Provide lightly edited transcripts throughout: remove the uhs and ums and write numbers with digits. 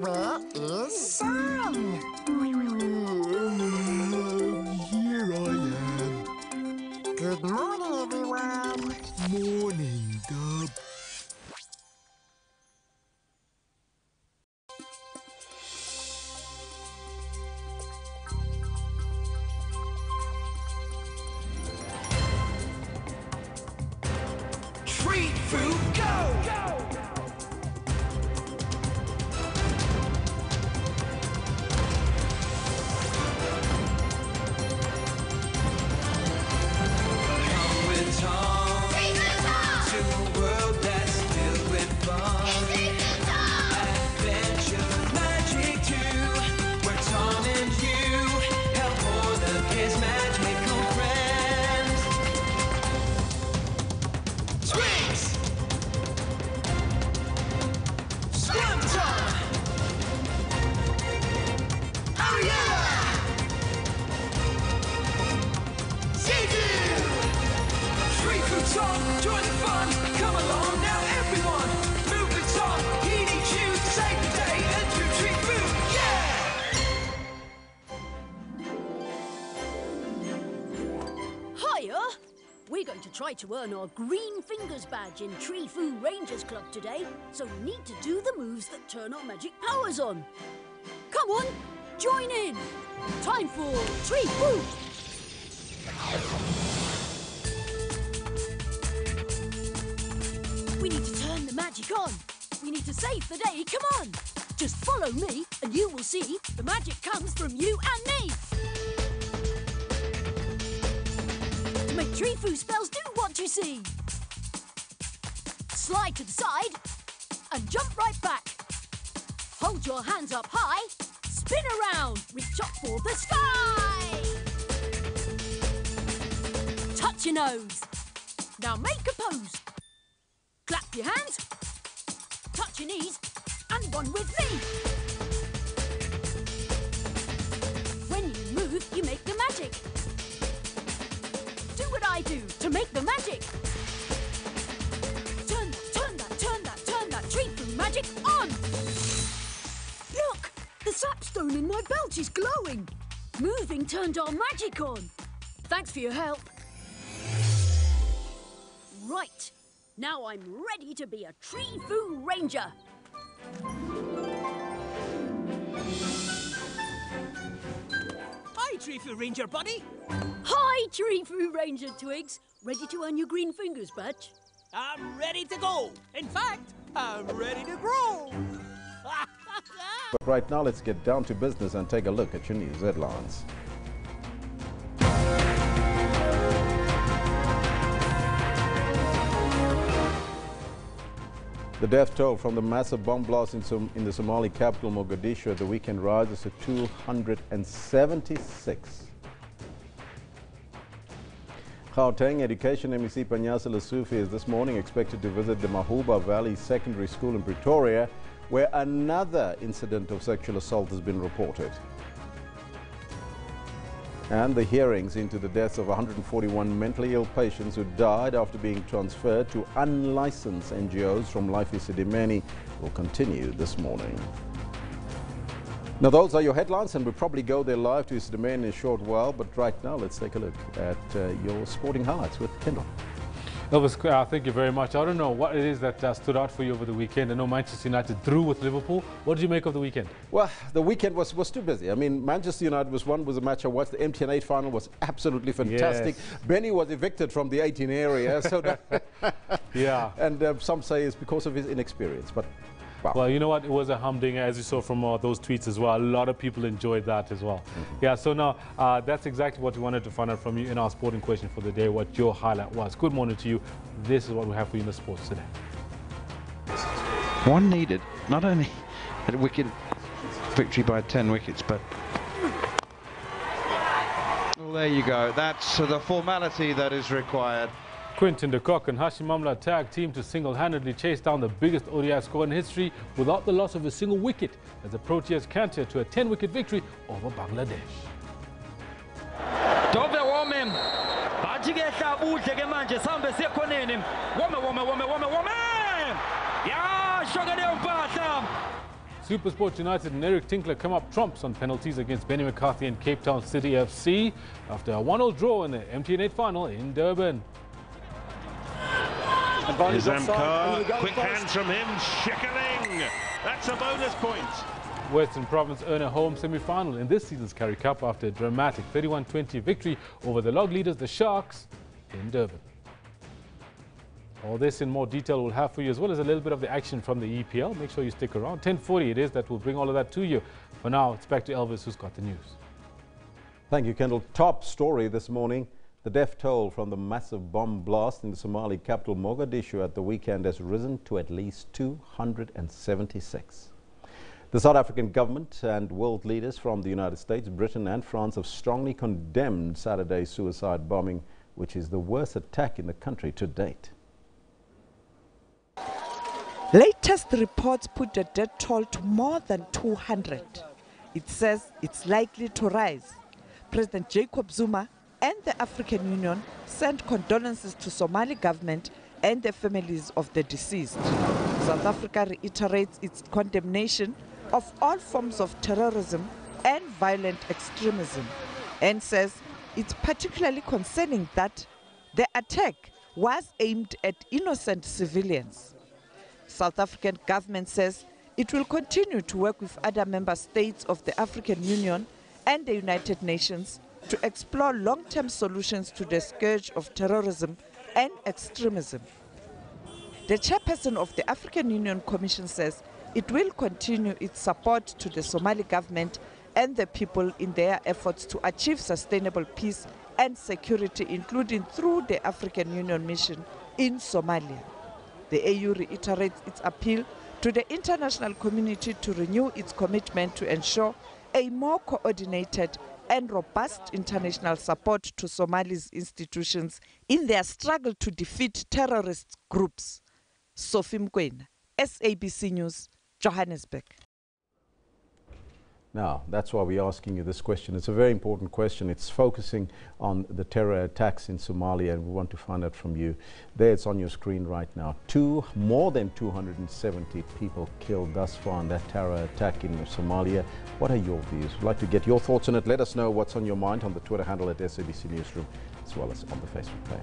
everywhere is sun. Here I am. Good morning, everyone. Morning, Dub. Street food, go! Come with Tom to a world that's filled with fun. Adventure, magic too, where Tom and you help all of his magical friends. Twigs! Scrum Tom! Oh yeah! Zee-Doo! Street food Tom, join the fun. Come along now, everyone. Move with Tom. He needs you to save the day and do street food. Yeah! Hiya! We're going to try to earn our Green Fingers badge in Tree Foo Rangers Club today, so we need to do the moves that turn our magic powers on. Come on, join in! Time for Tree Foo! We need to turn the magic on. We need to save the day, come on! Just follow me and you will see the magic comes from you and me! To make Tree Foo spells do what you see. Slide to the side and jump right back. Hold your hands up high, spin around, reach up for the sky. Touch your nose. Now make a pose. Clap your hands, touch your knees, and one with me. When you move, you make the magic. Do what I do to make the magic. Turn that, turn that, turn that, turn that Tree Foo magic on. Look, the sapstone in my belt is glowing. Moving turned our magic on. Thanks for your help. Right, now I'm ready to be a Tree Foo Ranger. Hi, Tree Foo Ranger buddy. Hi, Tree Foo Ranger Twigs. Ready to earn your Green Fingers badge? I'm ready to go. In fact, I'm ready to grow. But right now, let's get down to business and take a look at your news headlines. The death toll from the massive bomb blast in the Somali capital, Mogadishu, at the weekend rises to 276. Gauteng Education MEC Panyasa Lesufi is this morning expected to visit the Mahuba Valley Secondary School in Pretoria, where another incident of sexual assault has been reported. And the hearings into the deaths of 141 mentally ill patients who died after being transferred to unlicensed NGOs from Life Esidimeni will continue this morning. Now, those are your headlines, and we'll probably go there live to Esidimeni in a short while. But right now, let's take a look at your sporting highlights with Kendall. Elvis, thank you very much. I don't know what it is that stood out for you over the weekend. I know Manchester United drew with Liverpool. What did you make of the weekend? Well, the weekend was too busy. I mean, Manchester United was a match I watched. The MTN8 final was absolutely fantastic. Yes. Benny was evicted from the 18 area. So that yeah. And some say it's because of his inexperience. But wow. Well, you know what? It was a humdinger, as you saw from those tweets as well. A lot of people enjoyed that as well. Yeah, so now that's exactly what we wanted to find out from you in our sporting question for the day, what your highlight was. Good morning to you. This is what we have for you in the sports today. One needed, not only a wicket victory by 10 wickets, but well, there you go. That's the formality that is required. Quinton de Kock and Hashim Amla tag team to single-handedly chase down the biggest ODI score in history without the loss of a single wicket as the Proteas canter to a 10-wicket victory over Bangladesh. SuperSport United and Eric Tinkler come up trumps on penalties against Benny McCarthy and Cape Town City FC after a 1-0 draw in the MTN8 final in Durban. Here's Amkar, quick hands from him, Schickerling. That's a bonus point. Western Province earn a home semi-final in this season's Currie Cup after a dramatic 31-20 victory over the log leaders, the Sharks, in Durban. All this in more detail we'll have for you, as well as a little bit of the action from the EPL. Make sure you stick around. 10:40 it is that will bring all of that to you. For now, it's back to Elvis, who's got the news. Thank you, Kendall. Top story this morning. The death toll from the massive bomb blast in the Somali capital Mogadishu at the weekend has risen to at least 276. The South African government and world leaders from the United States, Britain and France have strongly condemned Saturday's suicide bombing, which is the worst attack in the country to date. Latest reports put the death toll to more than 200. It says it's likely to rise. President Jacob Zuma and the African Union sent condolences to Somali government and the families of the deceased. South Africa reiterates its condemnation of all forms of terrorism and violent extremism and says it's particularly concerning that the attack was aimed at innocent civilians. South African government says it will continue to work with other member states of the African Union and the United Nations to explore long-term solutions to the scourge of terrorism and extremism. The chairperson of the African Union Commission says it will continue its support to the Somali government and the people in their efforts to achieve sustainable peace and security, including through the African Union mission in Somalia. The AU reiterates its appeal to the international community to renew its commitment to ensure a more coordinated and robust international support to Somali's institutions in their struggle to defeat terrorist groups. Sophie Mkwena, SABC News, Johannesburg. Now, that's why we're asking you this question. It's a very important question. It's focusing on the terror attacks in Somalia, and we want to find out from you. There, it's on your screen right now. More than 270 people killed thus far in that terror attack in Somalia. What are your views? We'd like to get your thoughts on it. Let us know what's on your mind on the Twitter handle at SABC Newsroom, as well as on the Facebook page.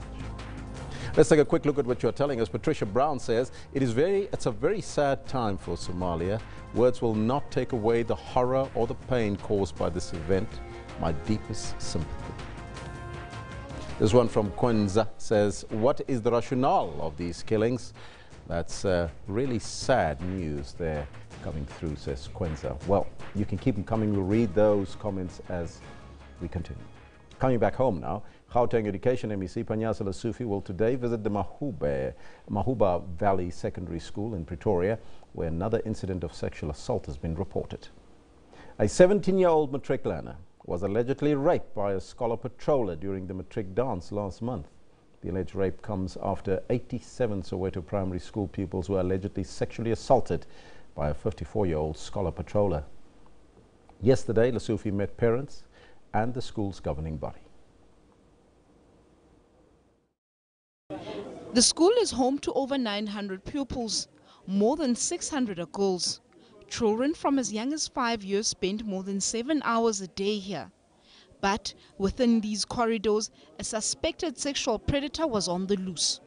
Let's take a quick look at what you're telling us. Patricia Brown says, it's a very sad time for Somalia. Words will not take away the horror or the pain caused by this event. My deepest sympathy. This one from Kwenza says, what is the rationale of these killings? That's really sad news there coming through, says Kwenza. Well, you can keep them coming. We'll read those comments as we continue. Coming back home now, Gauteng Education MEC Panyaza Lesufi will today visit the Mahuba Valley Secondary School in Pretoria, where another incident of sexual assault has been reported. A 17-year-old matric learner was allegedly raped by a scholar patroller during the matric dance last month. The alleged rape comes after 87 Soweto primary school pupils were allegedly sexually assaulted by a 54-year-old scholar patroller. Yesterday, Lesufi met parents and the school's governing body. The school is home to over 900 pupils. More than 600 are girls. Children from as young as 5 years spend more than 7 hours a day here. But within these corridors, a suspected sexual predator was on the loose.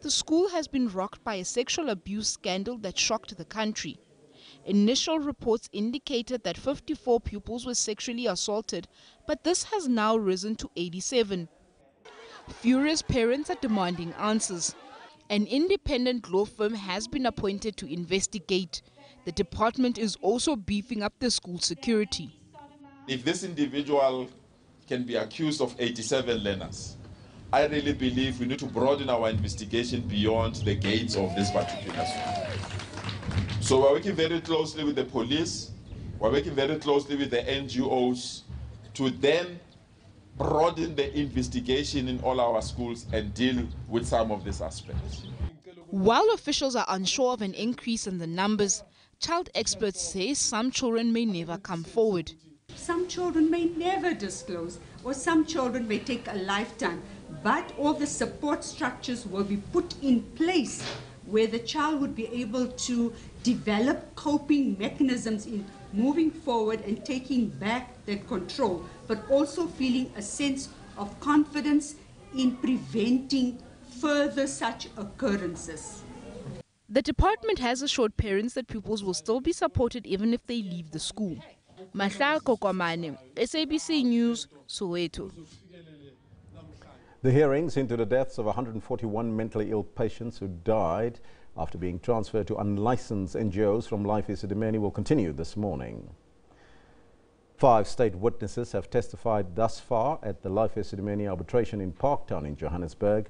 The school has been rocked by a sexual abuse scandal that shocked the country. Initial reports indicated that 54 pupils were sexually assaulted, but this has now risen to 87. Furious parents are demanding answers. An independent law firm has been appointed to investigate. The department is also beefing up the school security. If this individual can be accused of 87 learners, I really believe we need to broaden our investigation beyond the gates of this particular school. So we're working very closely with the police, we're working very closely with the NGOs to then broaden the investigation in all our schools and deal with some of these aspects. While officials are unsure of an increase in the numbers, child experts say some children may never come forward. Some children may never disclose, or some children may take a lifetime, but all the support structures will be put in place where the child would be able to develop coping mechanisms in moving forward and taking back that control, but also feeling a sense of confidence in preventing further such occurrences. The department has assured parents that pupils will still be supported even if they leave the school. Mahla Kokwamane, SABC News, Soweto. The hearings into the deaths of 141 mentally ill patients who died after being transferred to unlicensed NGOs from Life Esidimeni will continue this morning. 5 state witnesses have testified thus far at the Life Esidimeni arbitration in Parktown in Johannesburg.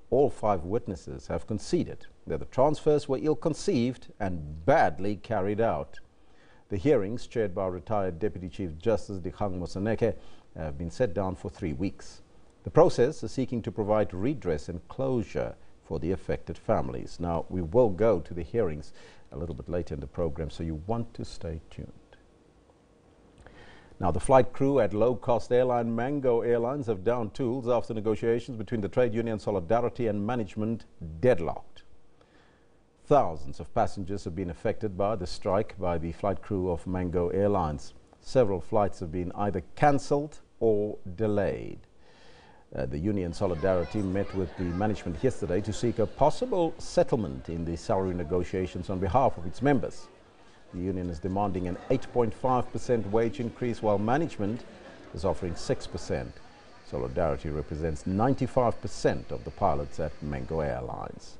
All 5 witnesses have conceded that the transfers were ill-conceived and badly carried out. The hearings, chaired by retired Deputy Chief Justice Dikgang Moseneke, have been set down for 3 weeks. The process is seeking to provide redress and closure for the affected families. Now, we will go to the hearings a little bit later in the program, so you want to stay tuned. Now, the flight crew at low-cost airline Mango Airlines have downed tools after negotiations between the trade union Solidarity and management deadlocked. Thousands of passengers have been affected by the strike by the flight crew of Mango Airlines. Several flights have been either cancelled or delayed. The union Solidarity met with the management yesterday to seek a possible settlement in the salary negotiations on behalf of its members. The union is demanding an 8.5% wage increase, while management is offering 6%. Solidarity represents 95% of the pilots at Mango Airlines.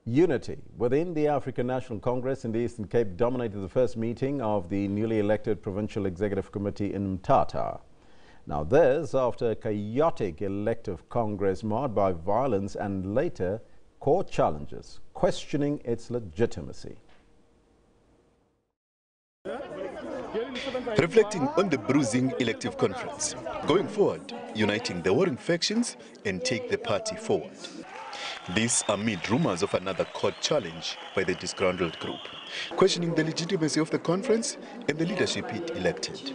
Unity within the African National Congress in the Eastern Cape dominated the first meeting of the newly elected Provincial Executive Committee in Mthatha. Now this after a chaotic elective Congress marred by violence and later court challenges questioning its legitimacy. Reflecting on the bruising elective conference, going forward, uniting the warring factions and take the party forward. This amid rumors of another court challenge by the disgruntled group, questioning the legitimacy of the conference and the leadership it elected,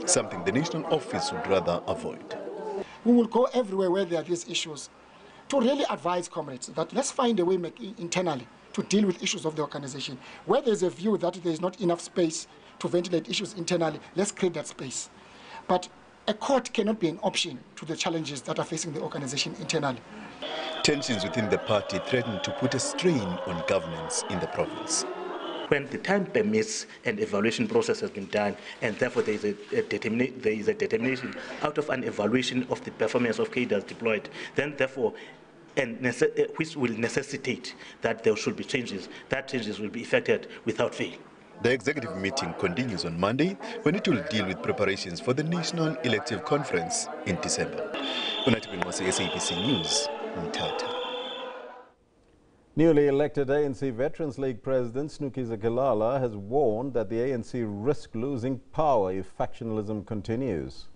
something the national office would rather avoid. We will go everywhere where there are these issues to really advise comrades that let's find a way internally to deal with issues of the organization. Where there's a view that there is not enough space to ventilate issues internally, let's create that space. But a court cannot be an option to the challenges that are facing the organization internally. Tensions within the party threaten to put a strain on governance in the province. When the time permits, an evaluation process has been done, and therefore there is a determination out of an evaluation of the performance of cadres deployed, then therefore, which will necessitate that there should be changes, that changes will be effected without fail. The executive meeting continues on Monday when it will deal with preparations for the National Elective Conference in December. SABC News, Mthatha. Newly elected ANC Veterans League President Snuki Zikalala has warned that the ANC risk losing power if factionalism continues.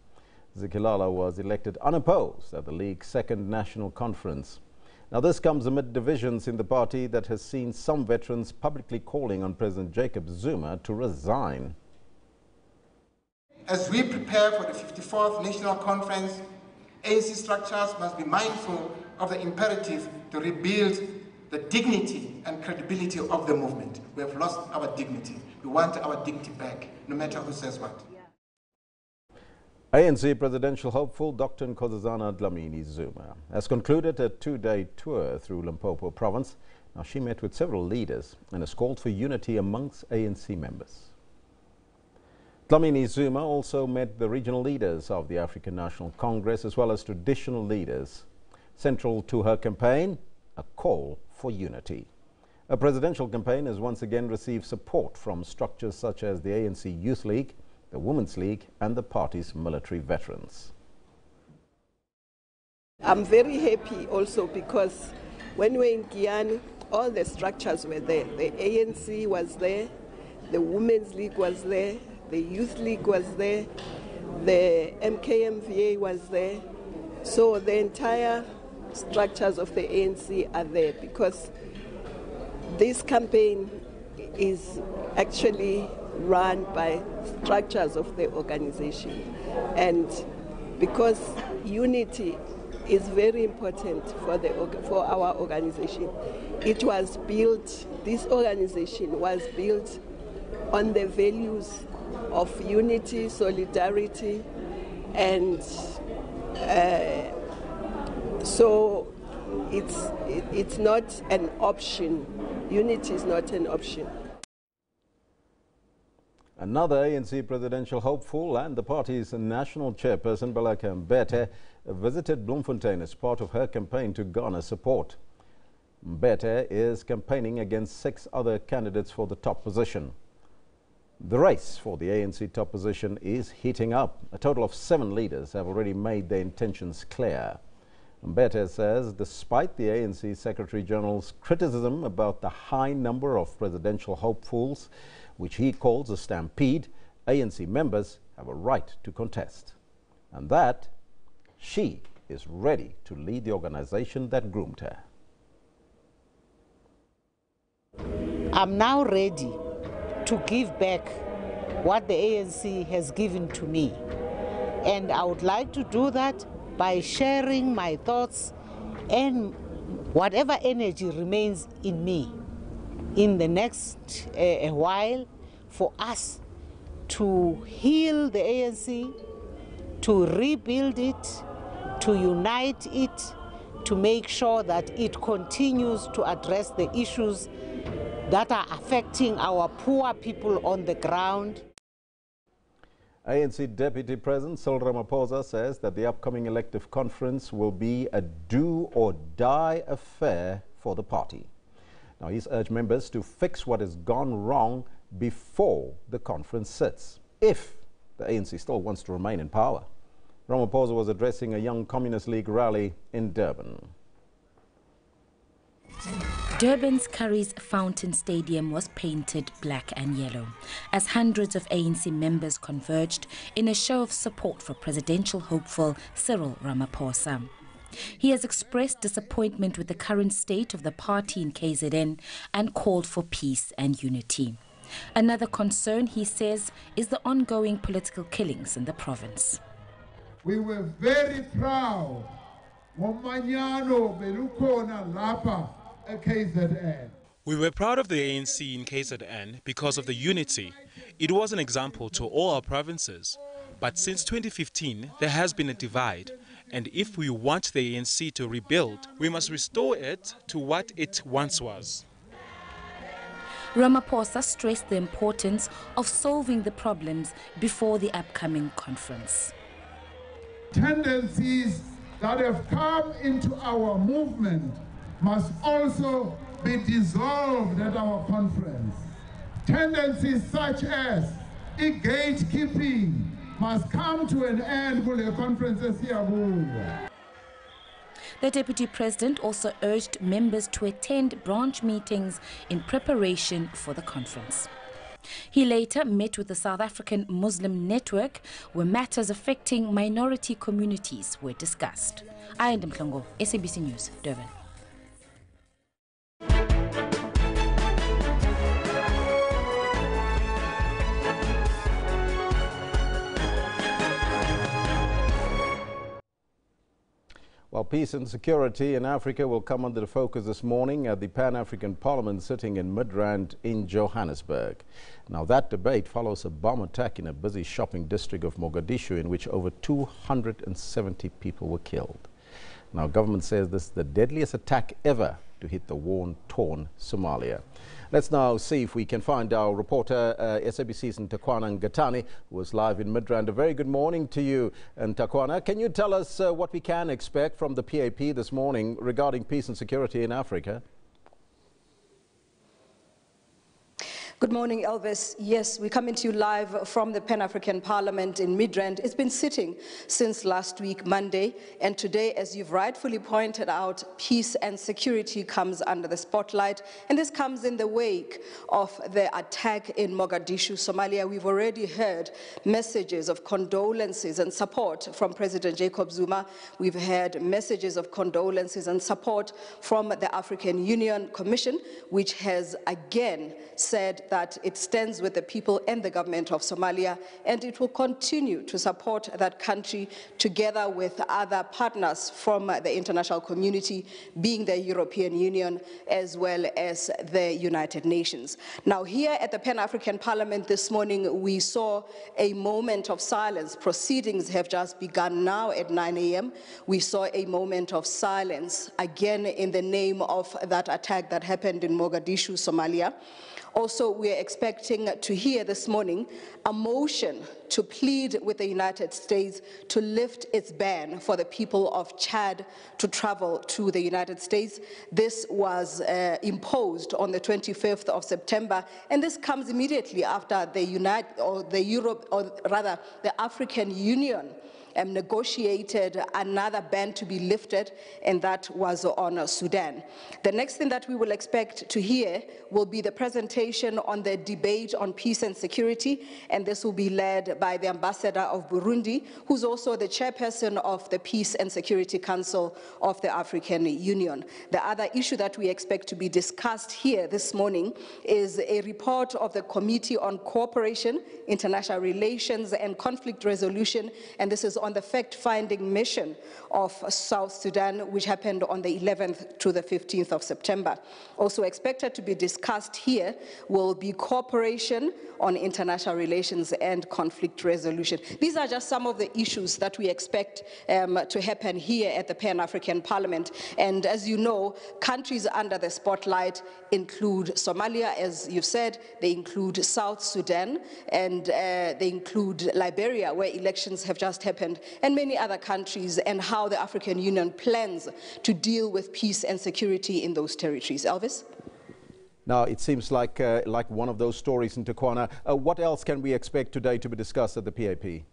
Zikalala was elected unopposed at the League's second national conference. Now this comes amid divisions in the party that has seen some veterans publicly calling on President Jacob Zuma to resign. As we prepare for the 54th National Conference, ANC structures must be mindful of the imperative to rebuild the dignity and credibility of the movement. We have lost our dignity. We want our dignity back, no matter who says what. ANC presidential hopeful Dr. Nkosazana Dlamini Zuma has concluded a 2-day tour through Limpopo province. Now she met with several leaders and has called for unity amongst ANC members. Dlamini Zuma also met the regional leaders of the African National Congress as well as traditional leaders. Central to her campaign, a call for unity. A presidential campaign has once again received support from structures such as the ANC Youth League, the Women's League and the party's military veterans. I'm very happy also because when we were in Guyana, all the structures were there. The ANC was there, the Women's League was there, the Youth League was there, the MKMVA was there. So the entire structures of the ANC are there because this campaign is actually run by structures of the organization. And because unity is very important for our organization, it was built, this organization was built on the values of unity, solidarity, and so it's not an option. Unity is not an option. Another ANC presidential hopeful and the party's national chairperson, Baleka Mbete, visited Bloemfontein as part of her campaign to garner support. Mbete is campaigning against 6 other candidates for the top position. The race for the ANC top position is heating up. A total of 7 leaders have already made their intentions clear. Mbete says despite the ANC Secretary General's criticism about the high number of presidential hopefuls, which he calls a stampede, ANC members have a right to contest. And that she is ready to lead the organization that groomed her. I'm now ready to give back what the ANC has given to me. And I would like to do that by sharing my thoughts and whatever energy remains in me in the next a while for us to heal the ANC, to rebuild it, to unite it, to make sure that it continues to address the issues that are affecting our poor people on the ground. ANC Deputy President Cyril Ramaphosa says that the upcoming elective conference will be a do-or-die affair for the party. Now, he's urged members to fix what has gone wrong before the conference sits, if the ANC still wants to remain in power. Ramaphosa was addressing a Young Communist League rally in Durban. Durban's Curry's Fountain Stadium was painted black and yellow as hundreds of ANC members converged in a show of support for presidential hopeful Cyril Ramaphosa. He has expressed disappointment with the current state of the party in KZN and called for peace and unity. Another concern, he says, is the ongoing political killings in the province. We were very proud. Ngomanyano belukhona lapha eKZN. We were proud of the ANC in KZN because of the unity. It was an example to all our provinces. But since 2015, there has been a divide. And if we want the ANC to rebuild, we must restore it to what it once was. Ramaphosa stressed the importance of solving the problems before the upcoming conference. Tendencies that have come into our movement must also be dissolved at our conference. Tendencies such as gatekeeping must come to an end with the conferences here. The Deputy President also urged members to attend branch meetings in preparation for the conference. He later met with the South African Muslim Network, where matters affecting minority communities were discussed. I am Mhlongo, SABC News, Durban. Well, peace and security in Africa will come under the focus this morning at the Pan-African Parliament sitting in Midrand in Johannesburg. Now, that debate follows a bomb attack in a busy shopping district of Mogadishu in which over 270 people were killed. Now, government says this is the deadliest attack ever to hit the war-torn Somalia. Let's now see if we can find our reporter, SABC's Ntakwana Ngatani, who is live in Midrand. A very good morning to you, Ntakwana. Can you tell us what we can expect from the PAP this morning regarding peace and security in Africa? Good morning, Elvis. Yes, we're coming to you live from the Pan-African Parliament in Midrand. It's been sitting since last week, Monday, and today, as you've rightfully pointed out, peace and security comes under the spotlight, and this comes in the wake of the attack in Mogadishu, Somalia. We've already heard messages of condolences and support from President Jacob Zuma. We've heard messages of condolences and support from the African Union Commission, which has again said that it stands with the people and the government of Somalia, and it will continue to support that country together with other partners from the international community, being the European Union as well as the United Nations. Now, here at the Pan-African Parliament this morning, we saw a moment of silence. Proceedings have just begun now at 9 a.m. We saw a moment of silence, again in the name of that attack that happened in Mogadishu, Somalia. Also, we are expecting to hear this morning a motion to plead with the United States to lift its ban for the people of Chad to travel to the United States. This was imposed on the 25th of September, and this comes immediately after the African Union negotiated another ban to be lifted, and that was on Sudan. The next thing that we will expect to hear will be the presentation on the debate on peace and security, and this will be led by the ambassador of Burundi, who's also the chairperson of the Peace and Security Council of the African Union. The other issue that we expect to be discussed here this morning is a report of the Committee on Cooperation, International Relations and Conflict Resolution, and this is on the fact-finding mission of South Sudan, which happened on the 11th to the 15th of September. Also expected to be discussed here will be cooperation on international relations and conflict resolution. These are just some of the issues that we expect to happen here at the Pan-African Parliament. And as you know, countries under the spotlight include Somalia, as you've said, they include South Sudan, and they include Liberia, where elections have just happened, and many other countries, and how the African Union plans to deal with peace and security in those territories. Elvis? Now, it seems like one of those stories in Tekwana. What else can we expect today to be discussed at the PAP?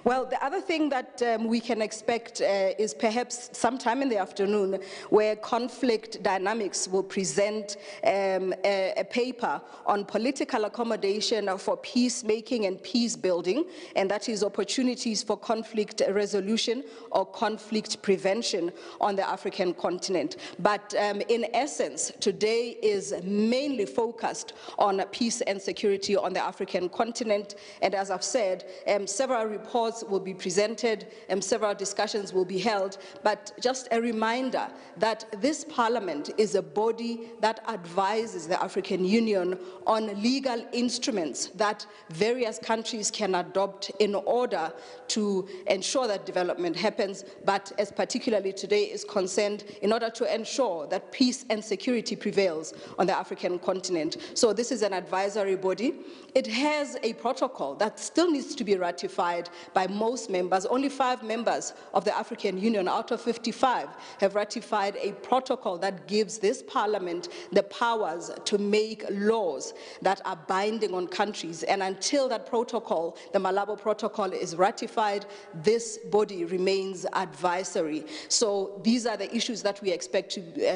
Well, the other thing that we can expect is perhaps sometime in the afternoon, where conflict dynamics will present a paper on political accommodation for peacemaking and peace building, and that is opportunities for conflict resolution or conflict prevention on the African continent. But in essence, today is mainly focused on peace and security on the African continent, and as I've said, several reports will be presented and several discussions will be held, but just a reminder that this parliament is a body that advises the African Union on legal instruments that various countries can adopt in order to ensure that development happens, but as particularly today is concerned, in order to ensure that peace and security prevails on the African continent. So this is an advisory body. It has a protocol that still needs to be ratified by most members. Only 5 members of the African Union out of 55 have ratified a protocol that gives this parliament the powers to make laws that are binding on countries. And until that protocol, the Malabo Protocol, is ratified, this body remains advisory. So these are the issues that we expect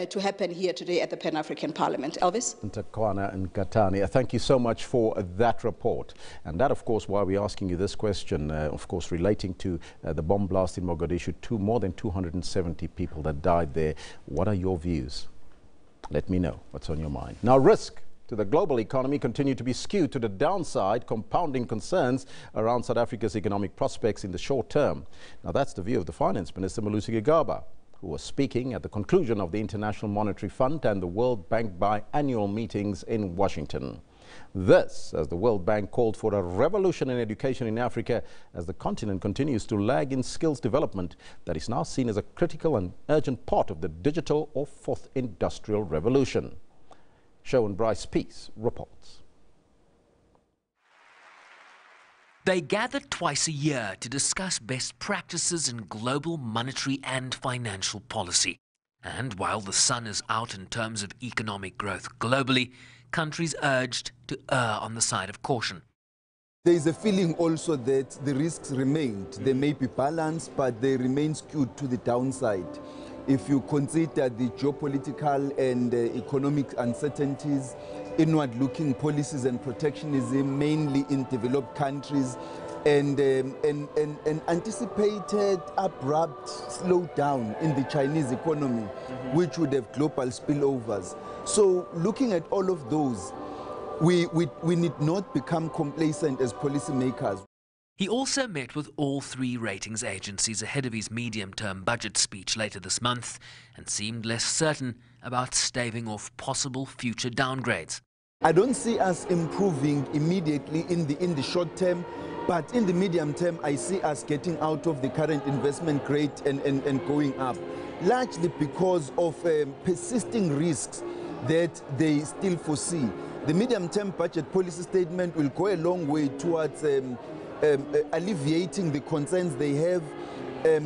to happen here today at the Pan-African Parliament. Elvis? Ntakwana and Katani, thank you so much for that report. And that, of course, why we're asking you this question, of course, relating to the bomb blast in Mogadishu, more than 270 people that died there. What are your views? Let me know what's on your mind. Now, risk to the global economy continue to be skewed to the downside, compounding concerns around South Africa's economic prospects in the short term. Now, that's the view of the Finance Minister, Malusi Gigaba, who was speaking at the conclusion of the International Monetary Fund and the World Bank biannual meetings in Washington. This, as the World Bank called for a revolution in education in Africa as the continent continues to lag in skills development that is now seen as a critical and urgent part of the digital or fourth industrial revolution. Shaun Bryce Peace reports. They gather twice a year to discuss best practices in global monetary and financial policy. And while the sun is out in terms of economic growth globally, countries urged to err on the side of caution. There is a feeling also that the risks remained. They may be balanced, but they remain skewed to the downside. If you consider the geopolitical and economic uncertainties, inward-looking policies and protectionism, mainly in developed countries, and an anticipated abrupt slowdown in the Chinese economy, which would have global spillovers. So looking at all of those, we need not become complacent as policymakers. He also met with all three ratings agencies ahead of his medium-term budget speech later this month and seemed less certain about staving off possible future downgrades. I don't see us improving immediately in the short term, but in the medium term, I see us getting out of the current investment grade and going up, largely because of persisting risks that they still foresee. The medium-term budget policy statement will go a long way towards alleviating the concerns they have.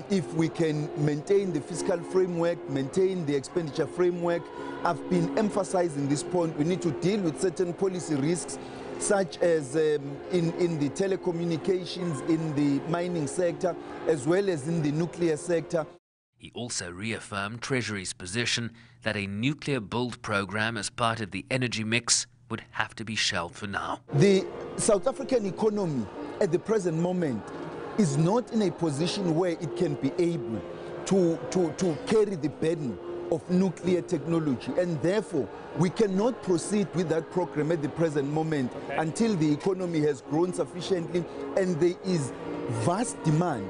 If we can maintain the fiscal framework, maintain the expenditure framework. I've been emphasizing this point. We need to deal with certain policy risks, such as in the telecommunications, in the mining sector, as well as in the nuclear sector. He also reaffirmed Treasury's position that a nuclear build program as part of the energy mix would have to be shelved for now. The South African economy at the present moment is not in a position where it can be able to carry the burden of nuclear technology, and therefore we cannot proceed with that program at the present moment until the economy has grown sufficiently and there is vast demand.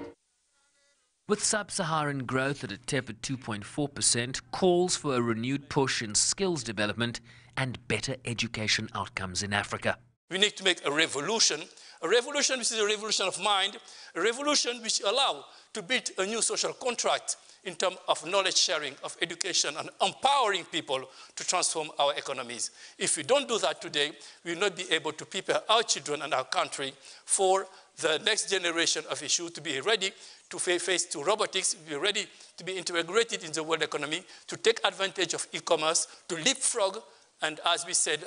With sub-Saharan growth at a tepid 2.4%, calls for a renewed push in skills development and better education outcomes in Africa. We need to make a revolution which is a revolution of mind, a revolution which allows to build a new social contract in terms of knowledge sharing, of education, and empowering people to transform our economies. If we don't do that today, we will not be able to prepare our children and our country for the next generation of issues, to be ready to face to robotics, be ready to be integrated in the world economy, to take advantage of e-commerce, to leapfrog, and as we said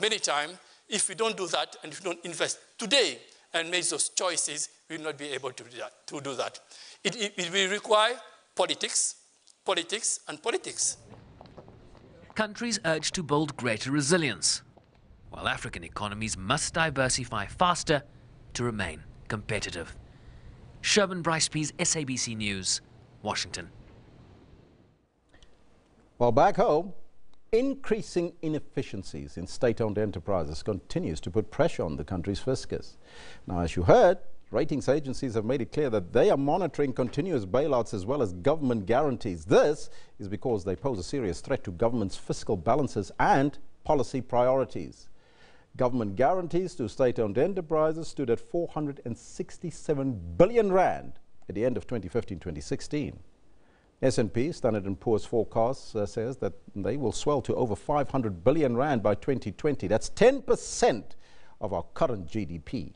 many times, if we don't do that and if we don't invest today and make those choices, we will not be able to do that. It will require politics, and politics. Countries urge to build greater resilience, while African economies must diversify faster to remain competitive. Sherman Bryce-Pease, SABC News, Washington. Well, back home, increasing inefficiencies in state-owned enterprises continues to put pressure on the country's fiscus. Now, as you heard, ratings agencies have made it clear that they are monitoring continuous bailouts as well as government guarantees. This is because they pose a serious threat to government's fiscal balances and policy priorities. Government guarantees to state-owned enterprises stood at 467 billion rand at the end of 2015-2016. S&P, Standard & Poor's forecast says that they will swell to over 500 billion rand by 2020. That's 10% of our current GDP.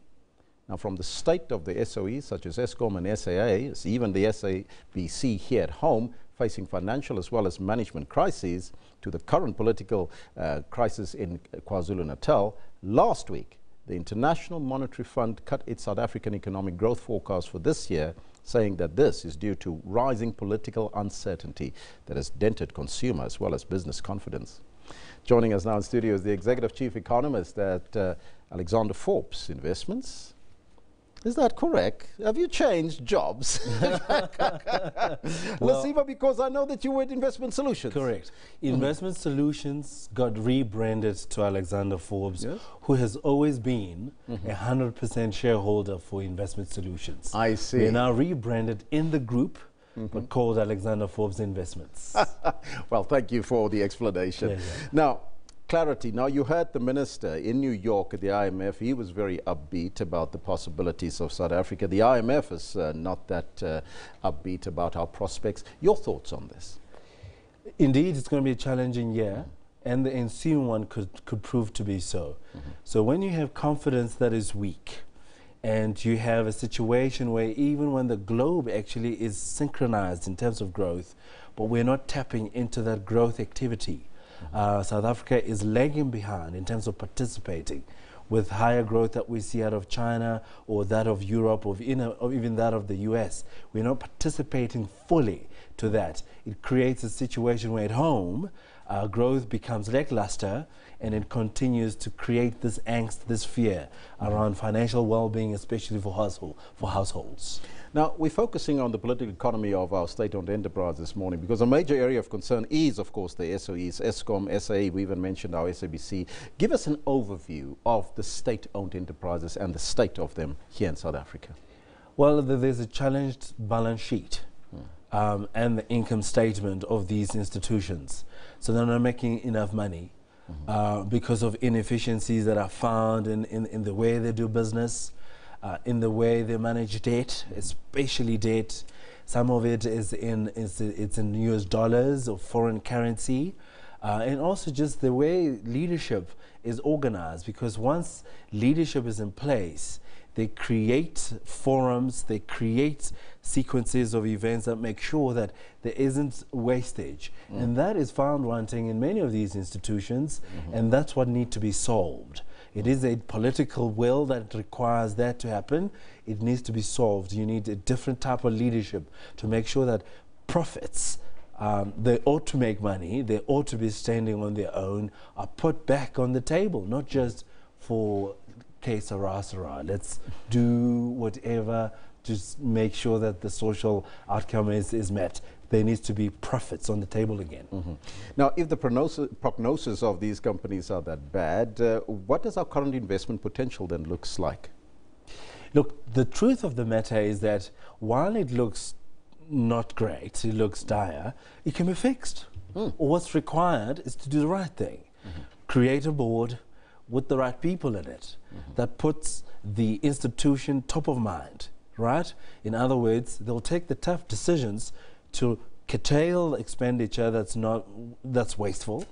Now, from the state of the SOEs such as Eskom and SAA, even the SABC here at home, facing financial as well as management crises, to the current political crisis in KwaZulu-Natal, last week, the International Monetary Fund cut its South African economic growth forecast for this year, saying that this is due to rising political uncertainty that has dented consumer as well as business confidence. Joining us now in studio is the Executive Chief Economist at Alexander Forbes Investments. Is that correct? Have you changed jobs? Lasiva, because I know that you were at Investment Solutions. Correct. Investment Solutions got rebranded to Alexander Forbes, yes, who has always been 100% shareholder for Investment Solutions. I see. We're now rebranded in the group, but called Alexander Forbes Investments. Well, thank you for the explanation. Pleasure. Now, clarity. Now, you heard the minister in New York at the IMF. He was very upbeat about the possibilities of South Africa. The IMF is not that upbeat about our prospects. Your thoughts on this? Indeed, it's going to be a challenging year, and the ensuing one could prove to be so. So when you have confidence that is weak, and you have a situation where even when the globe actually is synchronized in terms of growth, but we're not tapping into that growth activity, South Africa is lagging behind in terms of participating with higher growth that we see out of China or that of Europe or even that of the US. We're not participating fully to that. It creates a situation where at home growth becomes lackluster, and it continues to create this angst, this fear around financial well-being, especially for households. Now, we're focusing on the political economy of our state-owned enterprise this morning because a major area of concern is, of course, the SOEs, Eskom, SA, we even mentioned our SABC. Give us an overview of the state-owned enterprises and the state of them here in South Africa. Well, there's a challenged balance sheet and the income statement of these institutions. So they're not making enough money because of inefficiencies that are found in the way they do business, in the way they manage debt, especially debt. Some of it is in US dollars or foreign currency, and also just the way leadership is organized, because once leadership is in place, they create forums, they create sequences of events that make sure that there isn't wastage. And that is found wanting in many of these institutions, and that's what needs to be solved. It is a political will that requires that to happen. It needs to be solved. You need a different type of leadership to make sure that profits, they ought to make money, they ought to be standing on their own, are put back on the table, not just for sara. Let's do whatever, just make sure that the social outcome is met. There needs to be profits on the table again. Now, if the prognosis of these companies are that bad, what does our current investment potential then looks like? Look, the truth of the matter is that while it looks not great, it looks dire, it can be fixed. What's required is to do the right thing. Create a board with the right people in it that puts the institution top of mind, right? In other words, they'll take the tough decisions to curtail expenditure that's wasteful,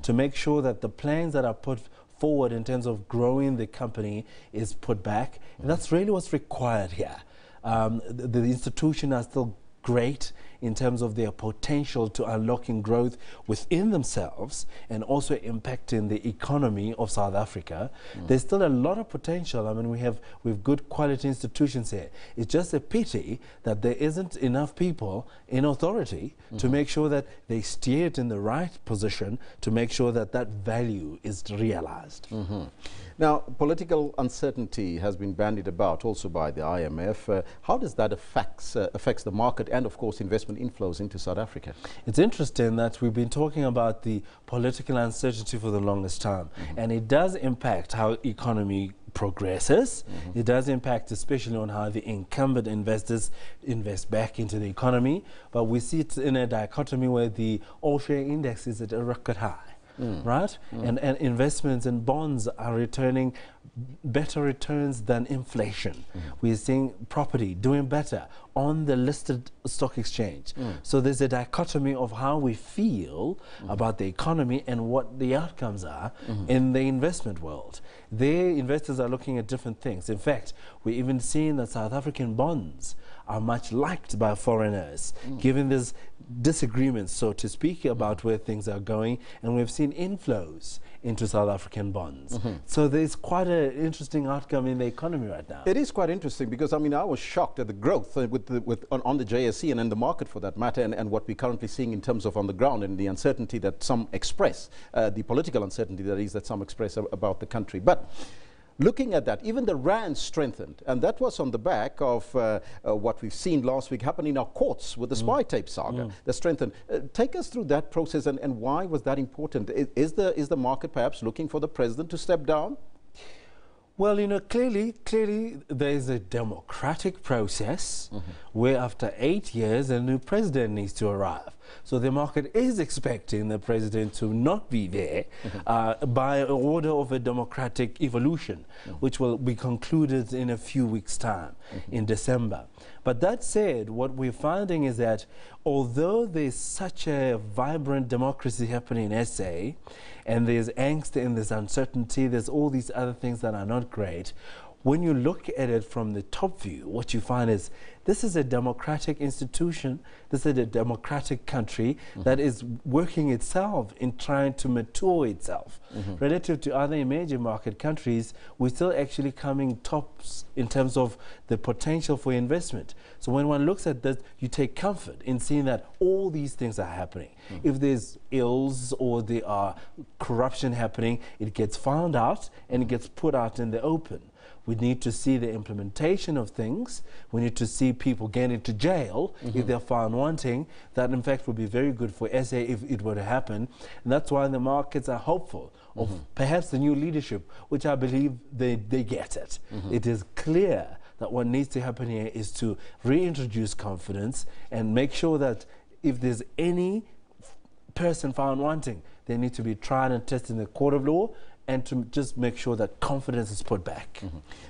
to make sure that the plans that are put forward in terms of growing the company is put back. And that's really what's required here. The institution are still great in terms of their potential to unlocking growth within themselves and also impacting the economy of South Africa. There's still a lot of potential. I mean, we've good quality institutions here. It's just a pity that there isn't enough people in authority to make sure that they steer it in the right position to make sure that that value is realized. Now, political uncertainty has been bandied about also by the IMF. How does that affects the market and, of course, investment inflows into South Africa? It's interesting that we've been talking about the political uncertainty for the longest time, and it does impact how economy progresses. It does impact especially on how the incumbent investors invest back into the economy, but we see it in a dichotomy where the all-share index is at a record high. Right? And investments in bonds are returning better returns than inflation. We're seeing property doing better on the listed stock exchange. So there's a dichotomy of how we feel about the economy and what the outcomes are in the investment world. Their investors are looking at different things. In fact, we're even seeing that South African bonds are much liked by foreigners, given this disagreements, so to speak, about where things are going, and we've seen inflows into South African bonds. So there's quite an interesting outcome in the economy right now. It is quite interesting because, I mean, I was shocked at the growth on the JSE and in the market for that matter, and what we're currently seeing in terms of on the ground and the uncertainty that some express, the political uncertainty that some express about the country. But looking at that, even the rand strengthened, and that was on the back of what we've seen last week happen in our courts with the spy tape saga that strengthened. Take us through that process and why was that important? Is the market perhaps looking for the president to step down? Well, you know, clearly there is a democratic process where after 8 years a new president needs to arrive. So the market is expecting the president to not be there by order of a democratic evolution, which will be concluded in a few weeks' time in December. But that said, what we're finding is that although there's such a vibrant democracy happening in SA, and there's angst and there's uncertainty, there's all these other things that are not great, when you look at it from the top view, what you find is this is a democratic institution, this is a democratic country that is working itself in trying to mature itself. Relative to other emerging market countries, we're still actually coming tops in terms of the potential for investment. So when one looks at this, you take comfort in seeing that all these things are happening. If there's ills or there are corruption happening, it gets found out and it gets put out in the open. We need to see the implementation of things. We need to see people get into jail if they're found wanting. That, in fact, would be very good for SA if it were to happen. And that's why the markets are hopeful of perhaps the new leadership, which I believe they get it. It is clear that what needs to happen here is to reintroduce confidence and make sure that if there's any person found wanting, they need to be tried and tested in the court of law, and to just make sure that confidence is put back.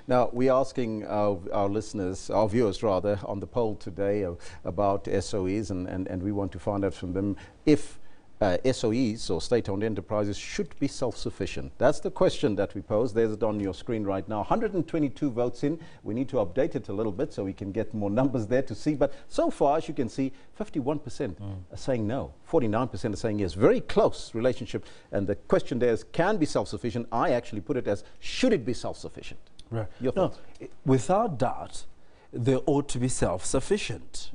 Now, we're asking our listeners, our viewers rather, on the poll today about SOEs, and we want to find out from them if SOEs or state-owned enterprises should be self-sufficient. That's the question that we pose. There's it on your screen right now. 122 votes in. We need to update it a little bit so we can get more numbers there to see. But so far, as you can see, 51% are saying no. 49% are saying yes. Very close relationship. And the question there is, can be self-sufficient? I actually put it as, should it be self-sufficient? Right. Your thoughts? No, without doubt, they ought to be self-sufficient.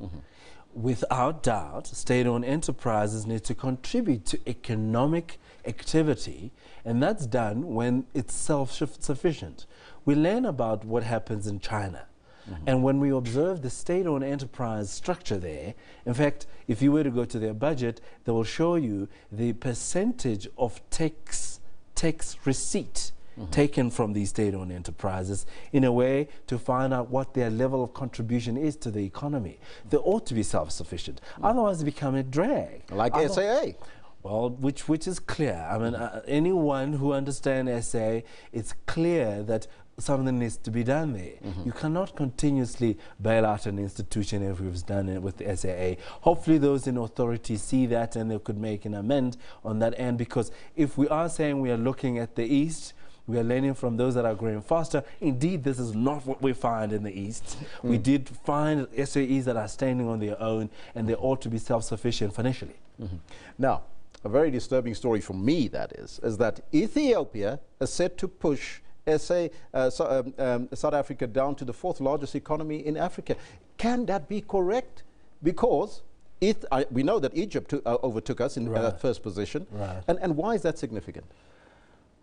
Without doubt, state-owned enterprises need to contribute to economic activity, and that's done when it's self-sufficient. We learn about what happens in China. And when we observe the state-owned enterprise structure there, in fact, if you were to go to their budget, they will show you the percentage of tax receipt taken from these state-owned enterprises in a way to find out what their level of contribution is to the economy. They ought to be self-sufficient. Otherwise, they become a drag. Like SAA. Well, which is clear. I mean, anyone who understands SA, it's clear that something needs to be done there. You cannot continuously bail out an institution if we've done it with the SAA. Hopefully those in authority see that and they could make an amend on that end, because if we are saying we are looking at the East, we are learning from those that are growing faster. Indeed, this is not what we find in the East. We did find SOEs that are standing on their own, and they ought to be self-sufficient financially. Now, a very disturbing story for me, that is that Ethiopia is set to push South Africa down to the 4th largest economy in Africa. Can that be correct? Because we know that Egypt overtook us in first position. And why is that significant?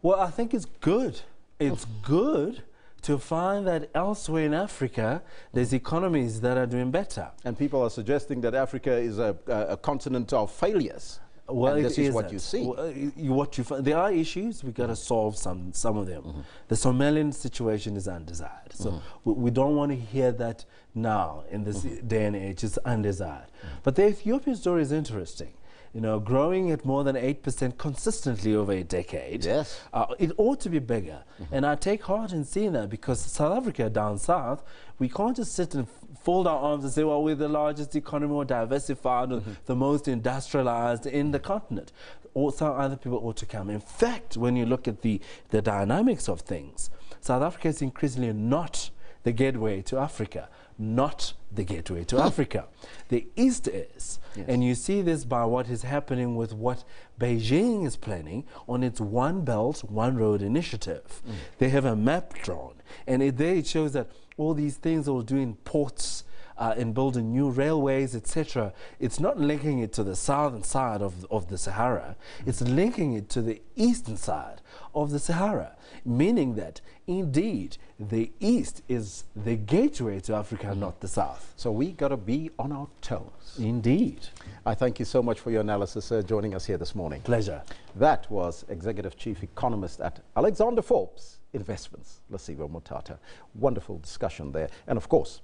Well, I think it's good. It's good to find that elsewhere in Africa, there's economies that are doing better. And people are suggesting that Africa is a continent of failures. Well, and this is what you see. What you find, there are issues. We've got to solve some of them. The Somalian situation is undesired. So we don't want to hear that now in this day and age. It's undesired. But the Ethiopian story is interesting. You know, growing at more than 8% consistently over a decade. Yes. It ought to be bigger. And I take heart in seeing that, because South Africa down south, we can't just sit and fold our arms and say, well, we're the largest economy, more diversified, the most industrialized in the continent. Also, other people ought to come. In fact, when you look at the dynamics of things, South Africa is increasingly not the gateway to Africa. Not the gateway to Africa. The East is. Yes. And you see this by what is happening with what Beijing is planning on its One Belt, One Road initiative. They have a map drawn. And there it shows that all these things are doing ports and building new railways, etc. It's not linking it to the southern side of the Sahara. It's linking it to the eastern side of the Sahara, meaning that indeed the East is the gateway to Africa, not the South. So we got to be on our toes. Indeed. I thank you so much for your analysis, joining us here this morning. Pleasure. That was Executive Chief Economist at Alexander Forbes Investments, Lesivo Motata. Wonderful discussion there. And of course,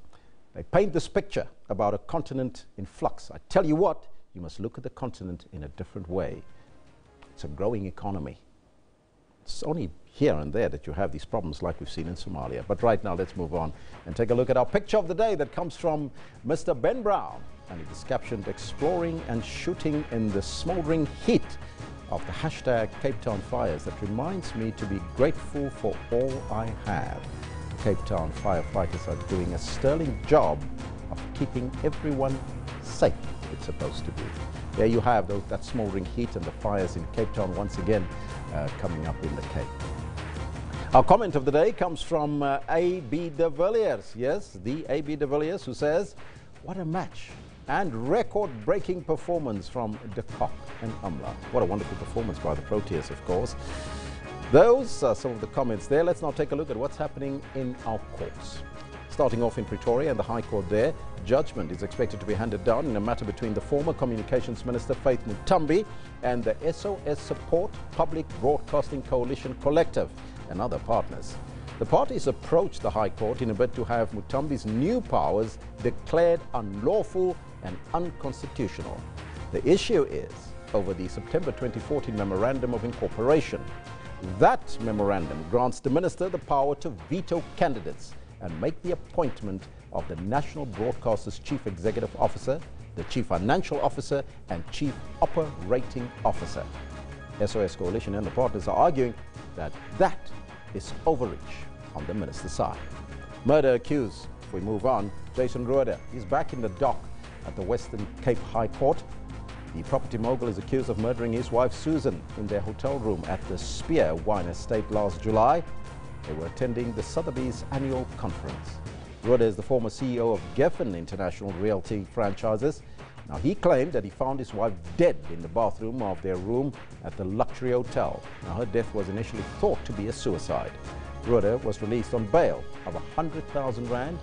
they paint this picture about a continent in flux. I tell you what, you must look at the continent in a different way. It's a growing economy. It's only here and there that you have these problems like we've seen in Somalia. But right now, let's move on and take a look at our picture of the day that comes from Mr. Ben Brown. And it is captioned, "Exploring and shooting in the smoldering heat of the hashtag Cape Town fires. That reminds me to be grateful for all I have." Cape Town firefighters are doing a sterling job of keeping everyone safe, it's supposed to be. There you have that smouldering heat and the fires in Cape Town once again coming up in the Cape. Our comment of the day comes from A.B. de Villiers. Yes, the A.B. de Villiers, who says, what a match and record-breaking performance from De Kock and Amla. What a wonderful performance by the Proteas, of course. Those are some of the comments there. Let's now take a look at what's happening in our courts. Starting off in Pretoria and the High Court there, judgment is expected to be handed down in a matter between the former Communications Minister Faith Mutambi and the SOS Support Public Broadcasting Coalition Collective and other partners. The parties approached the High Court in a bid to have Mutambi's new powers declared unlawful and unconstitutional. The issue is over the September 2014 Memorandum of Incorporation. That memorandum grants the minister the power to veto candidates and make the appointment of the National Broadcaster's Chief Executive Officer, the Chief Financial Officer and Chief Operating Officer. SOS Coalition and the partners are arguing that that is overreach on the minister's side. Murder accused, if we move on, Jason Roeder is back in the dock at the Western Cape High Court. The property mogul is accused of murdering his wife Susan in their hotel room at the Spear Wine Estate last July. They were attending the Sotheby's annual conference. Roeder is the former CEO of Geffen International Realty Franchises. Now, he claimed that he found his wife dead in the bathroom of their room at the luxury hotel. Now, her death was initially thought to be a suicide. Roeder was released on bail of 100,000 rand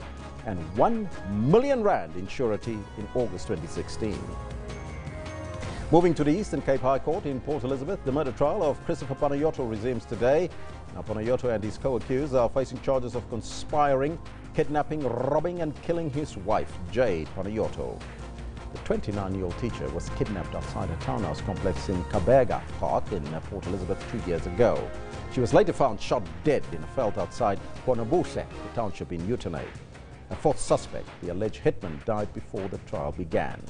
and 1 million rand in surety in August 2016. Moving to the Eastern Cape High Court in Port Elizabeth, the murder trial of Christopher Panayoto resumes today. Now, Panayoto and his co-accused are facing charges of conspiring, kidnapping, robbing and killing his wife, Jade Panayoto. The 29-year-old teacher was kidnapped outside a townhouse complex in Kabega Park in Port Elizabeth 2 years ago. She was later found shot dead in a veld outside Bonabuse, the township in Uitenhage. A fourth suspect, the alleged hitman, died before the trial began.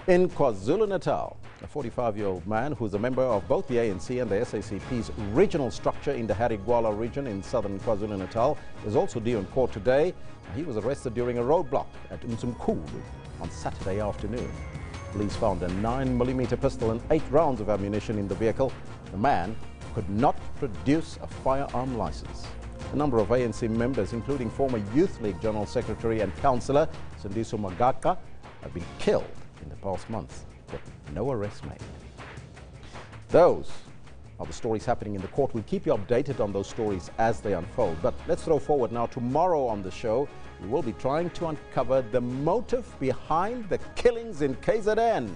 In KwaZulu-Natal, a 45-year-old man who is a member of both the ANC and the SACP's regional structure in the Harigwala region in southern KwaZulu-Natal is also due in court today. He was arrested during a roadblock at Mzumkhulu on Saturday afternoon. Police found a 9mm pistol and 8 rounds of ammunition in the vehicle. The man could not produce a firearm license. A number of ANC members, including former Youth League General Secretary and Councillor Sindiso Magaka, have been killed in the past months, but no arrests made. Those are the stories happening in the court. We'll keep you updated on those stories as they unfold. But let's throw forward now. Tomorrow on the show, we will be trying to uncover the motive behind the killings in KZN.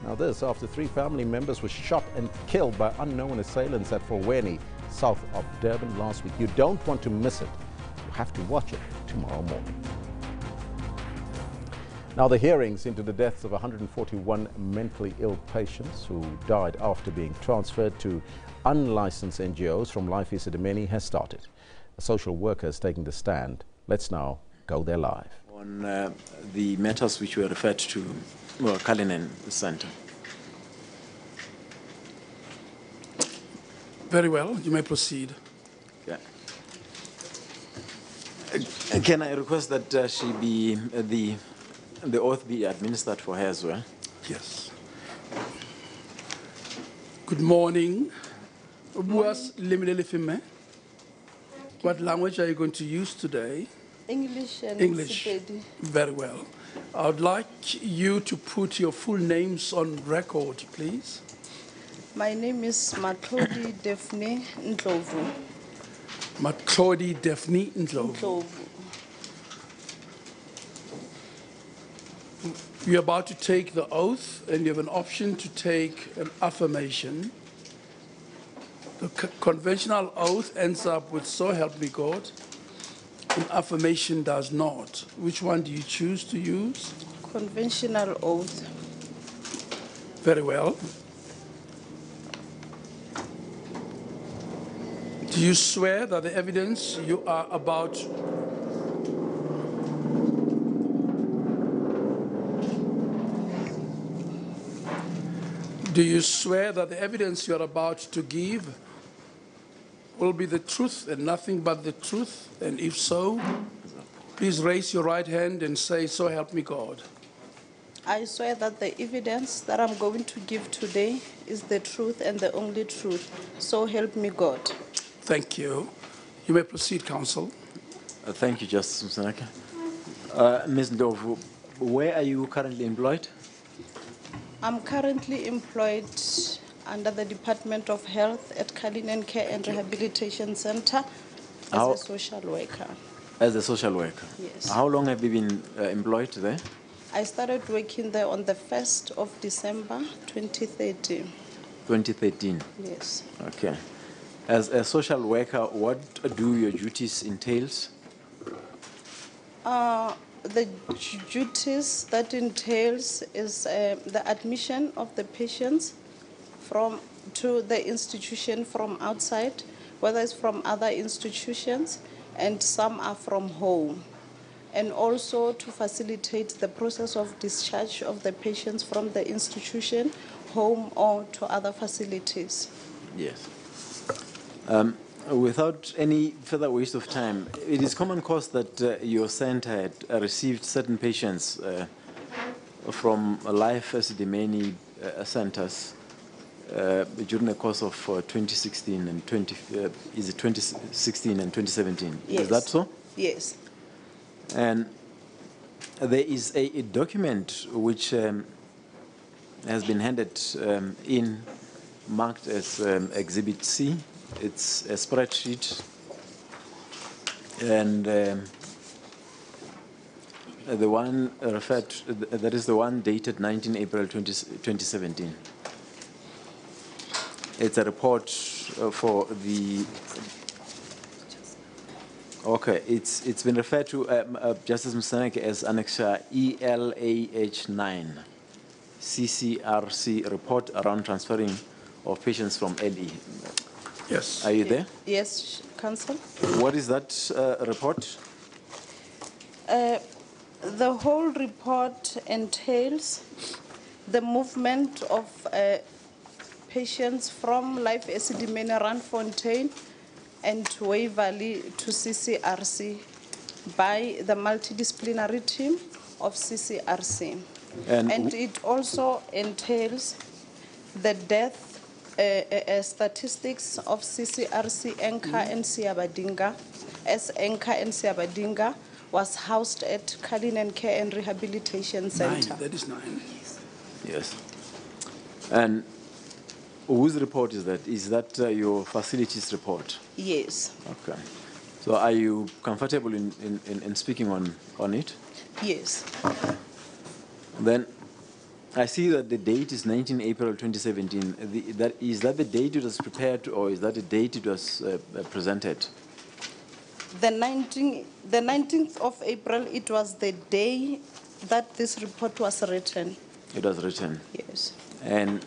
Now this after 3 family members were shot and killed by unknown assailants at Fulweni, south of Durban last week. You don't want to miss it. You have to watch it tomorrow morning. Now, the hearings into the deaths of 141 mentally ill patients who died after being transferred to unlicensed NGOs from Life Esidimeni has started. A social worker is taking the stand. Let's now go there live. On the matters which were referred to Cullinan Center. Very well, you may proceed. Yeah. Can I request that she be the oath be administered for her as well? Yes. Good morning. What language are you going to use today? English and English. Sepedi. Very well. I would like you to put your full names on record, please. My name is Matlodi Daphne Ndlovu. Matlodi Daphne Ndlovu. You're about to take the oath, and you have an option to take an affirmation. The conventional oath ends up with "So help me God." An affirmation does not. Which one do you choose to use? Conventional oath. Very well. Do you swear that the evidence you are about Do you swear that the evidence you are about to give will be the truth and nothing but the truth? And if so, please raise your right hand and say, so help me God. I swear that the evidence that I'm going to give today is the truth and the only truth. So help me God. Thank you. You may proceed, counsel. Thank you, Justice Msanaka. Ms. Ndovu, where are you currently employed? I'm currently employed under the Department of Health at Kalinen Care and Rehabilitation Center as a social worker. As a social worker? Yes. How long have you been employed there? I started working there on the 1st of December, 2013. 2013? Yes. Okay. As a social worker, what do your duties entails? The duties that entails is the admission of the patients to the institution from outside, whether it's from other institutions, and some are from home. And also to facilitate the process of discharge of the patients from the institution, home, or to other facilities. Yes. Without any further waste of time, it is common cause that your center had received certain patients from Life Esidimeni centers during the course of 2016 and 2016 and 2017. Yes. Is that so? Yes. And there is a document which has been handed in, marked as Exhibit C. It's a spreadsheet, and the one referred to, that is the one dated 19 April 2017. It's a report for the. Okay, it's been referred to Justice Msaneke as Annexure ELAH9, CCRC report around transferring of patients from LE. Yes. Are you there? Yes, Counsel. What is that report? The whole report entails the movement of patients from Life Esidimeni Randfontein and Waverley to CCRC by the multidisciplinary team of CCRC. And it also entails the death statistics of CCRC Enka and Siabadinga, as Enka and Siabadinga was housed at Kalinen Care and Rehabilitation Center. 9, that is 9. Yes. And whose report is that? Is that your facilities report? Yes. Okay. So are you comfortable in speaking on it? Yes. Then I see that the date is 19 April 2017. Is that the date it was prepared, or is that the date it was presented? The 19th of April, it was the day that this report was written. It was written? Yes. And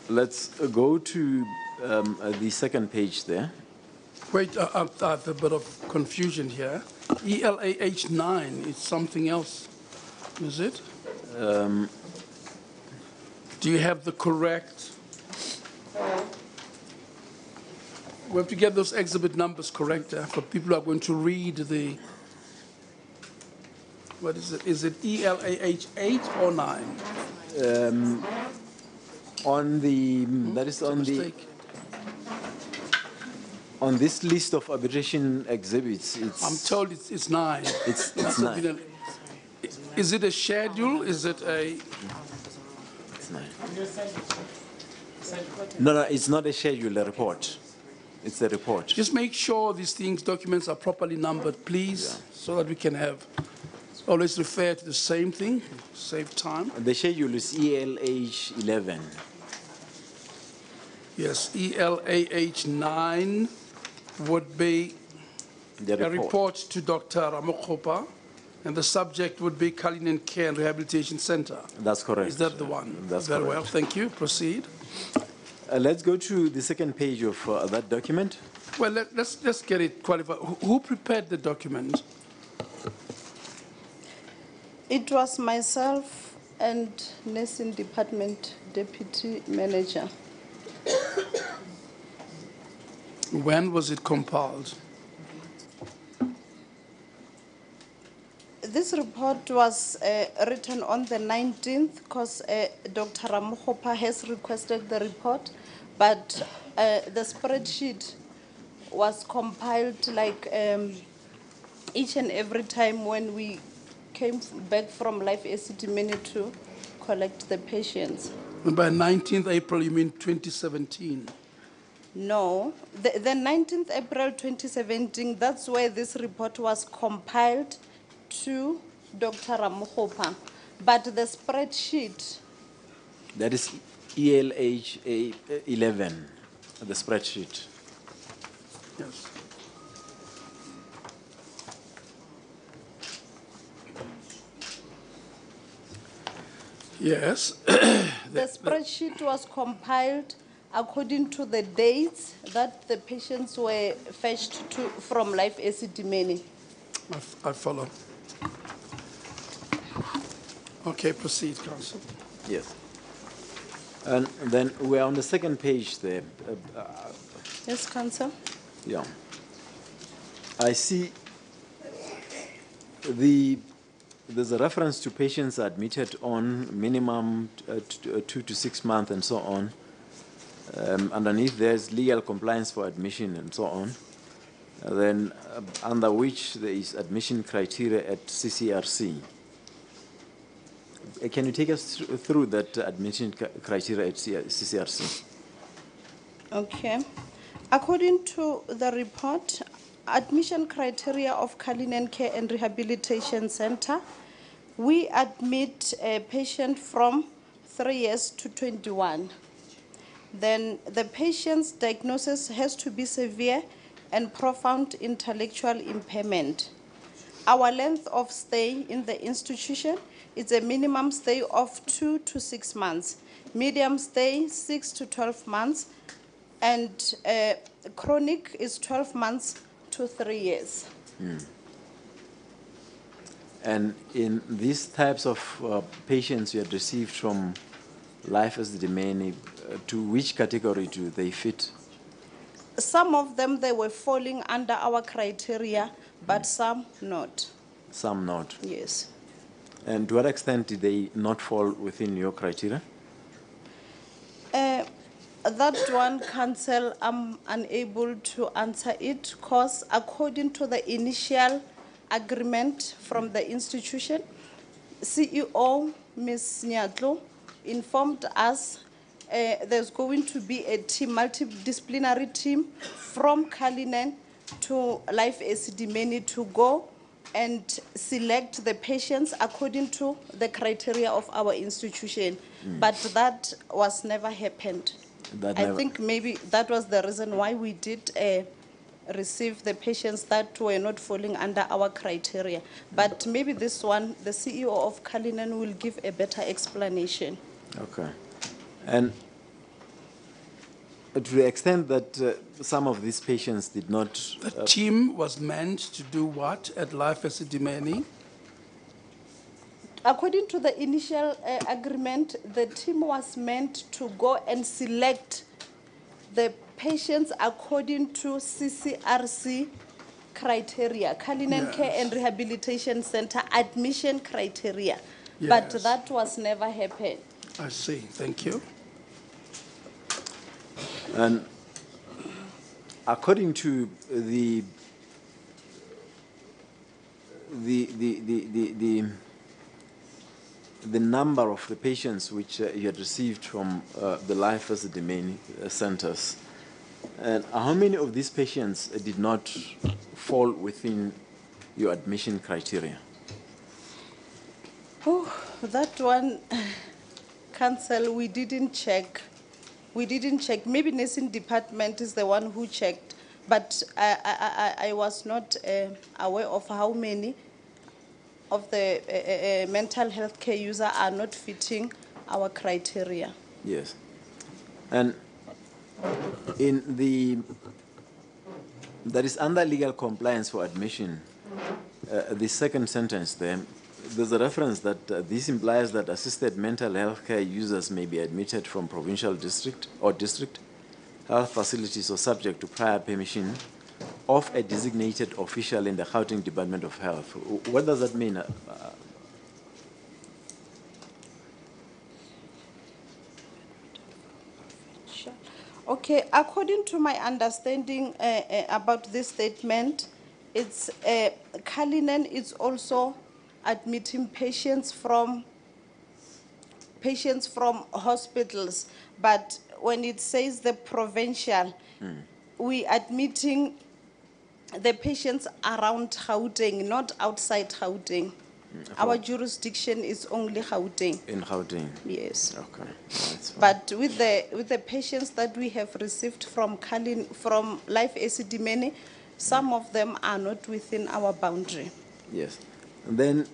let's go to the second page there. Wait, I have a bit of confusion here. ELAH9 is something else, is it? Do you have the correct? We have to get those exhibit numbers correct for people who are going to read the. What is it? Is it ELAH 8 or 9? On the that is on mistake. On this list of arbitration exhibits, it's. I'm told it's 9. It's 9. Is it a schedule? Is it a? It's 9. No, it's not a schedule. A report. It's a report. Just make sure these documents are properly numbered, please, so that we can have. Always refer to the same thing, save time. The schedule is ELAH 11. Yes, ELAH 9 would be a report to Dr. Ramaphosa, and the subject would be Kalinen Care and Rehabilitation Center. That's correct. Is that the one? That's very correct. well. Thank you. Proceed. Let's go to the second page of that document. Well, let's get it qualified. Who prepared the document? It was myself and Nursing Department Deputy Manager. When was it compiled? This report was written on the 19th because Dr. Ramaphosa has requested the report, but the spreadsheet was compiled like each and every time when we came back from Life Esidimeni to collect the patients. And by 19th April, you mean 2017? No, the 19th April 2017, that's where this report was compiled to Dr. Ramaphosa. But the spreadsheet... That is ELH 11, the spreadsheet. Yes. Yes. The spreadsheet was compiled according to the dates that the patients were fetched from Life Esidimeni. I follow. Okay, proceed, Council. Yes. And then we're on the second page there. Yes, Council. Yeah. I see there's a reference to patients admitted on minimum 2 to 6 months and so on. Underneath there's legal compliance for admission and so on. Then under which there is admission criteria at CCRC. Can you take us through that admission criteria at CCRC? Okay. According to the report, admission criteria of Cullinan Care and Rehabilitation Center, we admit a patient from 3 years to 21. Then the patient's diagnosis has to be severe and profound intellectual impairment. Our length of stay in the institution is a minimum stay of 2 to 6 months, medium stay 6 to 12 months, and chronic is 12 months to 3 years. And in these types of patients you had received from Life Esidimeni, to which category do they fit? Some of them, they were falling under our criteria, but some not. Some not? Yes. And to what extent did they not fall within your criteria? That one, Council, I'm unable to answer it because according to the initial agreement from the institution, CEO, Ms. Nyatlo, informed us there's going to be a team, multidisciplinary team from Cullinan to Life Esidimeni to go and select the patients according to the criteria of our institution. But that was never happened. I think maybe that was the reason why we did receive the patients that were not falling under our criteria. But maybe this one, the CEO of Cullinan will give a better explanation. Okay. And to the extent that some of these patients did not... The team was meant to do what at Life Esidimeni? According to the initial agreement, the team was meant to go and select the patients according to CCRC criteria, Cullinan Care and Rehabilitation Center admission criteria. Yes. But that was never happened. I see. Thank you. And according to the number of the patients which you had received from the Life Esidimeni centers, and how many of these patients did not fall within your admission criteria? Oh, that one, Council, we didn't check. We didn't check. Maybe nursing department is the one who checked, but I was not aware of how many of the mental health care users are not fitting our criteria. Yes. And in that is under legal compliance for admission, the second sentence there, there's a reference that this implies that assisted mental health care users may be admitted from provincial district or district. health facilities or subject to prior permission of a designated official in the Gauteng Department of Health. What does that mean? Okay, according to my understanding about this statement, it's Cullinan is also admitting patients from hospitals, but when it says the provincial, we admitting the patients around Gauteng, not outside Gauteng. Our jurisdiction is only Gauteng. In Gauteng? Yes. Okay. That's fine. But with the patients that we have received from Life Esidimeni, some of them are not within our boundary. Yes. And then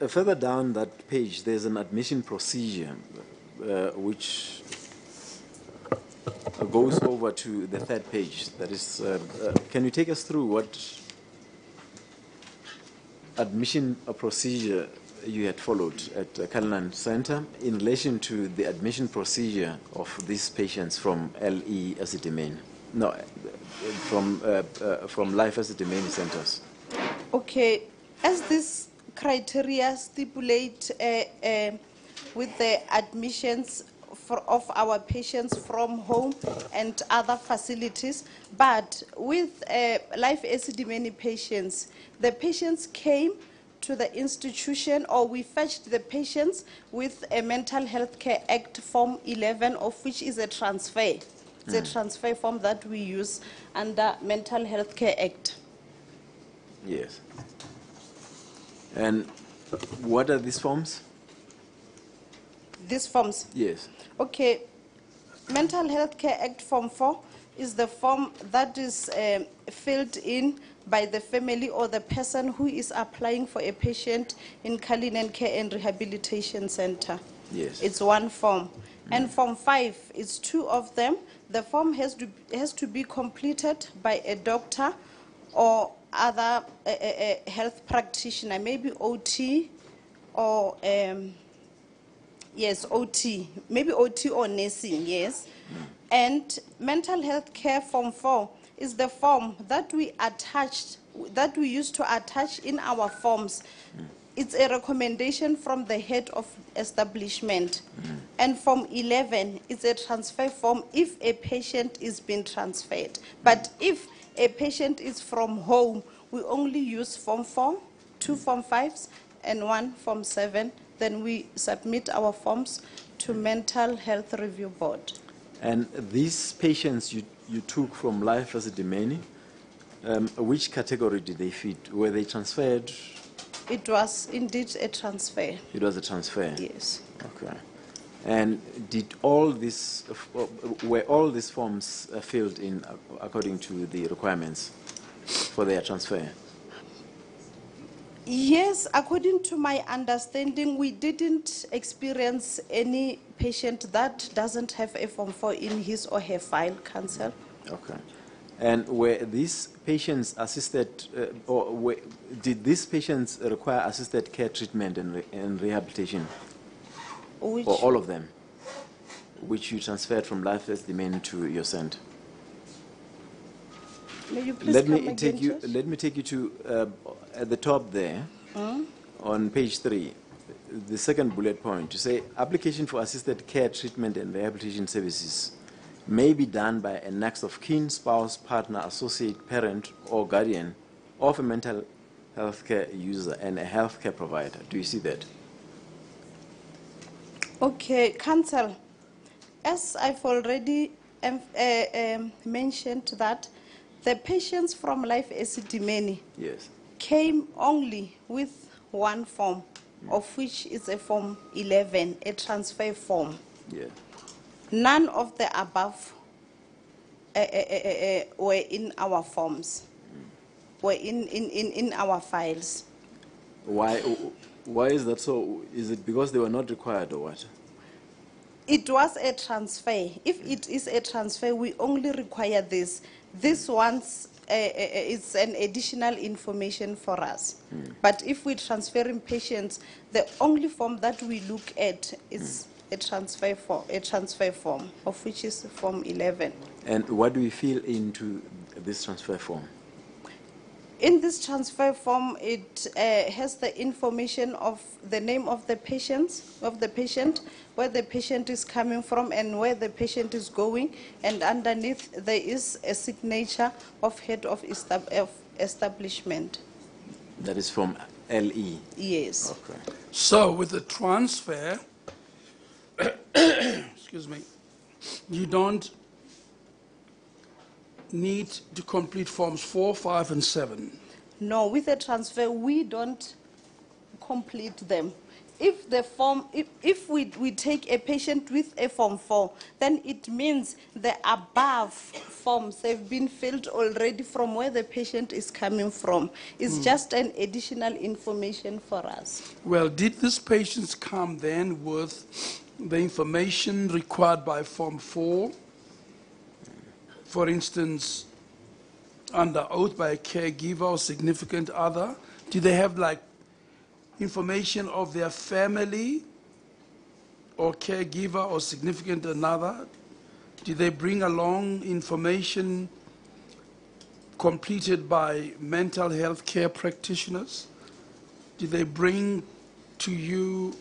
further down that page, there's an admission procedure which goes over to the third page. That is, can you take us through what admission procedure you had followed at Cullinan Center in relation to the admission procedure of these patients from LE Esidimeni? No, from Life Esidimeni centers. Okay, as this criteria stipulate with the admissions of our patients from home and other facilities, but with Life Esidimeni patients, the patients came to the institution, or we fetched the patients with a Mental Health Care Act Form 11, of which is a transfer. It's a transfer form that we use under Mental Health Care Act. Yes. And what are these forms? These forms? Yes. Okay. Mental Health Care Act Form 4 is the form that is filled in by the family or the person who is applying for a patient in Cullinan Care and Rehabilitation Center. Yes. It's one form. And Form 5 is two of them. The form has to be completed by a doctor or other health practitioner, maybe OT or yes, OT, maybe OT or nursing, yes. And Mental Health Care Form 4 is the form that we used to attach in our forms. It's a recommendation from the head of establishment. And Form 11 is a transfer form if a patient is being transferred. But if a patient is from home, we only use Form 4, 2 Form 5s, and 1 Form 7. Then we submit our forms to Mental Health Review Board. And these patients you took from Life Esidimeni, which category did they fit? Were they transferred? It was indeed a transfer. It was a transfer? Yes. Okay. And did all this, were all these forms filled in according to the requirements for their transfer? Yes, according to my understanding, we didn't experience any patient that doesn't have a Form 4 in his or her file, Council. Okay. And were these patients assisted, did these patients require assisted care treatment and rehabilitation? Which? Or all of them, which you transferred from Life Esidimeni to your center? May you please let come me again, take you. Josh? Let me take you to at the top there, on page 3, the second bullet point. To say application for assisted care, treatment, and rehabilitation services may be done by a next of kin, spouse, partner, associate, parent, or guardian of a mental health care user and a healthcare provider. Do you see that? Okay, Council. As I've already mentioned that the patients from Life Esidimeni Yes. came only with one form, of which is a Form 11, a transfer form. Yeah. None of the above were in our forms, were in our files. Why is that so? Is it because they were not required or what? It was a transfer. If it is a transfer, we only require this. This one's it's an additional information for us. But if we're transferring patients, the only form that we look at is a transfer form, of which is Form 11. And what do we fill into this transfer form? In this transfer form, it has the information of the name of the patient, where the patient is coming from and where the patient is going, and underneath there is a signature of head of establishment. That is from LE? Yes. Okay. So with the transfer, excuse me, you don't need to complete forms 4, 5, and 7. No, with the transfer, we don't complete them. If the form, if we take a patient with a Form 4, then it means the above forms have been filled already from where the patient is coming from. It's just an additional information for us. Well, did these patients come then with the information required by Form 4? For instance, under oath by a caregiver or significant other? Do they have like information of their family or caregiver or significant another? Do they bring along information completed by mental health care practitioners? Do they bring to you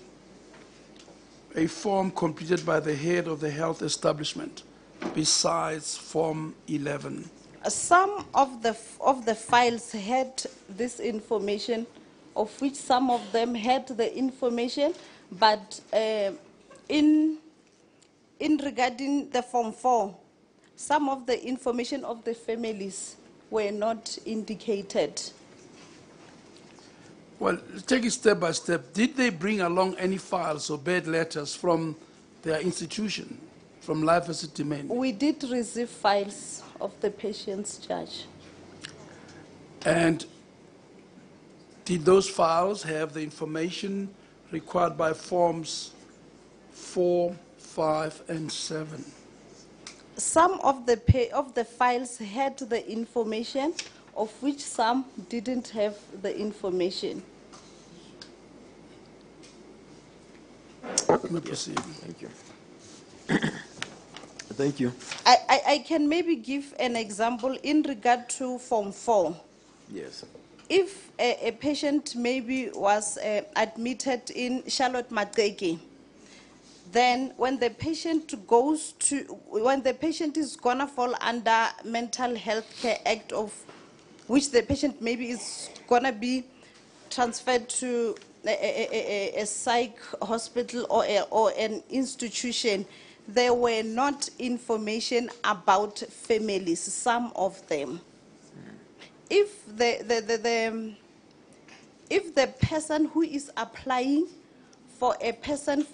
a form completed by the head of the health establishment besides Form 11? Some of the files had this information, of which some of them had the information, but in regarding the Form 4, some of the information of the families were not indicated. Well, take it step by step. Did they bring along any files or bad letters from their institution, from Life Esidimeni? We did receive files of the patients, Judge. And did those files have the information required by Forms 4, 5, and 7? Some of the files had the information, of which some didn't have the information. Proceed. Thank you. Thank you. I can maybe give an example in regard to Form 4. Yes. If a patient maybe was admitted in Charlotte Mateke, then when the patient is gonna fall under Mental Health Care Act, of which the patient maybe is gonna be transferred to a psych hospital or an institution, there were not information about families, some of them. If the person who is applying for a person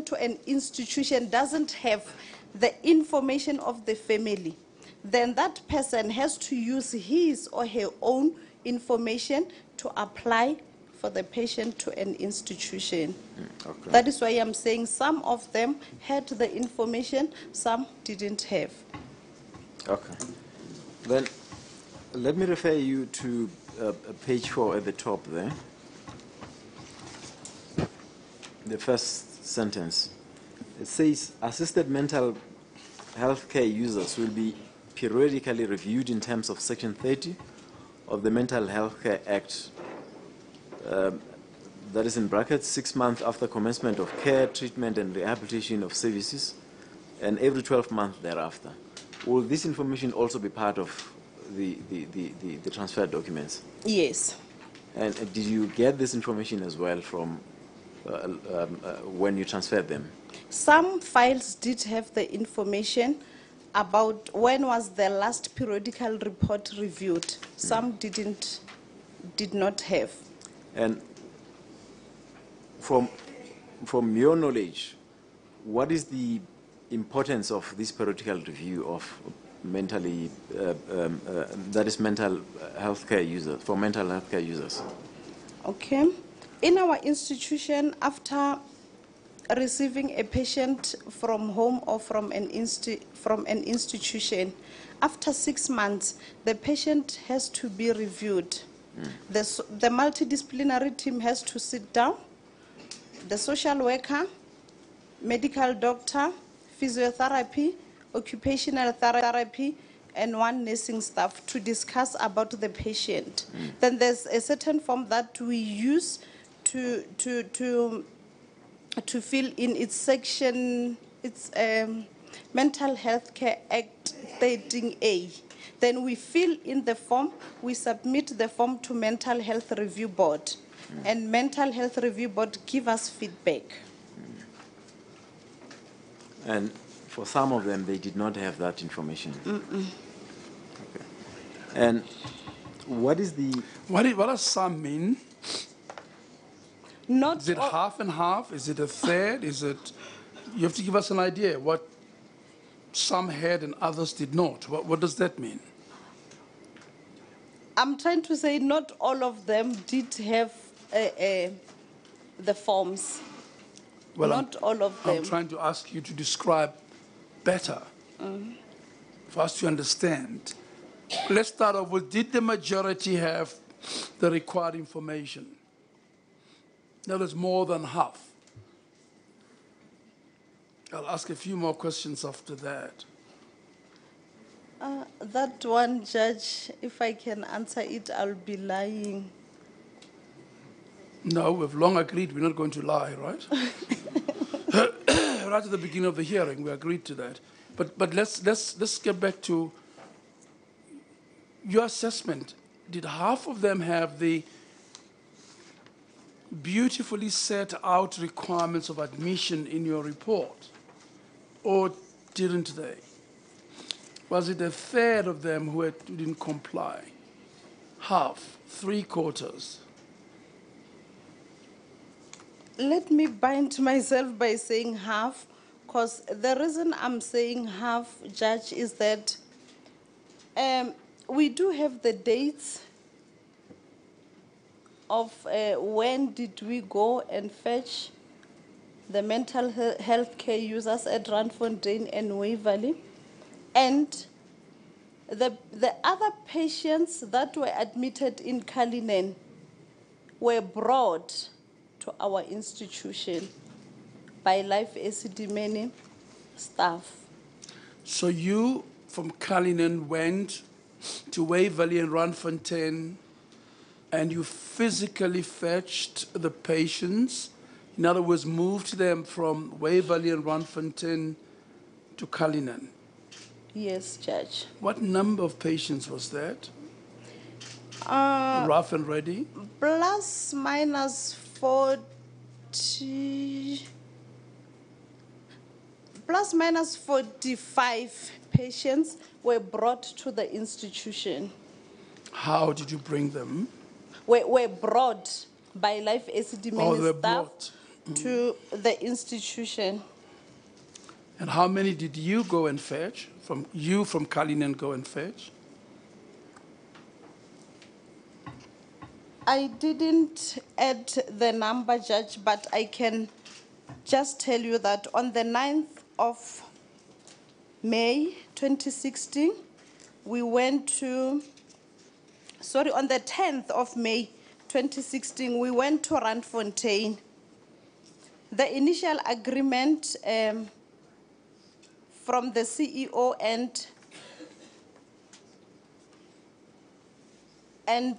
to an institution doesn't have the information of the family, then that person has to use his or her own information to apply for the patient to an institution. Okay. That is why I'm saying some of them had the information, some didn't have. Okay. Then let me refer you to page 4 at the top there. The first sentence. It says, assisted mental health care users will be periodically reviewed in terms of Section 30 of the Mental Health Care Act. That is in brackets, 6 months after commencement of care, treatment, and rehabilitation of services, and every 12 months thereafter. Will this information also be part of the transfer documents? Yes. And did you get this information as well from when you transferred them? Some files did have the information about when was the last periodical report reviewed. Some did not have. And from your knowledge, what is the importance of this periodical review of mentally, that is mental health care users, for mental health care users? Okay. In our institution, after receiving a patient from home or from an institution, after 6 months, the patient has to be reviewed. The multidisciplinary team has to sit down, the social worker, medical doctor, physiotherapy, occupational therapy, and 1 nursing staff to discuss about the patient. Then there's a certain form that we use to fill in its section, its Mental Health Care Act 13A. Then we fill in the form, we submit the form to Mental Health Review Board, and Mental Health Review Board give us feedback. And for some of them, they did not have that information. Okay. And what is the... What does some mean? Not is it half and half? Is it a third? Is it... You have to give us an idea what some had and others did not. What does that mean? I'm trying to say not all of them did have the forms. Well, not all of them. I'm trying to ask you to describe better for us to understand. Let's start off with, did the majority have the required information? That is more than half. I'll ask a few more questions after that. That one, Judge, if I can answer it, I'll be lying. No, we've long agreed we're not going to lie, right? Right at the beginning of the hearing, we agreed to that. But let's get back to your assessment. Did half of them have the beautifully set out requirements of admission in your report, or didn't they? Was it a third of them who didn't comply? Half, 3/4? Let me bind myself by saying half, because the reason I'm saying half, Judge, is that we do have the dates of when did we go and fetch the mental health care users at Randfontein and Waverley. And the other patients that were admitted in Cullinan were brought to our institution by Life Esidimeni staff. So you, from Cullinan, went to Waverley and Randfontein, and you physically fetched the patients? In other words, moved them from Waverley and Randfontein to Cullinan? Yes, Judge. What number of patients was that? Rough and ready? Plus minus 40, plus minus 45 patients were brought to the institution. How did you bring them? Were brought by Life Esidimeni staff brought. to the institution. And how many did you go and fetch? From Cullinan go and fetch? I didn't add the number, Judge, but I can just tell you that on the 9th of May 2016, we went to, on the 10th of May 2016, we went to Randfontein. The initial agreement from the CEO and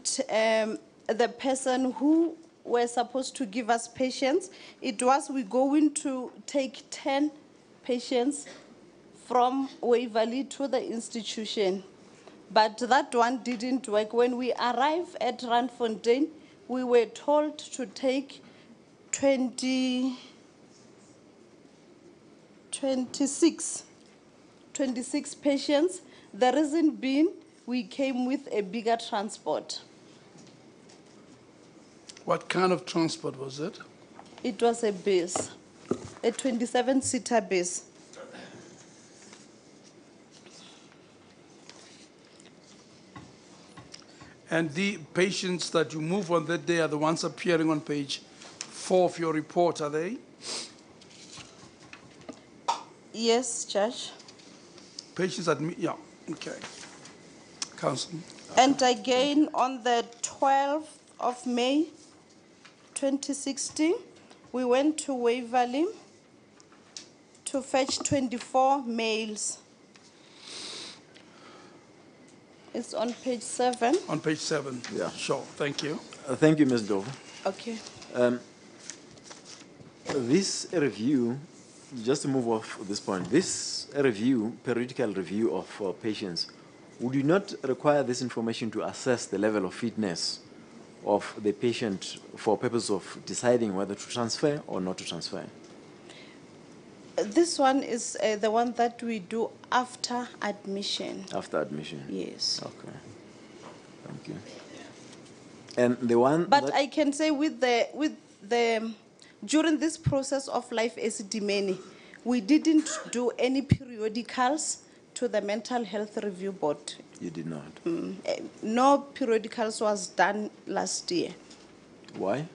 the person who were supposed to give us patients, it was we going to take 10 patients from Waverley to the institution. But that one didn't work. When we arrived at Randfontein, we were told to take 26 patients. The reason being, we came with a bigger transport. What kind of transport was it? It was a bus, a 27-seater bus. And the patients that you move on that day are the ones appearing on page 4 of your report, are they? Yes, Judge. Patients admit, yeah, okay. Council. And again, on the 12th of May 2016, we went to Waverley to fetch 24 males. It's on page 7. On page 7? Yeah. Sure, thank you. Thank you, Ms. Dove. Okay. This review, just to move off this point, this review, periodical review of patients, would you not require this information to assess the level of fitness of the patient for purpose of deciding whether to transfer or not to transfer? This one is the one that we do after admission. After admission? Yes. Okay. Thank you. And the one But I can say with the during this process of life Esidimeni, we didn't do any periodicals to the Mental Health Review Board. You did not? No periodicals was done last year. Why?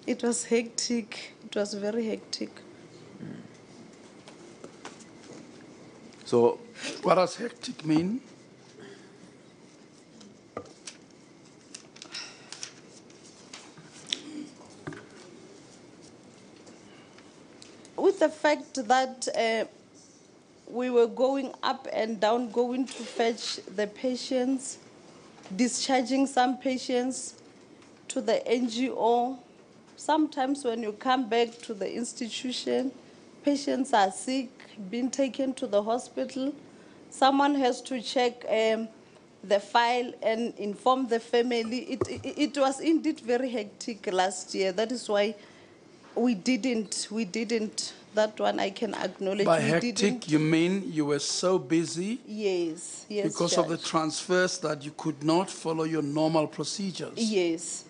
It was hectic. It was very hectic. So, what does hectic mean? With the fact that we were going up and down, going to fetch the patients, discharging some patients to the NGO. Sometimes when you come back to the institution, patients are sick, being taken to the hospital. Someone has to check the file and inform the family. It was indeed very hectic last year. That is why we didn't, that one I can acknowledge. By hectic, you mean you were so busy? Yes, yes, because of the transfers that you could not follow your normal procedures? Yes.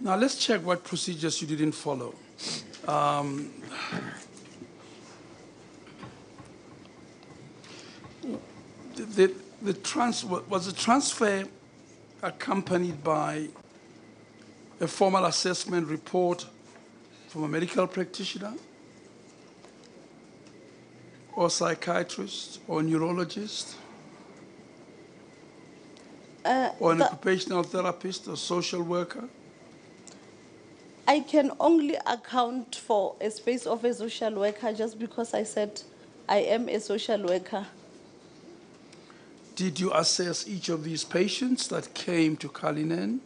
Now let's check what procedures you didn't follow. Was the transfer accompanied by a formal assessment report from a medical practitioner or psychiatrist or neurologist or an occupational therapist or social worker? I can only account for a space of a social worker just because I said I am a social worker. Did you assess each of these patients that came to Cullinan?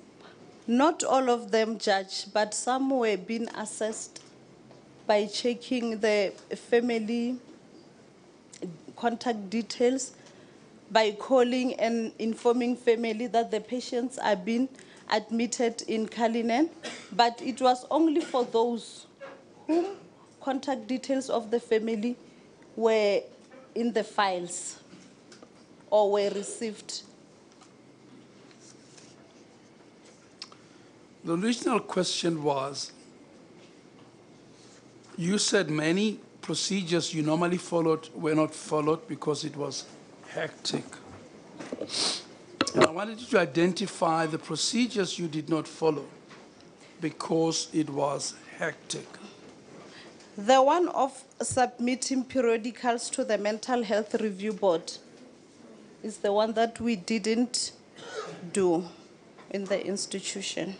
Not all of them, Judge, but some were being assessed by checking the family contact details, by calling and informing family that the patients are being admitted in Cullinan, but it was only for those whom contact details of the family were in the files or were received. The original question was, you said many procedures you normally followed were not followed because it was hectic. And I wanted you to identify the procedures you did not follow because it was hectic. The one of submitting periodicals to the Mental Health Review Board is the one that we didn't do in the institution.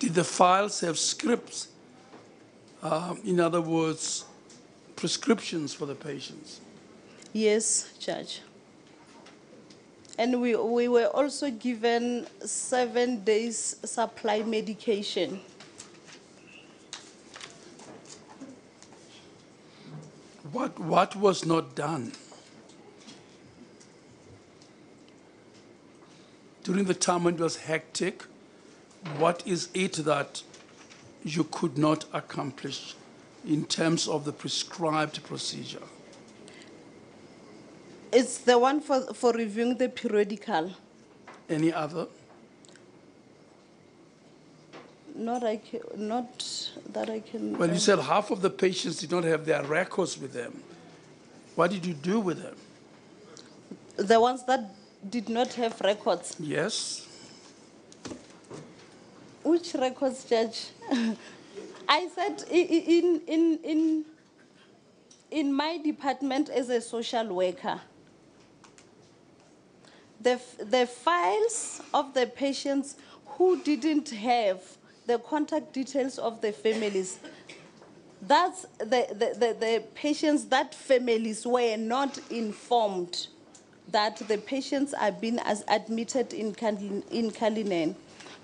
Did the files have scripts? In other words, prescriptions for the patients? Yes, Judge. And we were also given 7 days supply medication. What was not done? During the time when it was hectic, what is it that you could not accomplish in terms of the prescribed procedure? It's the one for reviewing the periodical. Any other? Not that I can. Well, you said half of the patients did not have their records with them. What did you do with them? The ones that did not have records. Yes. Which records, Judge? I said in my department as a social worker, the files of the patients who didn't have the contact details of the families, that's the patients that families were not informed that the patients are being admitted in Cullinan.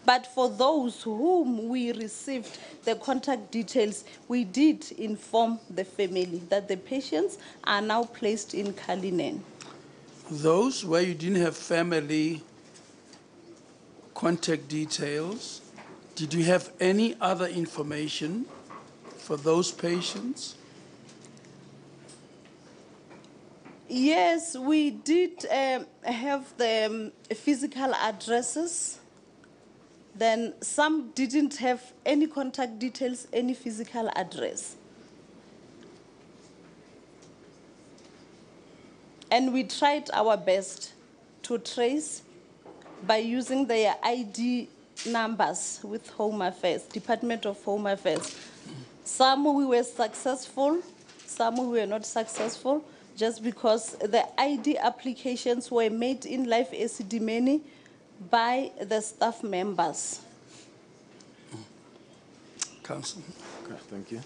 But for those whom we received the contact details, we did inform the family that the patients are now placed in Cullinan. Those where you didn't have family contact details, did you have any other information for those patients? Yes, we did have the physical addresses. Then some didn't have any contact details, any physical address. And we tried our best to trace by using their ID numbers with Home Affairs, Department of Home Affairs. Some we were successful, some we were not successful, just because the ID applications were made in Life Esidimeni by the staff members. Council. Okay, thank you.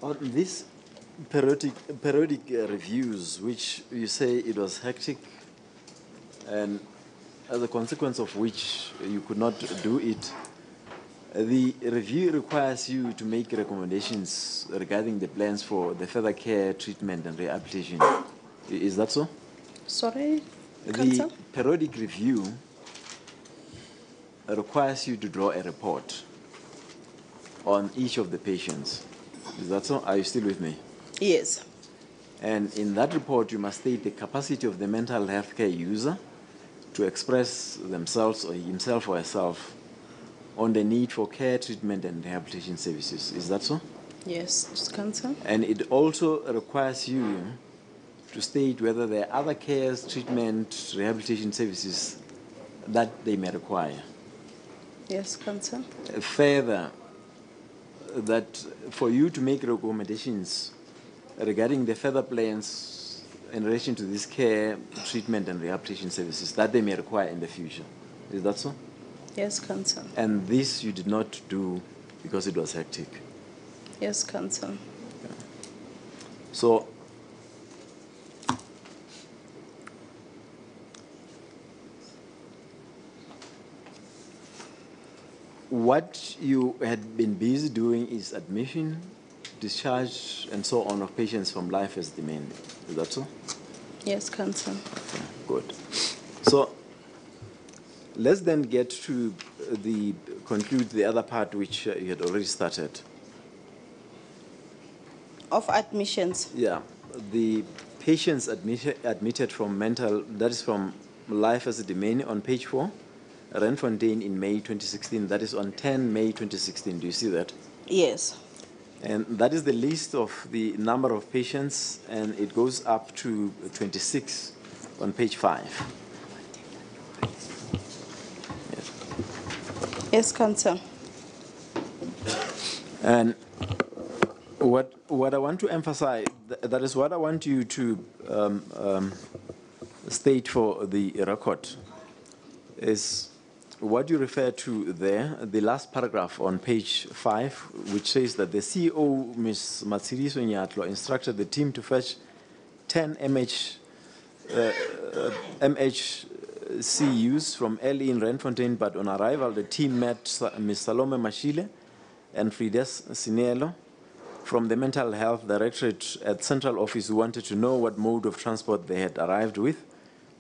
On these periodic reviews, which you say it was hectic, and as a consequence of which you could not do it, the review requires you to make recommendations regarding the plans for the further care, treatment, and rehabilitation. Is that so? Sorry, The periodic review requires you to draw a report on each of the patients. Is that so? Are you still with me? Yes. And in that report, you must state the capacity of the mental health care user to express themselves or himself or herself on the need for care, treatment, and rehabilitation services. Is that so? Yes, just Council. And it also requires you to state whether there are other cares, treatment, rehabilitation services that they may require. Yes, Council. Further, that for you to make recommendations regarding the further plans in relation to this care, treatment, and rehabilitation services that they may require in the future. Is that so? Yes, Council. And this you did not do because it was hectic. Yes, Council. So, what you had been busy doing is admission, discharge, and so on of patients from Life Esidimeni. Is that so? Yes, Council. Okay, good. So, let's then get to conclude the other part which you had already started. Of admissions. Yeah, the patients admitted from that is from Life Esidimeni on page 4, Randfontein in May 2016, that is on 10 May 2016. Do you see that? Yes. And that is the list of the number of patients, and it goes up to 26 on page 5. Yes, Council. And what I want to emphasize, that is what I want you to state for the record, is what you refer to there, the last paragraph on page 5, which says that the CEO, Ms. Matsiriso Nyatlo, instructed the team to fetch 10 MHCUs from early in Randfontein, but on arrival, the team met Ms. Salome Mashile and Frides Sinelo from the Mental Health Directorate at Central Office, who wanted to know what mode of transport they had arrived with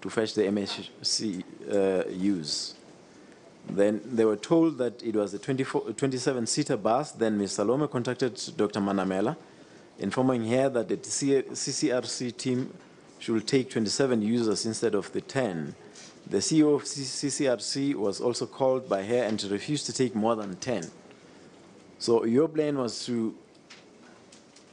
to fetch the MHCUs. Then they were told that it was a 27-seater bus. Then Ms. Salome contacted Dr. Manamela, informing her that the CCRC team should take 27 users instead of the 10. The CEO of CCRC was also called by her and refused to take more than 10. So your plan was to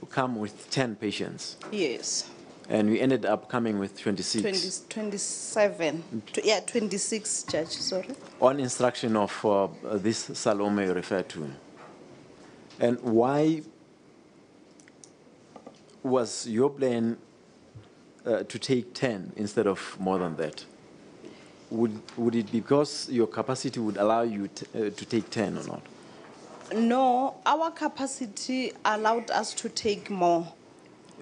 come with 10 patients. Yes. And we ended up coming with 26. 27. Yeah, 26, Judge, sorry. On instruction of this Salome you referred to. And why was your plan to take 10 instead of more than that? Would it be because your capacity would allow you to take 10 or not? No, our capacity allowed us to take more.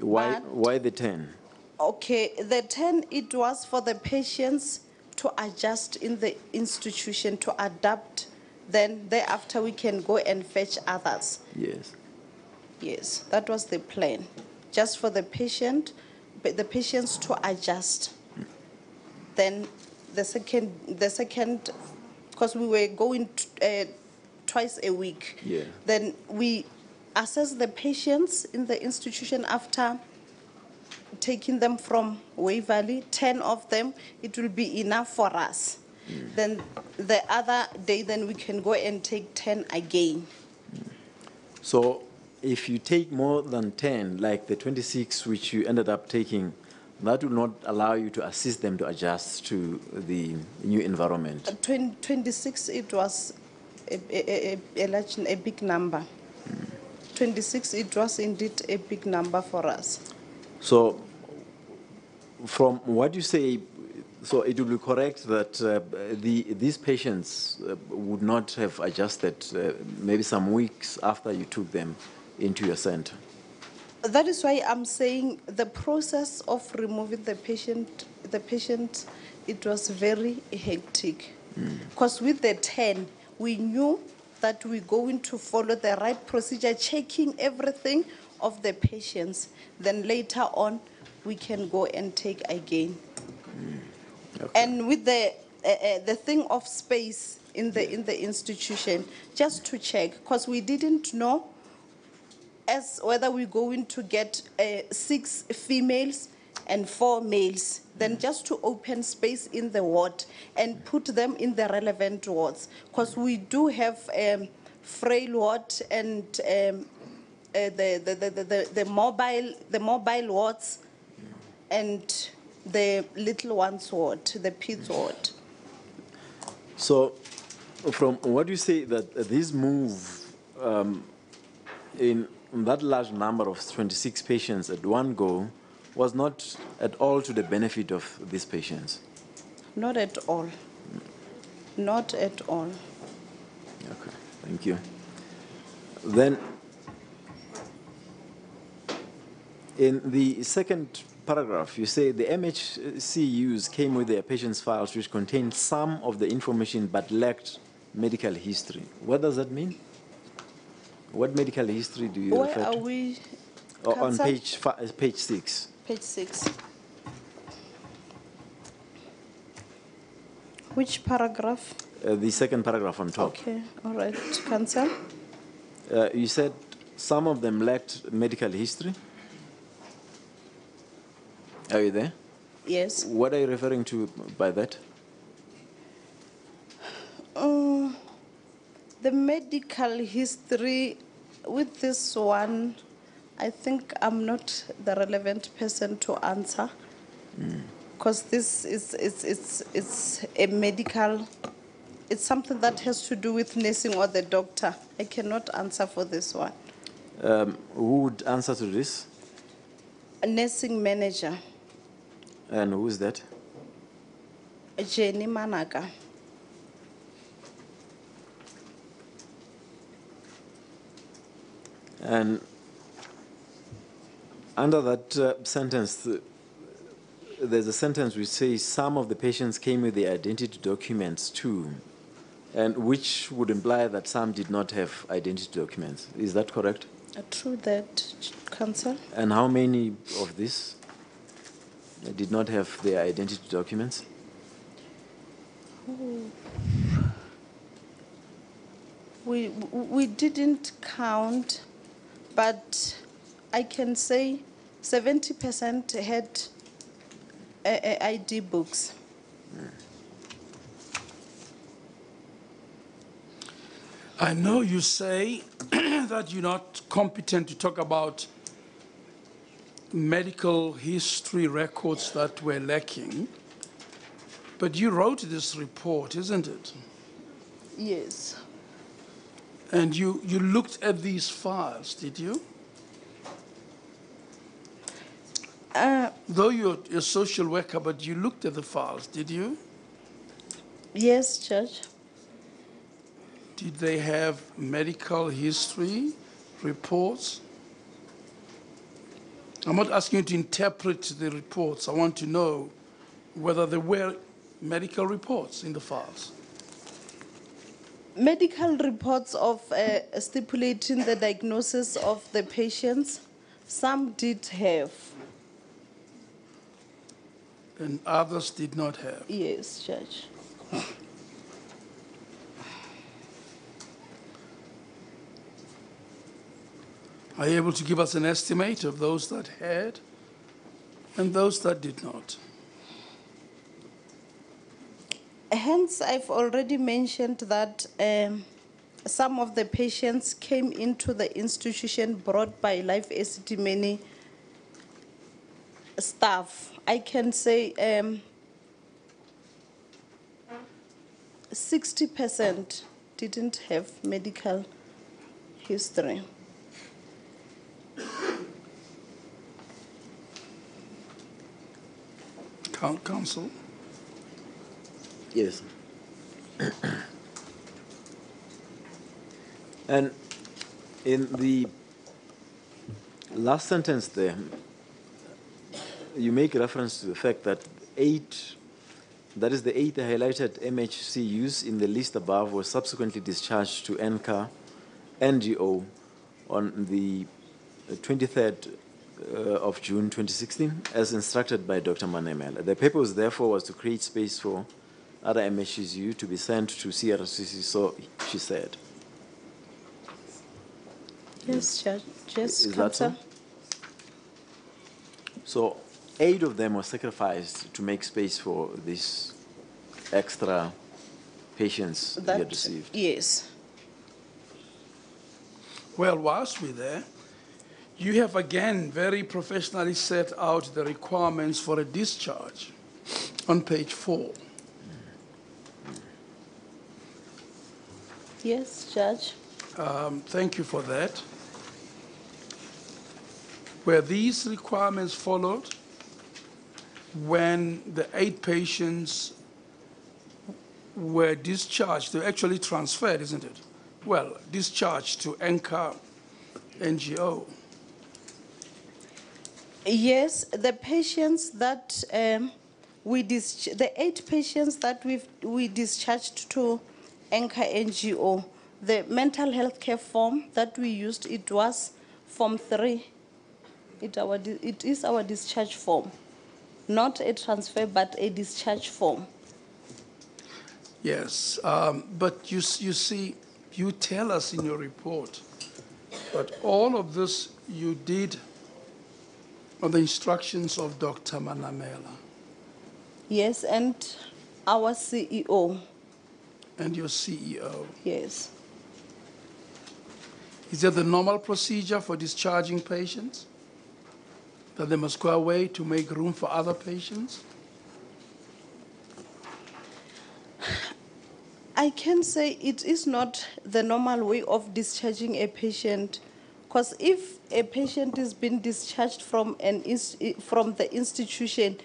Why the 10? Okay, the 10, it was for the patients to adjust in the institution, to adapt. Then thereafter we can go and fetch others. Yes. Yes, that was the plan. Just for the patients to adjust. Then the second, because we were going twice a week. Yeah. Then we assess the patients in the institution after taking them from Waverley, 10 of them, it will be enough for us. Then the other day, then we can go and take 10 again. So if you take more than 10, like the 26 which you ended up taking, that will not allow you to assist them to adjust to the new environment. 26, it was a big number. 26, it was indeed a big number for us. So from what you say, so it would be correct that these patients would not have adjusted maybe some weeks after you took them into your center. That is why I'm saying the process of removing the patient, it was very hectic. Because with the 10, we knew that we're going to follow the right procedure, checking everything of the patients. Then later on, we can go and take again. Okay. And with the thing of space in the institution, just to check, because we didn't know as whether we're going to get 6 females and 4 males, then just to open space in the ward and put them in the relevant wards, because we do have frail ward and the mobile wards and the little ones ward, the PIDS ward. So, from what you say, that this move in that large number of 26 patients at one go was not at all to the benefit of these patients? Not at all. Not at all. Okay, thank you. Then, in the second paragraph, you say the MHCUs came with their patients' files which contained some of the information but lacked medical history. What does that mean? What medical history do you refer to? Where are we? On page 6. Page 6. Which paragraph? The second paragraph on top. Okay, all right. Cancel. You said some of them lacked medical history. Are you there? Yes. What are you referring to by that? The medical history with this one, I think I'm not the relevant person to answer, because this is a medical. It's something that has to do with nursing or the doctor. I cannot answer for this one. Who would answer to this? A nursing manager. And who is that? Jenny Manaka. And under that sentence, there's a sentence which says some of the patients came with their identity documents too, and which would imply that some did not have identity documents. Is that correct? True that, Council. And how many of these did not have their identity documents? We didn't count, but I can say 70% had ID books. I know you say that you're not competent to talk about medical history records that were lacking, but you wrote this report, isn't it? Yes. And you looked at these files, did you? Though you're a social worker, but you looked at the files, did you? Yes, Judge. Did they have medical history, reports? I'm not asking you to interpret the reports. I want to know whether there were medical reports in the files. Medical reports of stipulating the diagnosis of the patients, some did have. And others did not have? Yes, Judge. Are you able to give us an estimate of those that had and those that did not? Hence, I've already mentioned that some of the patients came into the institution brought by Life Esidimeni staff. I can say 60% didn't have medical history. Counsel? Yes. And in the last sentence there, you make reference to the fact that that is the 8 highlighted MHCUs in the list above were subsequently discharged to NGO on the 23rd of June 2016, as instructed by Dr. Manemela. The purpose, therefore, was to create space for other MHCU to be sent to CRCC, so she said. Yes, Judge. Yes, Is that so? So 8 of them were sacrificed to make space for these extra patients you had received? Yes. Well, whilst we're there, you have again very professionally set out the requirements for a discharge on page 4. Yes, Judge. Thank you for that. Were these requirements followed when the 8 patients were discharged? They were actually transferred, isn't it? Well, discharged to NGO. Yes, the patients that the 8 patients that we discharged to NGO, the mental health care form that we used, it was Form 3. It is our discharge form, not a transfer, but a discharge form. Yes, but you see, you tell us in your report, but all of this you did on the instructions of Dr. Manamela. Yes, and our CEO. And your CEO. Yes. Is that the normal procedure for discharging patients? That they must go away to make room for other patients? I can say it is not the normal way of discharging a patient, because if a patient is being discharged from the institution,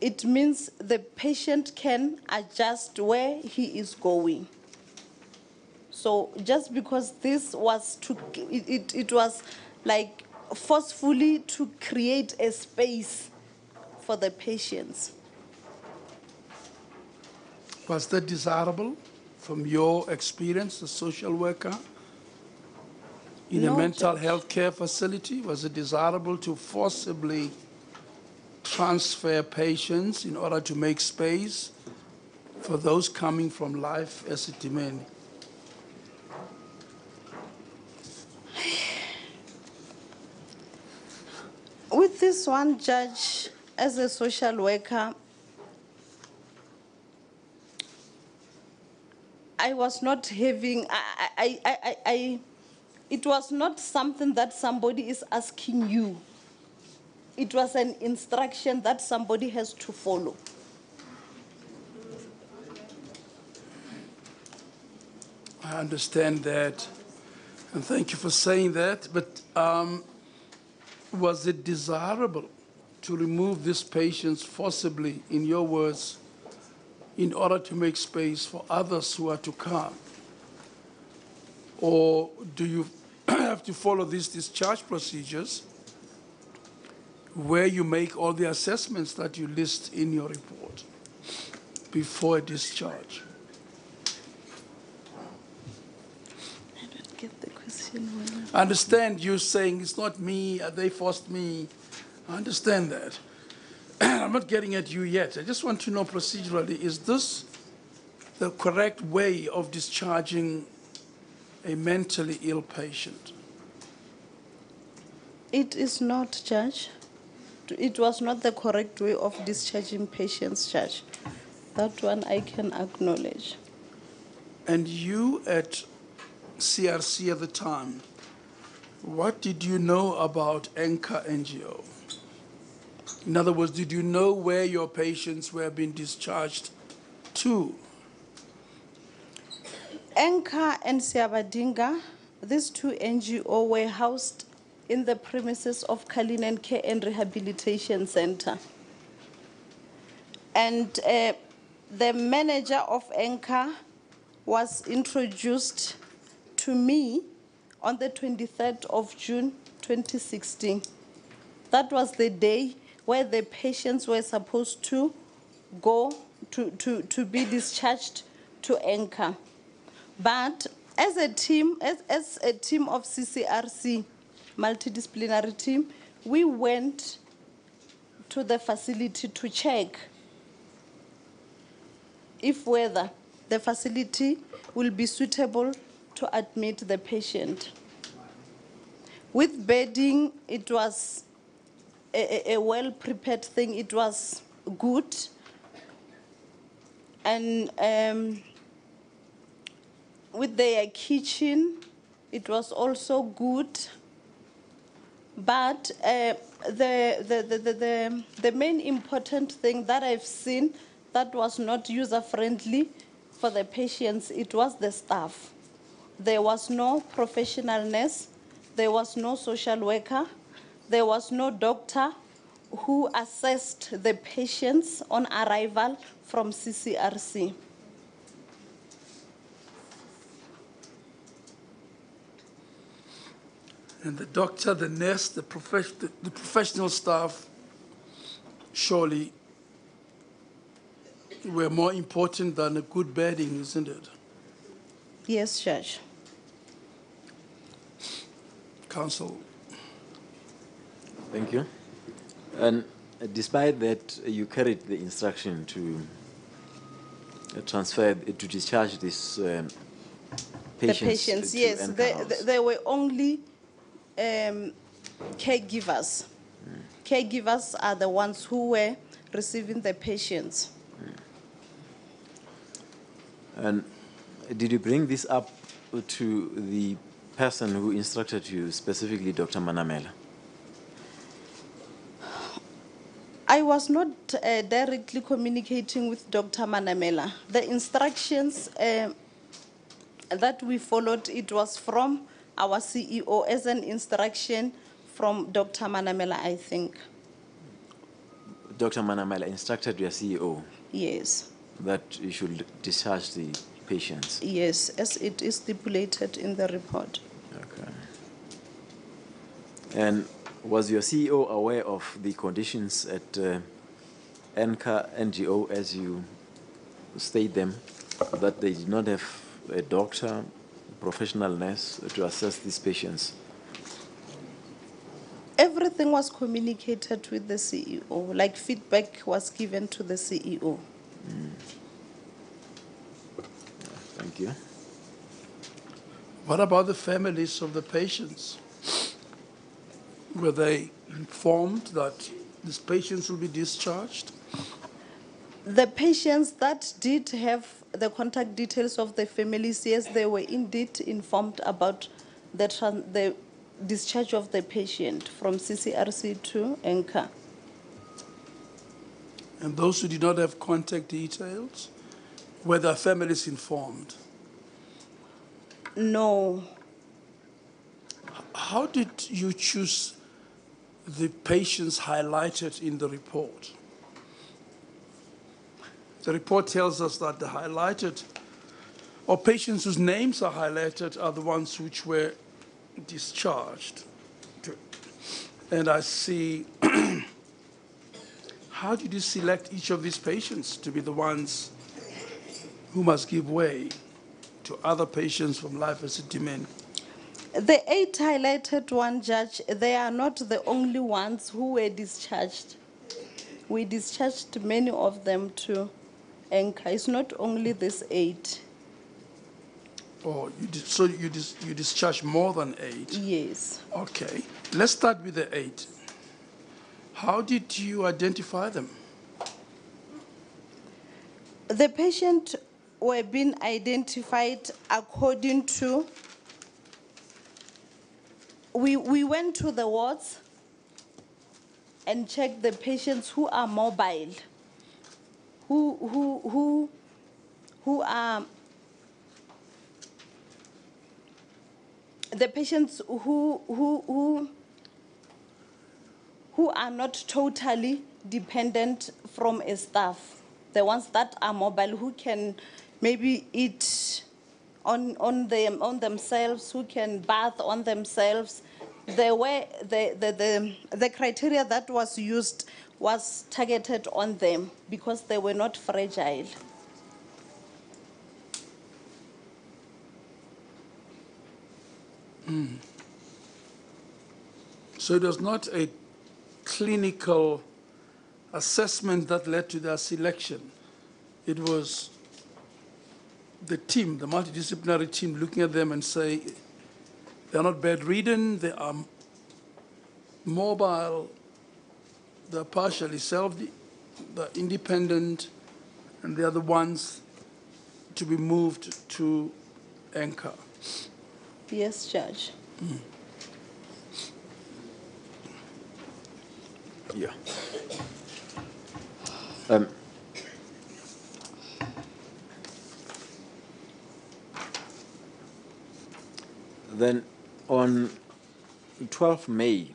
it means the patient can adjust where he is going. So just because this was it was like forcefully to create a space for the patients. Was that desirable from your experience as a social worker in a mental health care facility? Was it desirable to forcibly transfer patients in order to make space for those coming from Life Esidimeni? With this one, Judge, as a social worker, I was not having, it was not something that somebody is asking you. It was an instruction that somebody has to follow. I understand that, and thank you for saying that, but was it desirable to remove these patients forcibly, in your words, in order to make space for others who are to come? Or do you have to follow these discharge procedures where you make all the assessments that you list in your report before a discharge? I don't get the question well. I understand you saying it's not me, they forced me. I understand that. I'm not getting at you yet. I just want to know procedurally, is this the correct way of discharging a mentally ill patient? It is not, Judge. It was not the correct way of discharging patients, Judge. That one I can acknowledge. And you at CRC at the time, what did you know about ENCA NGO? In other words, did you know where your patients were being discharged to? ENCA and Siabadinga, these two NGO were housed in the premises of Kalinen Care and Rehabilitation Center. And the manager of ENCA was introduced to me on the 23rd of June, 2016. That was the day where the patients were supposed to go to be discharged to ENCA. But as a team, as a team of CCRC, multidisciplinary team, we went to the facility to check if whether the facility will be suitable to admit the patient. With bedding, it was a well-prepared thing. It was good. And with their kitchen, it was also good. But the main important thing that I've seen that was not user-friendly for the patients, it was the staff. There was no professional nurse, there was no social worker, there was no doctor who assessed the patients on arrival from CCRC. And the doctor, the nurse, the professional staff surely were more important than a good bedding, isn't it? Yes, Judge. Counsel. Thank you. And despite that, you carried the instruction to transfer, to discharge this patients. The patients, to yes. ENCA They were only caregivers. Caregivers are the ones who were receiving the patients. And did you bring this up to the person who instructed you, specifically Dr. Manamela? I was not directly communicating with Dr. Manamela. The instructions that we followed, it was from our CEO as an instruction from Dr. Manamela, I think. Dr. Manamela instructed your CEO? Yes. That you should discharge the patients? Yes, as it is stipulated in the report. Okay. And was your CEO aware of the conditions at ENCA NGO as you state them, that they did not have a doctor, professional nurse to assess these patients? Everything was communicated with the CEO, like feedback was given to the CEO. Thank you. What about the families of the patients? Were they informed that these patients will be discharged? The patients that did have the contact details of the families, yes, they were indeed informed about the discharge of the patient from CCRC to ENCA. And those who did not have contact details, were their families informed? No. How did you choose the patients highlighted in the report. The report tells us that the highlighted, or patients whose names are highlighted, are the ones which were discharged. And I see, how did you select each of these patients to be the ones who must give way to other patients from Life Esidimeni? The 8 highlighted one, Judge, they are not the only ones who were discharged. We discharged many of them to Anchor. It's not only this 8. Oh, you discharged more than 8? Yes. Okay. Let's start with the 8. How did you identify them? The patients were being identified according to, we went to the wards and checked the patients who are mobile, who are the patients who are not totally dependent from a staff, the ones that are mobile, who can maybe eat on themselves, who can bath on themselves. The criteria that was used was targeted on them because they were not fragile. So it was not a clinical assessment that led to their selection. It was the team, the multidisciplinary team, looking at them and say, they're not bedridden, they are mobile, they're partially they're independent, and they are the ones to be moved to Anchor. Yes, Judge. Yeah. Then on 12 May,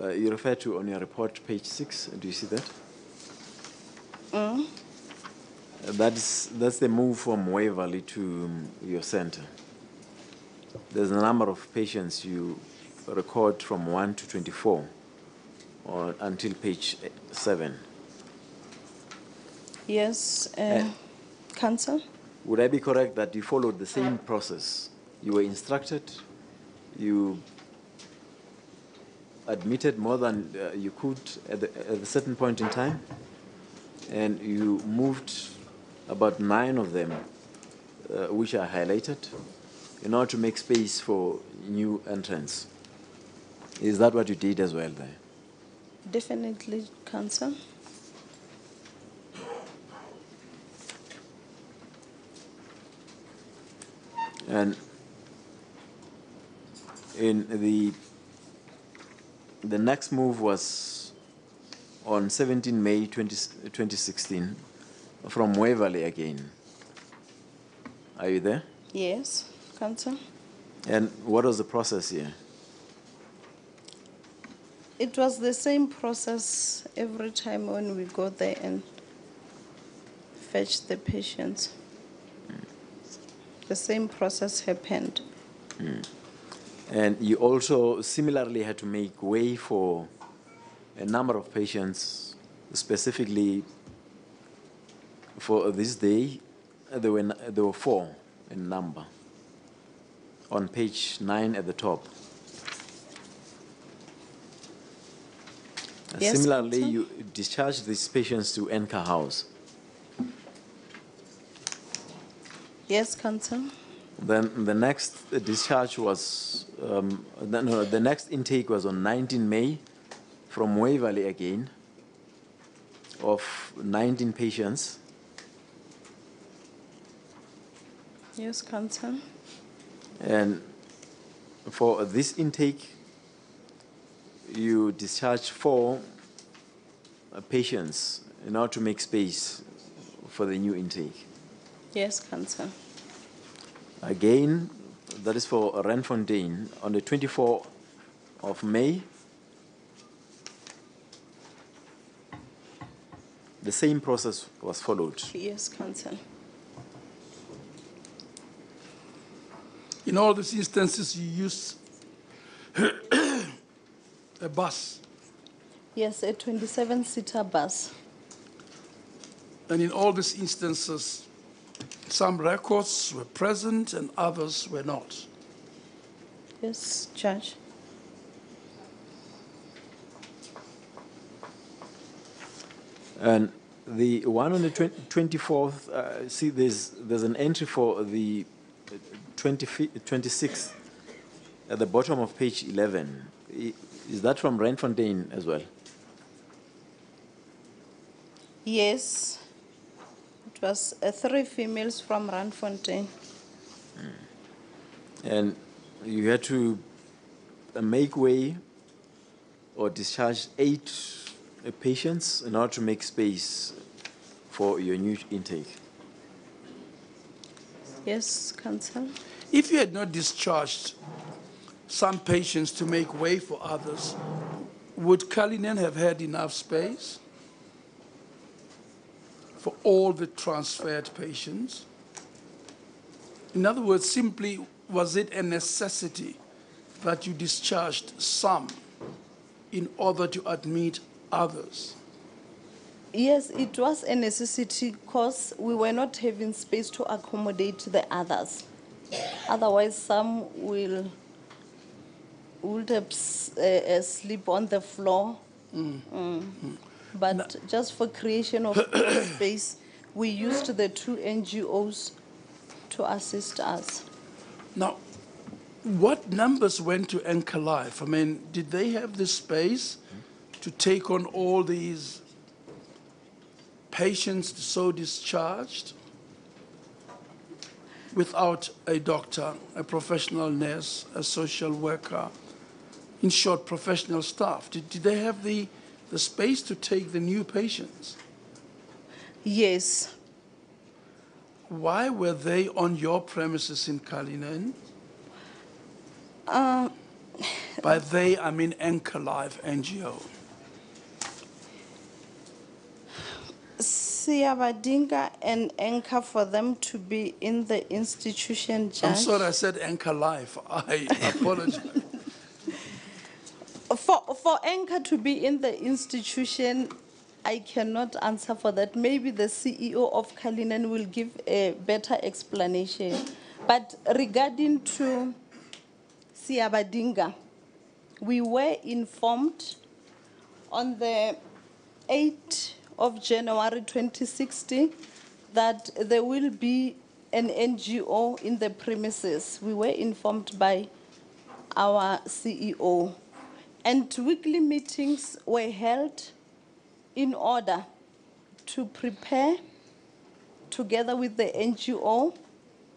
you refer to on your report, page 6. Do you see that? That's the move from Waverley to your center. There's a number of patients you record from 1 to 24 or until page 7. Yes, Council? Would I be correct that you followed the same process? You were instructed, you admitted more than you could at a certain point in time, and you moved about 9 of them, which are highlighted, in order to make space for new entrants. Is that what you did as well there? Definitely, Council. And in the next move was on 17 May 2016 from Waverley again. Are you there? Yes, Council. And what was the process here? It was the same process every time when we go there and fetch the patients. The same process happened. And you also similarly had to make way for a number of patients, specifically for this day. There were 4 in number. On page 9 at the top. Yes, similarly, Council. you discharged these patients to Anchor House. Yes, Council. Then the next discharge was, the next intake was on 19 May from Waverley again, of 19 patients. Yes, Council. And for this intake, you discharged 4 patients in order to make space for the new intake. Yes, Council. Again, that is for Randfontein. On the 24th of May. The same process was followed. Yes, Council. In all these instances, you used a bus. Yes, a 27-seater bus. And in all these instances, some records were present and others were not. Yes, Judge. And the one on the 24th, see, there's an entry for the 26th at the bottom of page 11. Is that from Randfontein as well? Yes. It was 3 females from Randfontein. And you had to make way or discharge 8 patients in order to make space for your new intake. Yes, Council. If you had not discharged some patients to make way for others, would Cullinan have had enough space for all the transferred patients? In other words, simply, was it a necessity that you discharged some in order to admit others? Yes, it was a necessity because we were not having space to accommodate the others. Otherwise, some would have sleep on the floor. But just for creation of space, we used the 2 NGOs to assist us. Now, what numbers went to Anchor Life? I mean, did they have the space to take on all these patients so discharged without a doctor, a professional nurse, a social worker, in short, professional staff? Did they have the space to take the new patients? Yes. Why were they on your premises in Cullinan? By they, I mean Anchor Life NGO. Siyabadinga and Anchor for them to be in the institution, Judge. I'm sorry, I said Anchor Life. I apologize. For Anchor to be in the institution, I cannot answer for that. Maybe the CEO of Cullinan will give a better explanation. But regarding to Siyabadinga, we were informed on the 8th of January 2016 that there will be an NGO in the premises. We were informed by our CEO. And weekly meetings were held in order to prepare, together with the NGO,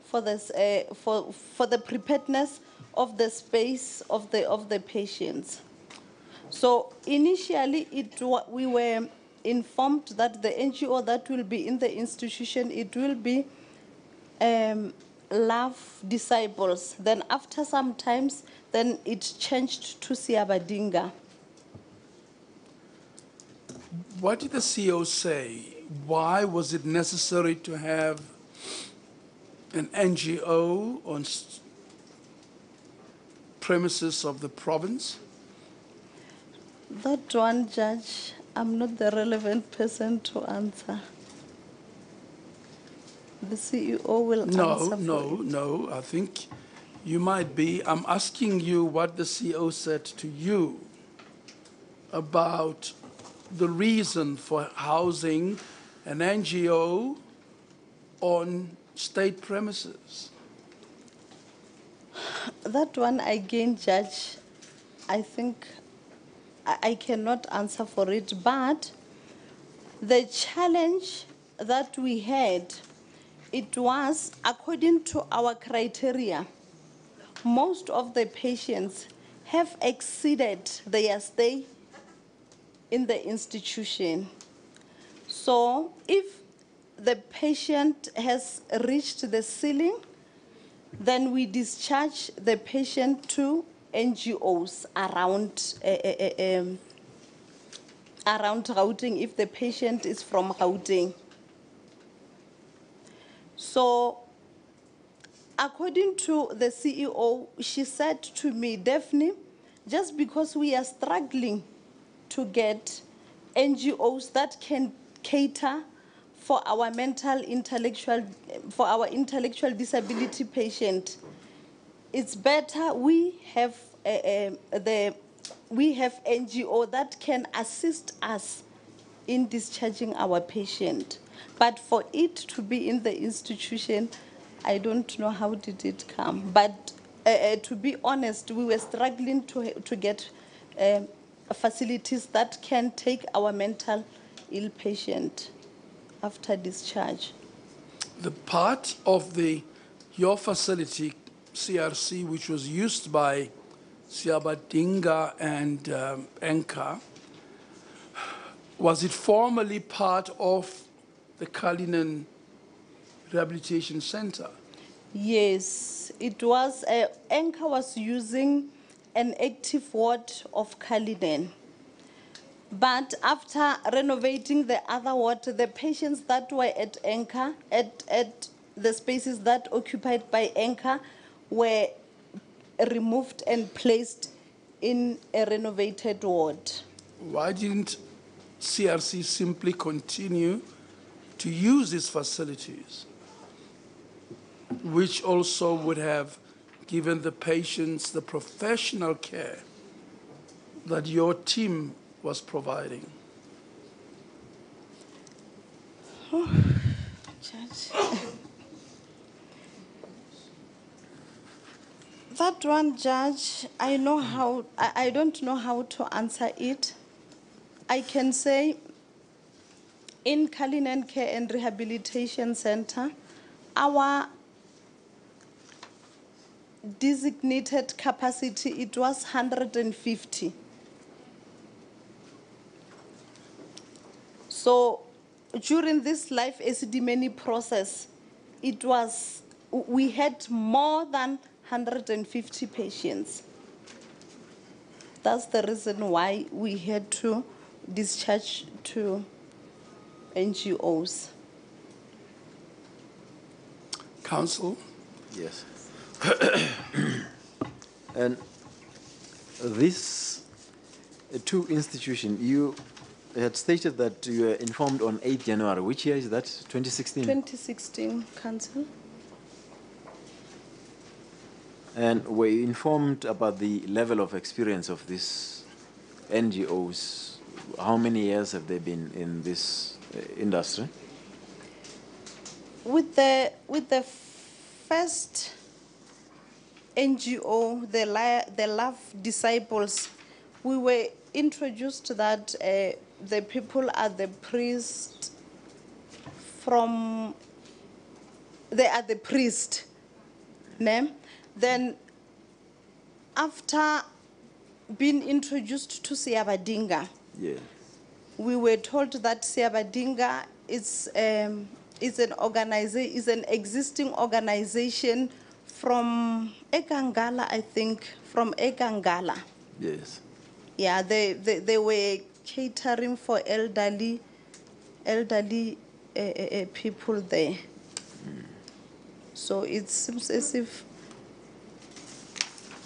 for this, for the preparedness of the space of the patients. So initially, we were informed that the NGO that will be in the institution, it will be Love Disciples. Then after some times, then it changed to Siyabadinga. What did the CEO say? Why was it necessary to have an NGO on premises of the province? That one, Judge, I'm not the relevant person to answer. The CEO will answer. No, I think you might be. I'm asking you what the CEO said to you about the reason for housing an NGO on state premises. That one, again, Judge, I think I cannot answer for it, but the challenge that we had, it was according to our criteria. Most of the patients have exceeded their stay in the institution. So if the patient has reached the ceiling, then we discharge the patient to NGOs around around Gauteng if the patient is from Gauteng. So, according to the CEO, she said to me, Daphne, just because we are struggling to get NGOs that can cater for our intellectual disability patient, it's better we have we have NGO that can assist us in discharging our patient. But for it to be in the institution, I don't know how did it come. But to be honest, we were struggling to get facilities that can take our mental ill patient after discharge. The part of your facility, CRC, which was used by Siabadinga and Enka, was it formerly part of the Cullinan Rehabilitation Center? Yes, it was. Enka was using an active ward of Cullinan. But after renovating the other ward, the patients that were at Enka, at the spaces that occupied by Enka, were removed and placed in a renovated ward. Why didn't CRC simply continue to use these facilities, which also would have given the patients the professional care that your team was providing? Oh, Judge. That one, Judge, I don't know how to answer it. I can say in Cullinan Care and Rehabilitation Center, our designated capacity, it was 150. So during this life Esidimeni process, we had more than 150 patients. That's the reason why we had to discharge to NGOs. Counsel? Yes. And these two institutions, you had stated that you were informed on 8 January. Which year is that? 2016? 2016, Council. And were you informed about the level of experience of these NGOs? How many years have they been in this industry? With the first NGO, the Love Disciples, we were introduced that the people are the priest they are the priest. Then after being introduced to Siabadinga, yeah, we were told that Siabadinga is an existing organization from Ekangala, I think, from Ekangala. Yes. Yeah, they were catering for elderly people there. So it seems as if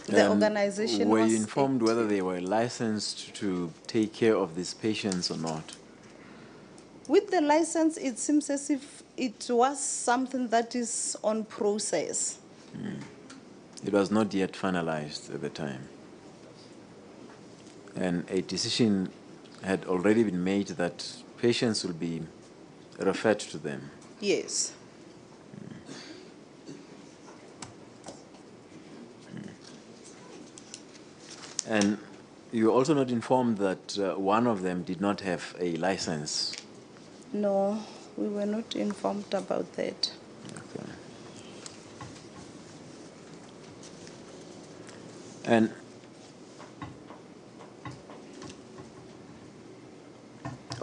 the organization were was you informed whether they were licensed to take care of these patients or not? With the license, it seems as if it was something that is on process. It was not yet finalized at the time. And a decision had already been made that patients will be referred to them. Yes. And you were also not informed that one of them did not have a license. No, we were not informed about that. Okay. And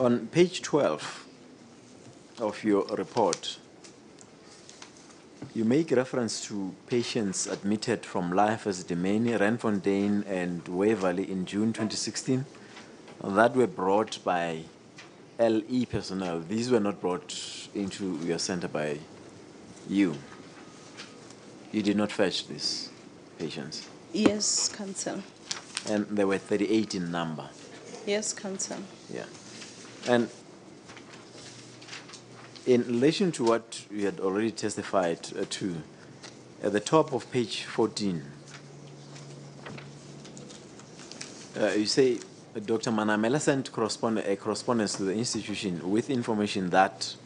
on page 12 of your report, You make reference to patients admitted from Life Esidimeni, Randfontein, and Waverley in June 2016 that were brought by LE personnel. These were not brought into your center by you. You did not fetch these patients. Yes, Council. And there were 38 in number. Yes, Council. Yeah. And in relation to what you had already testified to, at the top of page 14, you say Dr. Manamela sent a correspondence to the institution with information that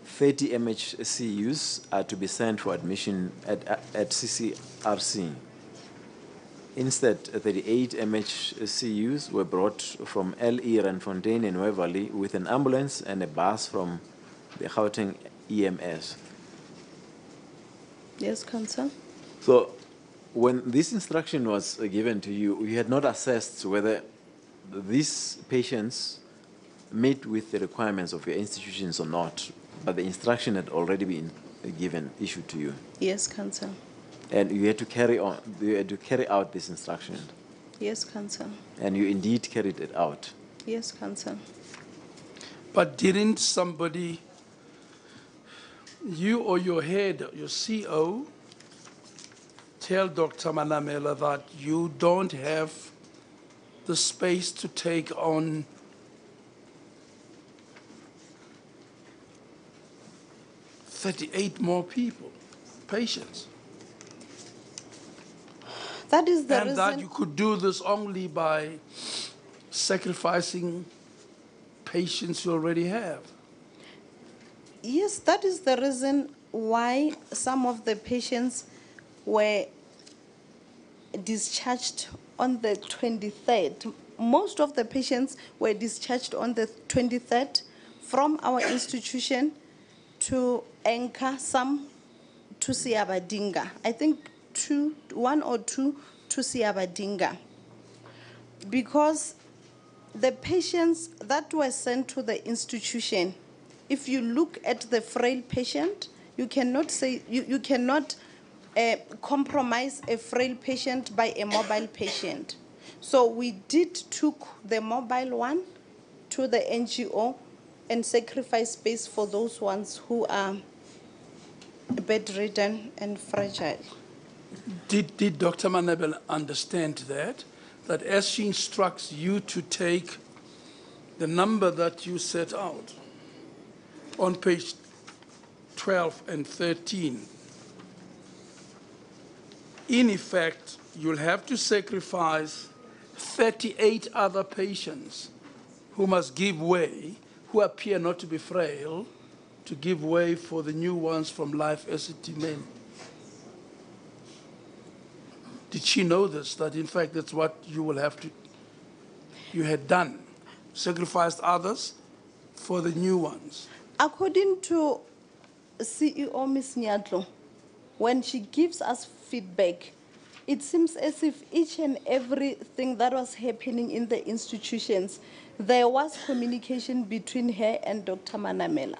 30 MHCUs are to be sent for admission at CCRC. Instead, 38 MHCUs were brought from LE Randfontein and Waverley with an ambulance and a bus from the Gauteng EMS. Yes, Council. So, when this instruction was given to you, you had not assessed whether these patients meet with the requirements of your institutions or not, but the instruction had already been issued to you. Yes, Council. And you had to carry out this instruction. Yes, Council. And you indeed carried it out. Yes, Council. But didn't somebody, you or your head, your CO, tell Dr. Manamela that you don't have the space to take on $38 more people, patients? That is the reason. And that you could do this only by sacrificing patients you already have. Yes, that is the reason why some of the patients were discharged on the 23rd. Most of the patients were discharged on the 23rd from our institution to Anchor, some to Siabadinga. I think one or two to Siabadinga. Because the patients that were sent to the institution, if you look at the frail patient, you cannot say, you cannot compromise a frail patient by a mobile patient. So we took the mobile one to the NGO and sacrifice space for those ones who are bedridden and fragile. Did Dr. Manabel understand that as she instructs you to take the number that you set out on page 12 and 13, in effect, you'll have to sacrifice 38 other patients who must give way, who appear not to be frail, to give way for the new ones from Life Esidimeni? Did she know this, that in fact that's what you will have to, you had done, sacrificed others for the new ones? According to CEO Ms. Nyatlo, when she gives us feedback, it seems as if each and everything that was happening in the institutions, there was communication between her and Dr. Manamela.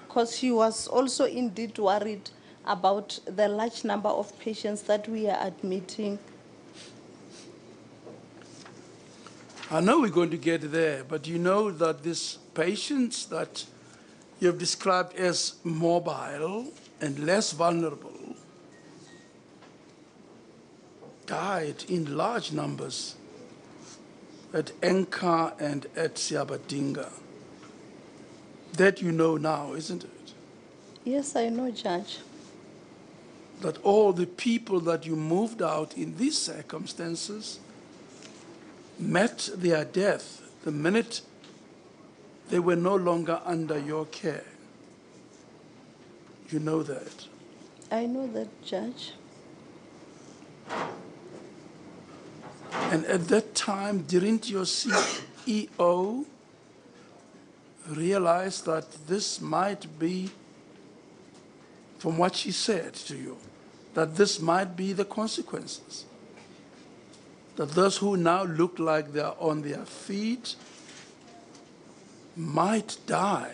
Because she was also indeed worried about the large number of patients that we are admitting. I know we're going to get there, but you know that these patients that you have described as mobile and less vulnerable died in large numbers at Enka and at Siabadinga. That you know now, isn't it? Yes, I know, Judge. That all the people that you moved out in these circumstances met their death the minute they were no longer under your care. You know that. I know that, Judge. And at that time, didn't your CEO realize that this might be, from what she said to you, that this might be the consequences? That those who now look like they're on their feet might die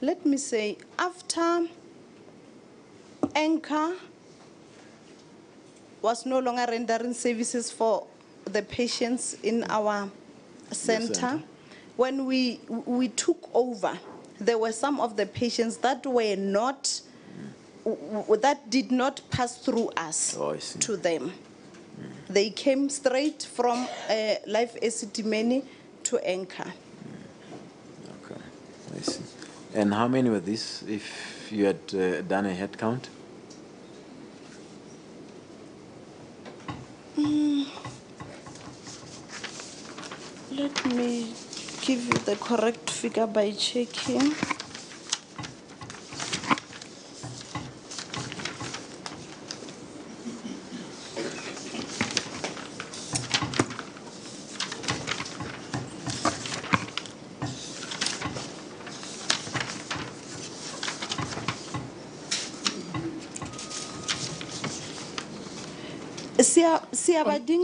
let me say, after Anchor was no longer rendering services for the patients in our center, when we took over, there were some of the patients that were not, that did not pass through us to them. They came straight from Life Esidimeni to Anchor. Okay, I see. And how many were these, if you had done a head count? Let me give you the correct figure by checking.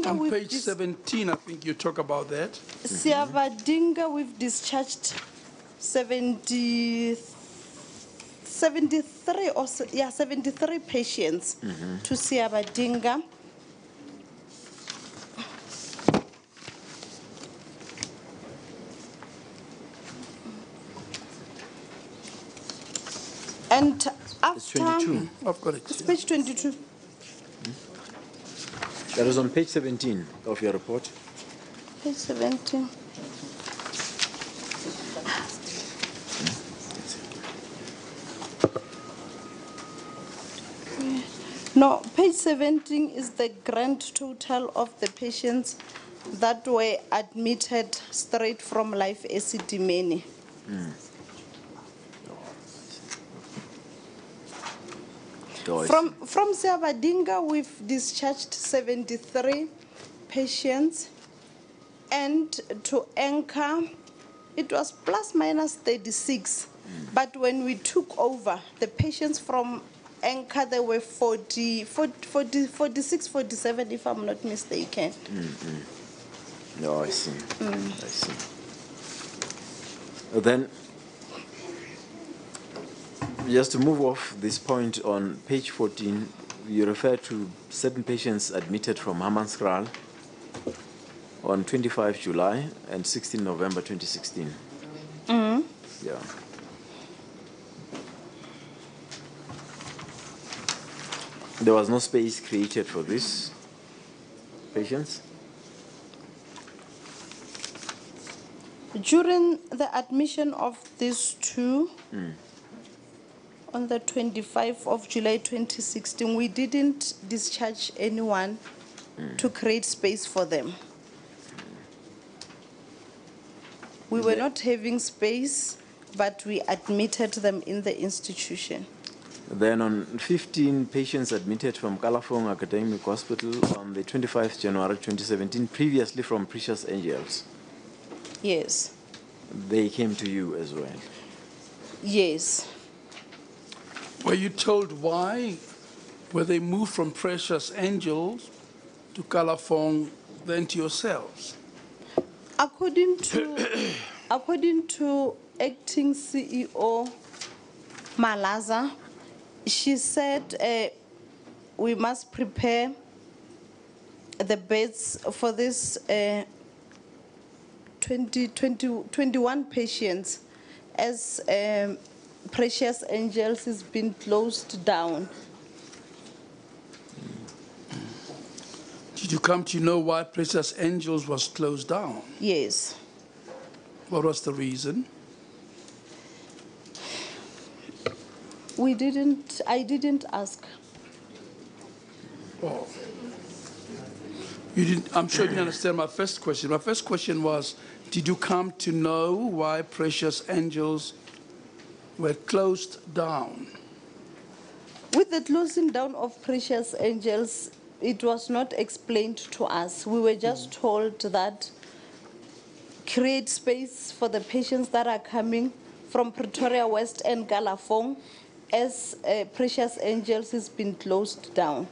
On page 17, I think you talk about that. Siavadinga, we've discharged 73 patients to Siavadinga. And after... 22. I've got it. It's page 22. That was on page 17 of your report. Page 17. No, page 17 is the grand total of the patients that were admitted straight from Life Esidimeni. From Siavadinga, we've discharged 73 patients, and to Anchor, it was plus minus 36. But when we took over, the patients from Anchor, they were 46, 47, if I'm not mistaken. No, I see. I see. Then, just to move off this point, on page 14, you refer to certain patients admitted from Hammanskraal on 25 July and 16 November 2016. Yeah. There was no space created for these patients? During the admission of these two, on the 25th of July 2016, we didn't discharge anyone to create space for them. We were not having space, but we admitted them in the institution. Then on 15 patients admitted from Kalafong Academic Hospital on the 25th January 2017, previously from Precious Angels. Yes. They came to you as well? Yes. Were you told why? Were they moved from Precious Angels to Kalafong, then to yourselves? According to acting CEO Malaza, she said we must prepare the beds for this 21 patients as Precious Angels has been closed down. Did you come to know why Precious Angels was closed down? Yes. What was the reason? I didn't ask. Oh. You didn't, I'm sure you didn't understand my first question. My first question was, did you come to know why Precious Angels were closed down? With the closing down of Precious Angels, it was not explained to us. We were just told that create space for the patients that are coming from Pretoria West and Kalafong, as Precious Angels has been closed down.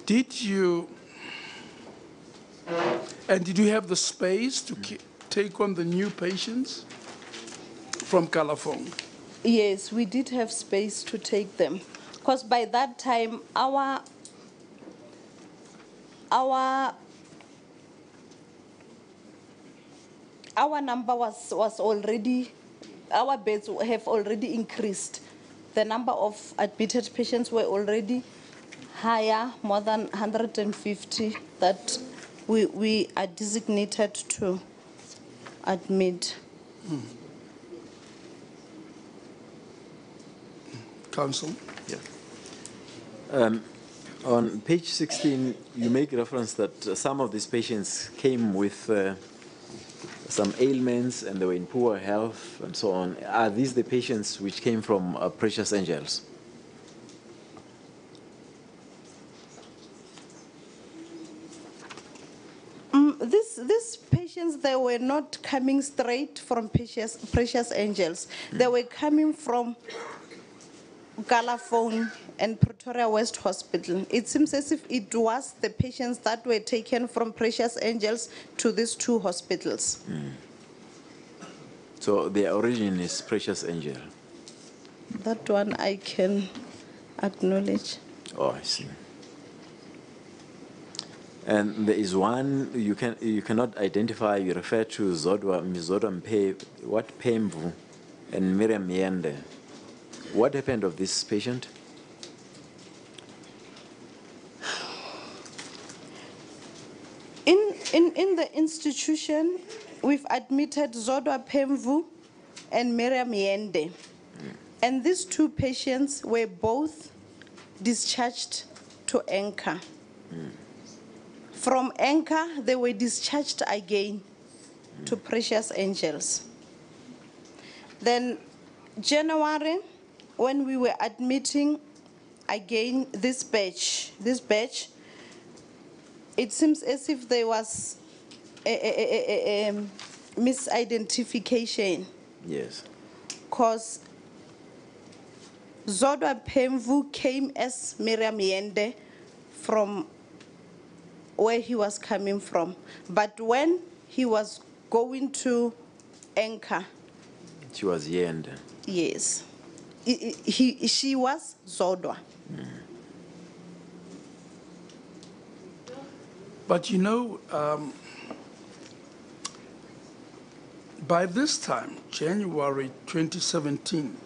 Did you have the space to take on the new patients from Kalafong? Yes, we did have space to take them. Because by that time, our number was already, our beds have already increased. The number of admitted patients were already higher, more than 150 that we are designated to admit. Council? Yeah. On page 16, you make reference that some of these patients came with some ailments and they were in poor health and so on. Are these the patients which came from Precious Angels? These patients, they were not coming straight from Precious Angels. They were coming from Galafone and Pretoria West Hospital. It seems as if it was the patients that were taken from Precious Angels to these two hospitals. So their origin is Precious Angel? That one I can acknowledge. Oh, I see. And there is one you cannot identify. You refer to Zodwa Mpe, what Pemvu, and Miriam Yende. What happened of this patient? In the institution, we've admitted Zodwa Pemvu and Miriam Yende. And these two patients were both discharged to Anchor. From Anchor, they were discharged again to Precious Angels. Then January, when we were admitting again this batch, it seems as if there was a misidentification. Yes. Because Zodwa Pemvu came as Miriam Yende from where he was coming from. But when he was going to Anchor, She was Yende. yes, she was Zodwa. But you know, by this time, January 2017,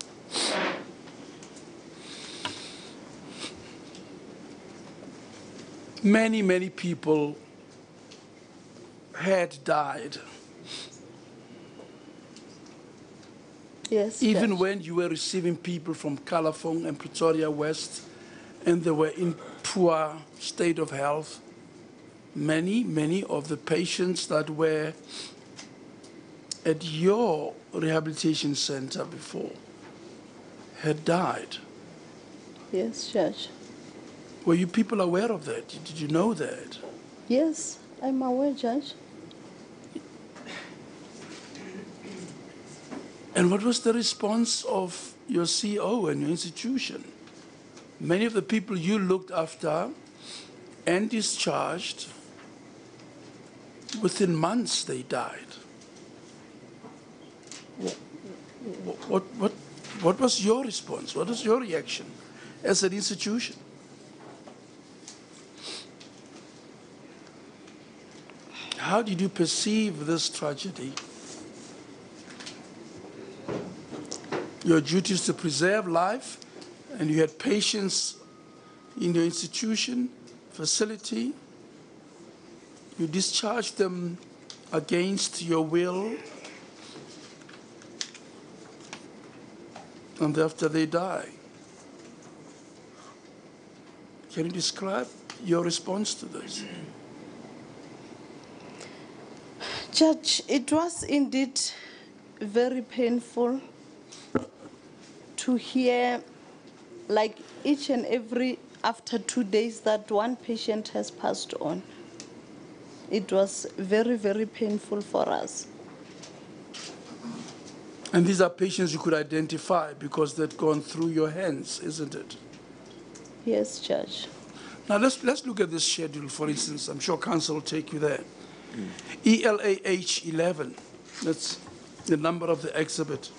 many people had died. Yes. Even Judge. when you were receiving people from Calafong and Pretoria West, and they were in poor state of health, many of the patients that were at your rehabilitation center before had died. Yes, Judge. Were you people aware of that? Did you know that? Yes, I'm aware, Judge. And what was the response of your CO and your institution? Many of the people you looked after and discharged, within months they died. What was your response? What was your reaction as an institution? How did you perceive this tragedy? Your duty is to preserve life, and you had patients in your institution, facility. You discharged them against your will, and after they die. Can you describe your response to this? Judge, it was indeed very painful to hear, like each and every after 2 days, that one patient has passed on. It was very painful for us. And these are patients you could identify because they'd gone through your hands, isn't it? Yes, Judge. Now let's look at this schedule, for instance. I'm sure Council will take you there. ELAH 11, that's the number of the exhibit.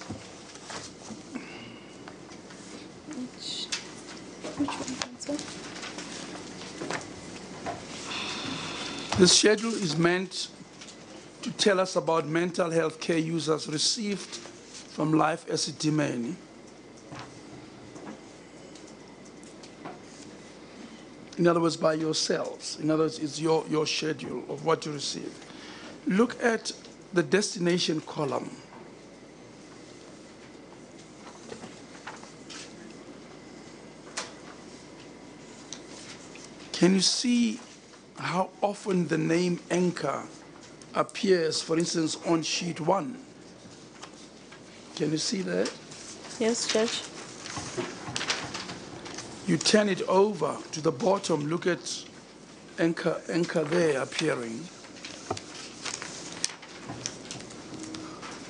The schedule is meant to tell us about mental health care users received from Life Esidimeni. In other words, by yourselves. In other words, it's your schedule of what you receive. Look at the destination column. Can you see how often the name anchor appears, for instance, on sheet 1? Can you see that? Yes, Judge. You turn it over to the bottom, look at anchor there appearing.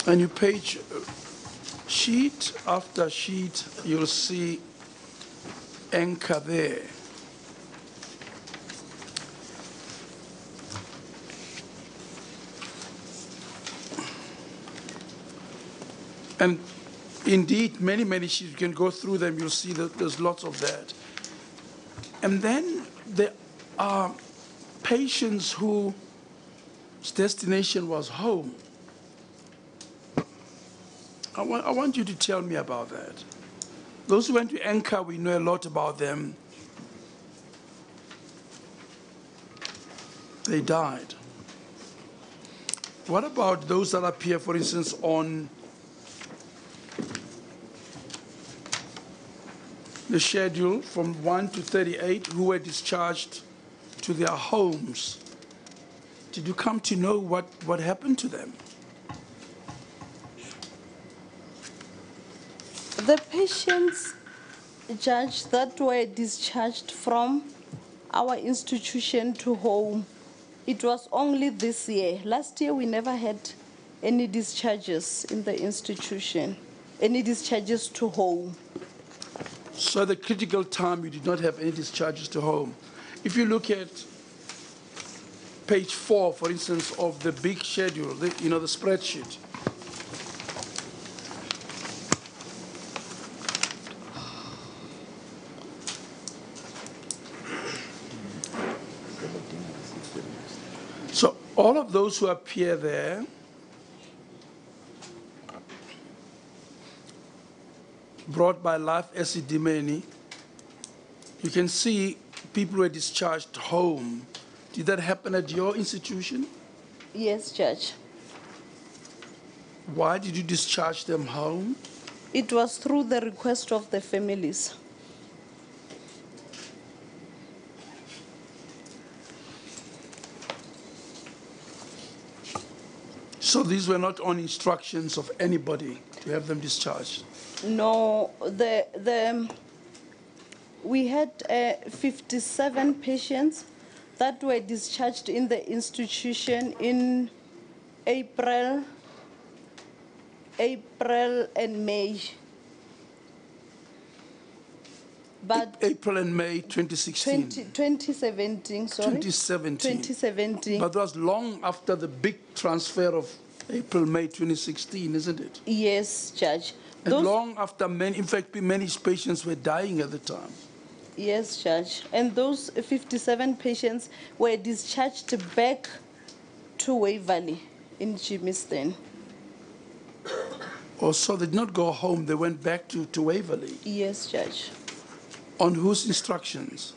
And you page sheet after sheet, you'll see anchor there. And indeed, many sheets, you can go through them, you'll see that there's lots of that. And then there are patients whose destination was home. I want you to tell me about that. Those who went to Anchor, we know a lot about them. They died. What about those that appear, for instance, on the schedule from 1 to 38 who were discharged to their homes? Did you come to know what happened to them? The patients, Judge, that were discharged from our institution to home, it was only this year. Last year, we never had any discharges in the institution, any discharges to home. So at the critical time, you did not have any discharges to home. If you look at page 4, for instance, of the big schedule, the spreadsheet, so all of those who appear there brought by Life Esidimeni, you can see people were discharged home. Did that happen at your institution? Yes, Judge. Why did you discharge them home? It was through the request of the families. So these were not on instructions of anybody to have them discharged? No, we had 57 patients that were discharged in the institution in April and May. But April and May 2016? 2017, sorry. 2017. But that was long after the big transfer of April, May 2016, isn't it? Yes, Judge. And long after many, in fact, many patients were dying at the time. Yes, Judge. And those 57 patients were discharged back to Waverley in Germiston. Oh, so they did not go home, they went back to Waverley? Yes, Judge. On whose instructions?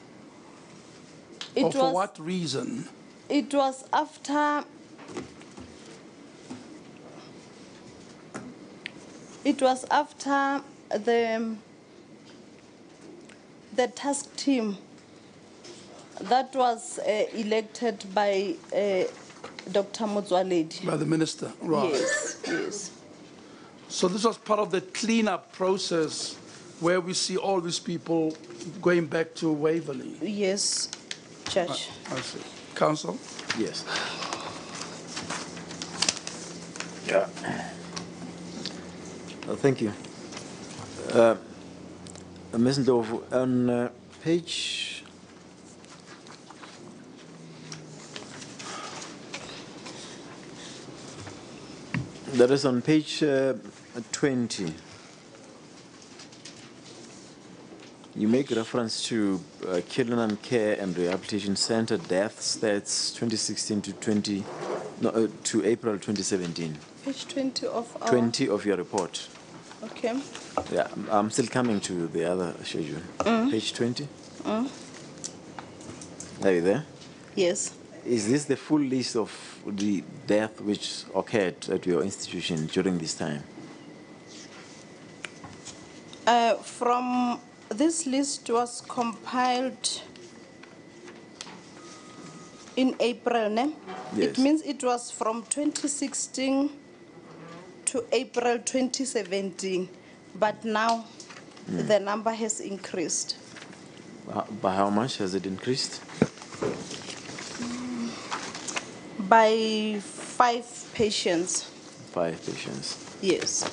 Or for what reason? It was after the task team that was elected by Dr. Motswaledi. By the minister, right. Yes, yes. So this was part of the cleanup process where we see all these people going back to Waverley? Yes, Judge. I see. Counsel? Yes. Yeah. Thank you. Ms. Ndlovu, on page that is on page 20. You make reference to Kilinan Care and Rehabilitation Center deaths. That's 2016 to April 2017. Page 20 of our... 20 of your report. Okay. Yeah, I'm still coming to the other schedule. Page 20. Are you there? Yes. Is this the full list of the death which occurred at your institution during this time? From this list was compiled in April, ne? Yes. It means it was from 2016 to April 2017, but now the number has increased. By how much has it increased? By 5 patients. 5 patients. Yes.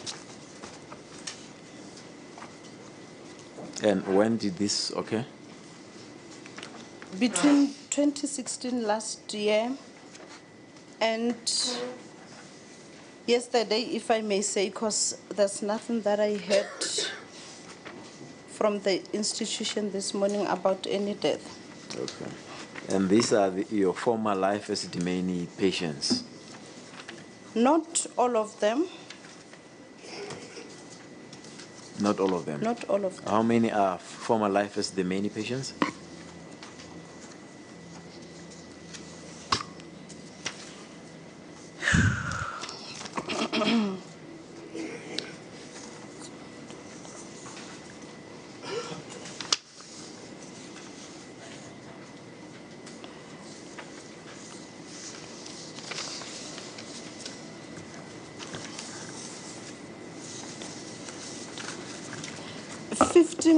And when did this occur? Between 2016 last year and yesterday, if I may say, because there's nothing that I heard from the institution this morning about any death. Okay. And these are your former life Esidimeni patients? Not all of them. Not all of them? Not all of them. How many are former life Esidimeni patients?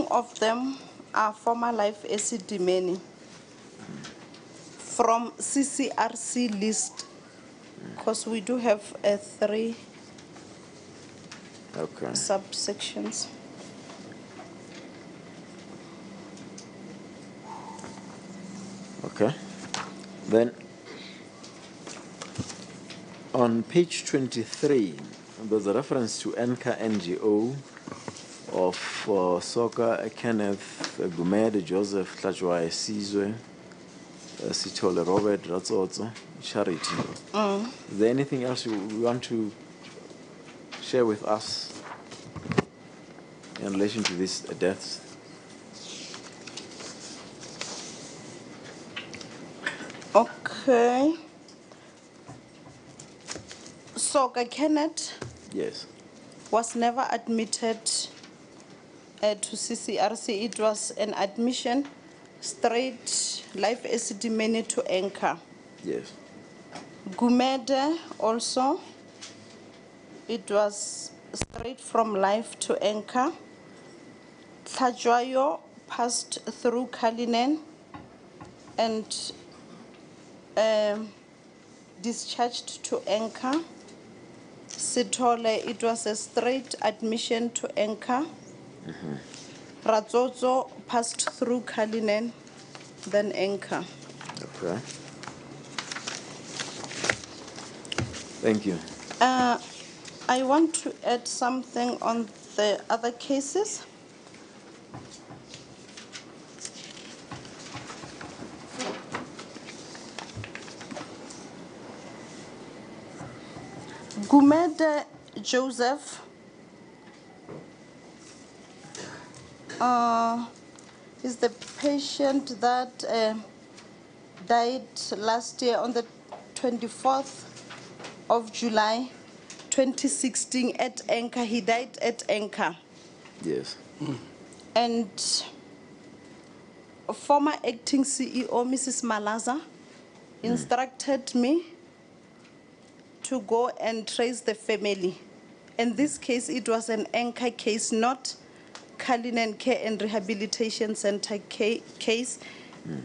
Of them are former life Esidimeni from CCRC list, because we do have 3 subsections. Okay. Then on page 23, there's a reference to ENCA NGO of Soka, Kenneth, Gumede, Joseph, Tlajwaye, Sizwe, Sitole, Robert, Ratsotso, Charity. Is there anything else you want to share with us in relation to these deaths? Okay. Soka Kenneth, yes, was never admitted to CCRC. It was an admission straight life Esidimeni to Enka. Yes. Gumede also, it was straight from life to Enka. Tlajwayo passed through Kalinen and discharged to Enka. Sitole, it was a straight admission to Enka. Ratsotso passed through Kalinen, then Enka. Okay. Thank you. I want to add something on the other cases. Gumede Joseph is the patient that died last year on the 24th of July 2016 at Enka. He died at Enka. Yes. And former acting CEO, Mrs. Malaza, instructed me to go and trace the family. In this case, it was an Enka case, not Kalinen Care and Rehabilitation Center case.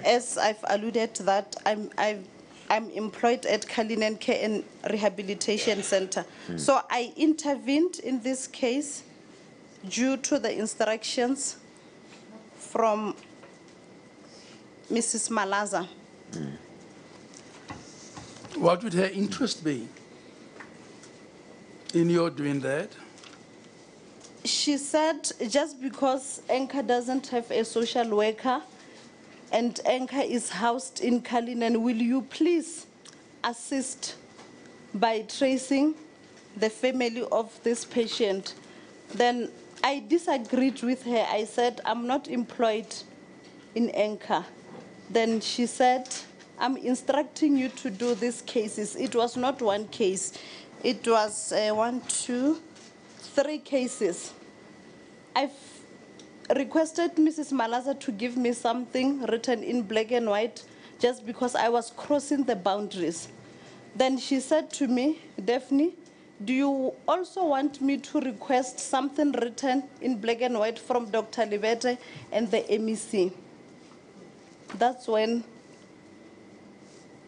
As I've alluded to that, I'm employed at Kalinen Care and Rehabilitation Center. So I intervened in this case due to the instructions from Mrs. Malaza. What would her interest be in your doing that? She said just because Enka doesn't have a social worker and Enka is housed in Cullinan, will you please assist by tracing the family of this patient? Then I disagreed with her. I said, I'm not employed in Enka. Then she said, I'm instructing you to do these cases. It was not one case. It was 3 cases. I've requested Mrs. Malaza to give me something written in black and white just because I was crossing the boundaries. Then she said to me, Daphne, do you also want me to request something written in black and white from Dr. Mbete and the MEC? That's when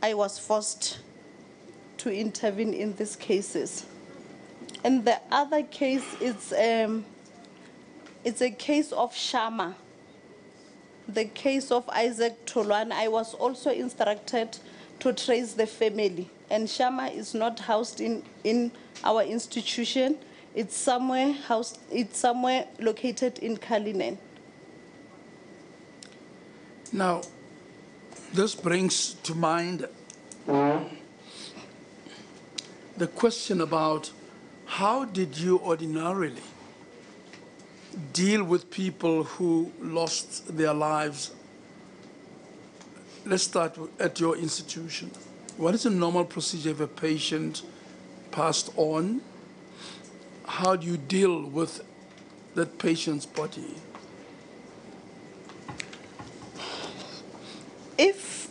I was forced to intervene in these cases. And the other case is it's a case of Shama, the case of Isaac Tolwan. I was also instructed to trace the family. And Shama is not housed in our institution. It's somewhere located in Cullinan. Now, this brings to mind the question about how did you ordinarily deal with people who lost their lives? Let's start at your institution. What is a normal procedure if a patient passed on? How do you deal with that patient's body? If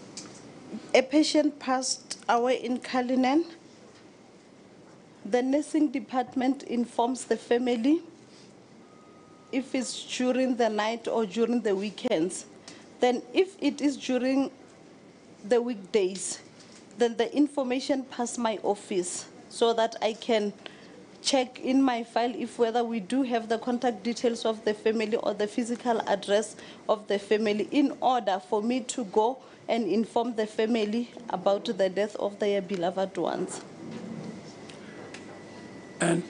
a patient passed away in Cullinan, the nursing department informs the family if it's during the night or during the weekends. Then if it is during the weekdays, then the information passes my office so that I can check in my file if whether we do have the contact details of the family or the physical address of the family in order for me to go and inform the family about the death of their beloved ones. And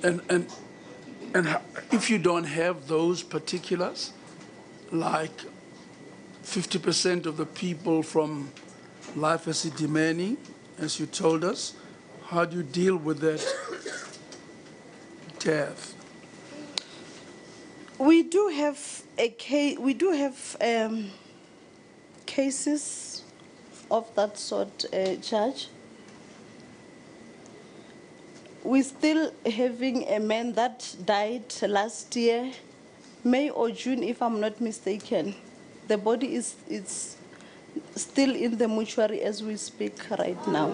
if you don't have those particulars, like 50% of the people from Life Esidimeni, as you told us, how do you deal with that death? We do have cases of that sort, Judge. We're still having a man that died last year, May or June, if I'm not mistaken. The body is still in the mortuary as we speak right now.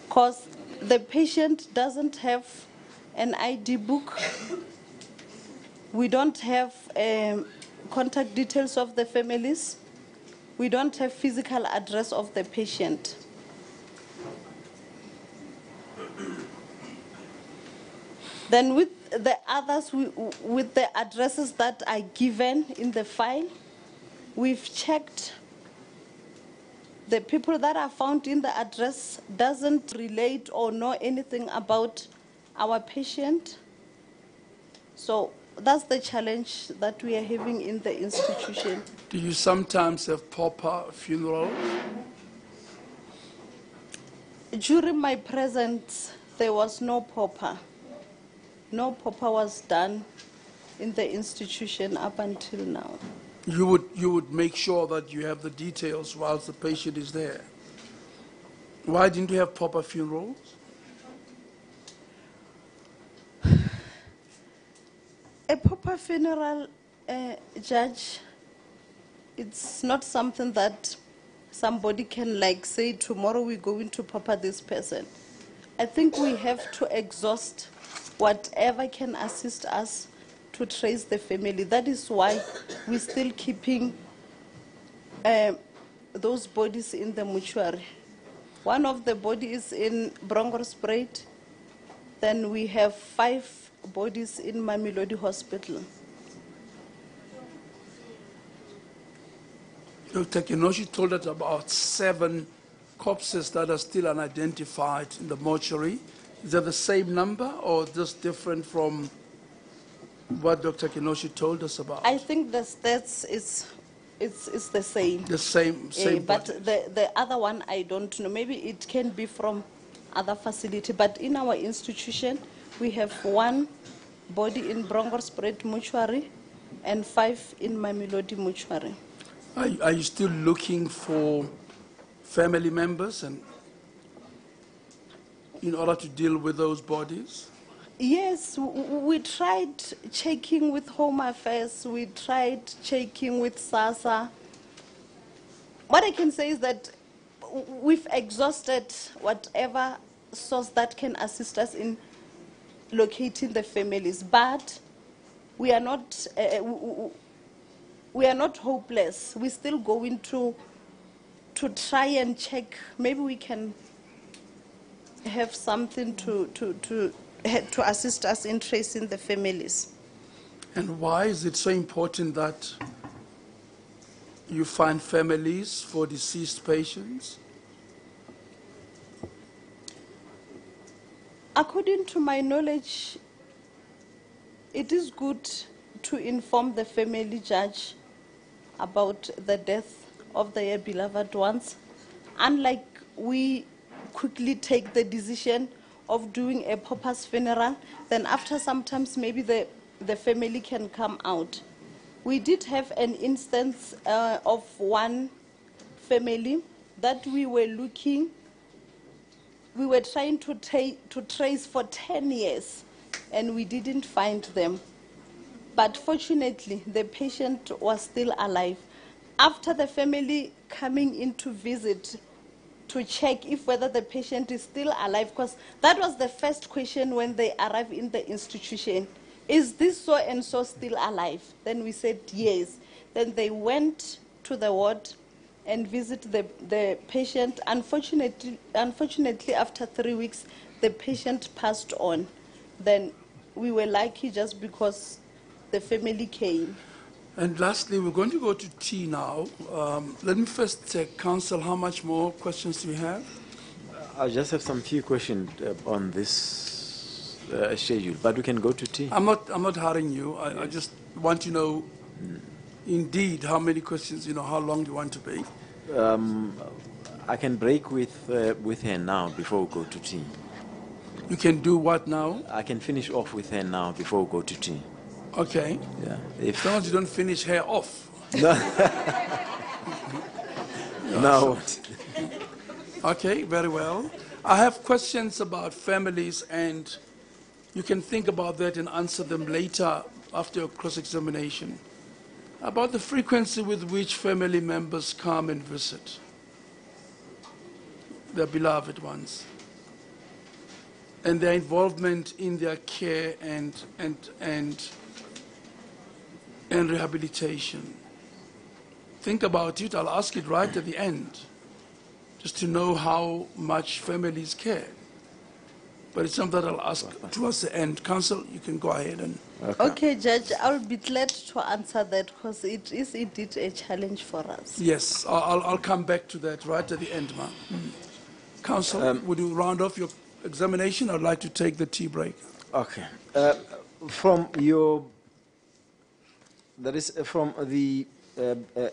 Because the patient doesn't have an ID book. We don't have contact details of the families. We don't have physical address of the patient. Then with the others, with the addresses that are given in the file, we've checked. The people that are found in the address doesn't relate or know anything about our patient. So that's the challenge that we are having in the institution. Do you sometimes have pauper funerals? During my presence, there was no pauper. No pauper was done in the institution up until now. You would make sure that you have the details whilst the patient is there. Why didn't you have pauper funerals? A pauper funeral, Judge, it's not something that somebody can like say, tomorrow we're going to pauper this person. I think we have to exhaust whatever can assist us to trace the family. That is why we're still keeping those bodies in the mortuary. One of the bodies in Bronkhorstspruit. Then we have 5 bodies in Mamelodi Hospital. Dr. Kenoshi told us about 7 corpses that are still unidentified in the mortuary. Is that the same number or just different from what Dr. Kinoshi told us about? I think the stats is it's the same. The same but the other one I don't know. Maybe it can be from other facility. But in our institution, we have 1 body in Bronkhorstspruit Mortuary and 5 in Mamelodi Mortuary. Are you still looking for family members and in order to deal with those bodies? Yes, we tried checking with Home Affairs, we tried checking with SASA. What I can say is that we've exhausted whatever source that can assist us in locating the families, but we are not hopeless. We're still going to try and check. Maybe we can have something to assist us in tracing the families. And why is it so important that you find families for deceased patients? According to my knowledge, it is good to inform the family judge about the death of their beloved ones. Unlike we quickly take the decision of doing a pauper's funeral, then after sometimes maybe the family can come out. We did have an instance of 1 family that we were trying to trace for 10 years, and we didn't find them. But fortunately, the patient was still alive. After the family coming in to visit, to check if whether the patient is still alive, because that was the first question when they arrive in the institution. Is this so and so still alive? Then we said yes. Then they went to the ward and visit the patient. Unfortunately, after 3 weeks, the patient passed on. Then we were lucky just because the family came. And lastly, we're going to go to tea now. Let me first check, Council, how much more questions do we have? I just have some few questions on this schedule, but we can go to tea. I'm not hurrying you. I just want to know, indeed, how many questions, how long do you want to be? I can break with her now before we go to tea. You can do what now? I can finish off with her now before we go to tea. Okay. Yeah. As long as you don't finish her off. No. No. Okay, very well. I have questions about families, and you can think about that and answer them later after your cross-examination. About the frequency with which family members come and visit their beloved ones, and their involvement in their care and rehabilitation. Think about it. I'll ask it right at the end, just to know how much families care. But it's something that I'll ask towards the end. Council, you can go ahead and... Okay, Judge, I'll be glad to answer that because it is indeed a challenge for us. Yes, I'll come back to that right at the end, ma'am. Council, would you round off your examination? I'd like to take the tea break. Okay. From your... That is from the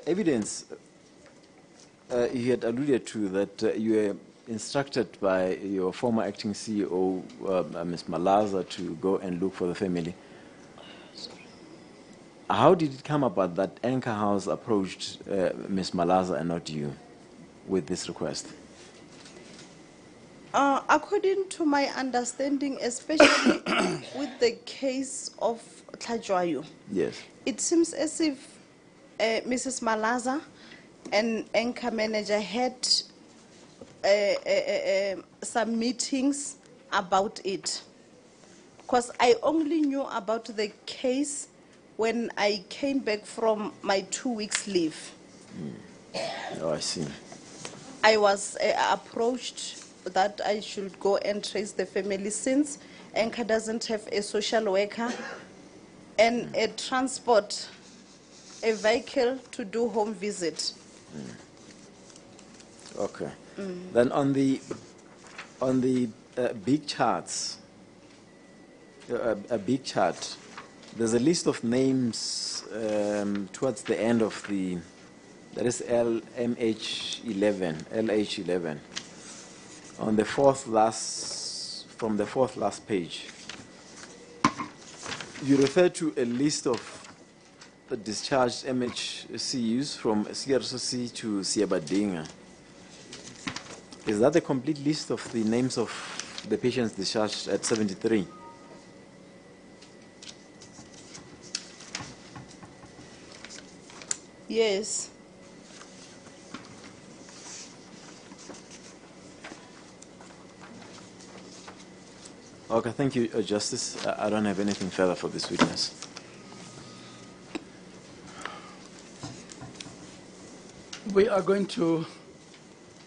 evidence you had alluded to that you were instructed by your former acting CEO, Ms. Malaza, to go and look for the family. How did it come about that Anchor House approached Ms. Malaza and not you with this request? According to my understanding, especially with the case of Tlajwayo, yes, it seems as if Mrs. Malaza and Anchor manager had some meetings about it. Because I only knew about the case when I came back from my 2 weeks leave. Oh, I see. I was approached that I should go and trace the family since Anchor doesn't have a social worker and a transport, a vehicle to do home visit. Okay. Then on the big charts, a big chart, there's a list of names towards the end of the, that is LH11, on the from the fourth last page. You refer to a list of discharged MHCUs from CRCC to Siabadinga. Is that the complete list of the names of the patients discharged at 73? Yes. Okay, thank you, Justice. I don't have anything further for this witness. We are going to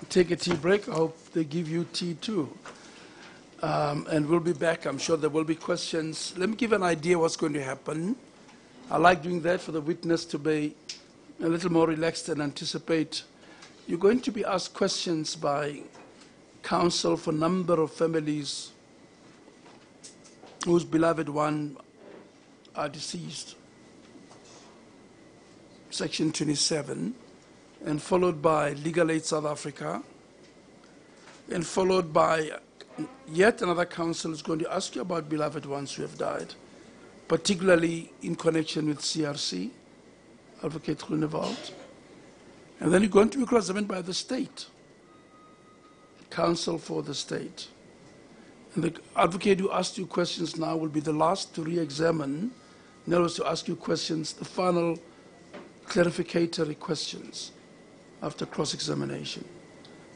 take a tea break. I hope they give you tea too. And we'll be back. I'm sure there will be questions. Let me give an idea what's going to happen. I like doing that for the witness to be a little more relaxed and anticipate. You're going to be asked questions by counsel for a number of families whose beloved one are deceased. Section 27, and followed by Legal Aid South Africa, and followed by yet another counsel is going to ask you about beloved ones who have died, particularly in connection with CRC, Advocate Grunewald. And then you're going to be cross-examined by the state, counsel for the state. And the advocate who asked you questions now will be the last to re-examine, in other words, to ask you questions, the final clarificatory questions after cross-examination.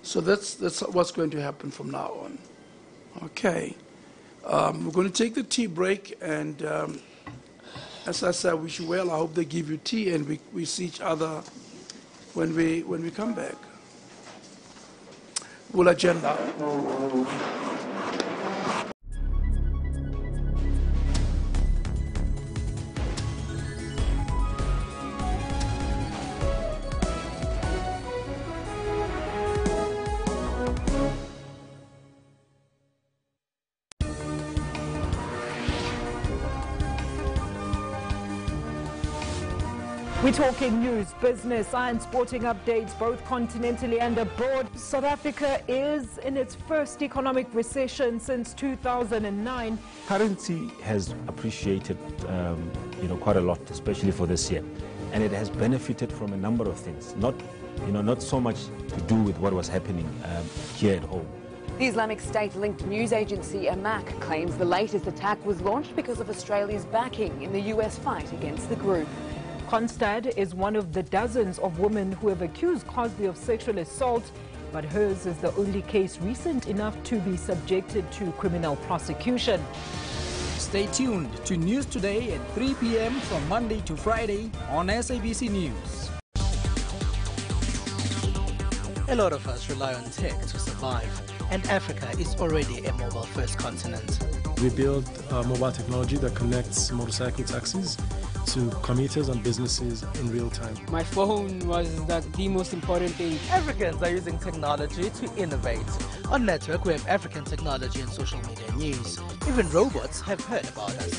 So that's what's going to happen from now on. Okay. We're going to take the tea break, and as I said, wish you well. I hope they give you tea, and we see each other when we come back. Full agenda. We're talking news, business, and sporting updates both continentally and abroad. South Africa is in its first economic recession since 2009. Currency has appreciated, quite a lot, especially for this year, and it has benefited from a number of things. Not so much to do with what was happening here at home. The Islamic State-linked news agency AMAC claims the latest attack was launched because of Australia's backing in the US fight against the group. Constad is one of the dozens of women who have accused Cosby of sexual assault, but hers is the only case recent enough to be subjected to criminal prosecution. Stay tuned to News Today at 3 p.m. from Monday to Friday on SABC News. A lot of us rely on tech to survive, and Africa is already a mobile-first continent. We build mobile technology that connects motorcycle taxis to commuters and businesses in real time. My phone was the most important thing. Africans are using technology to innovate. On Network, we have African technology and social media news. Even robots have heard about us.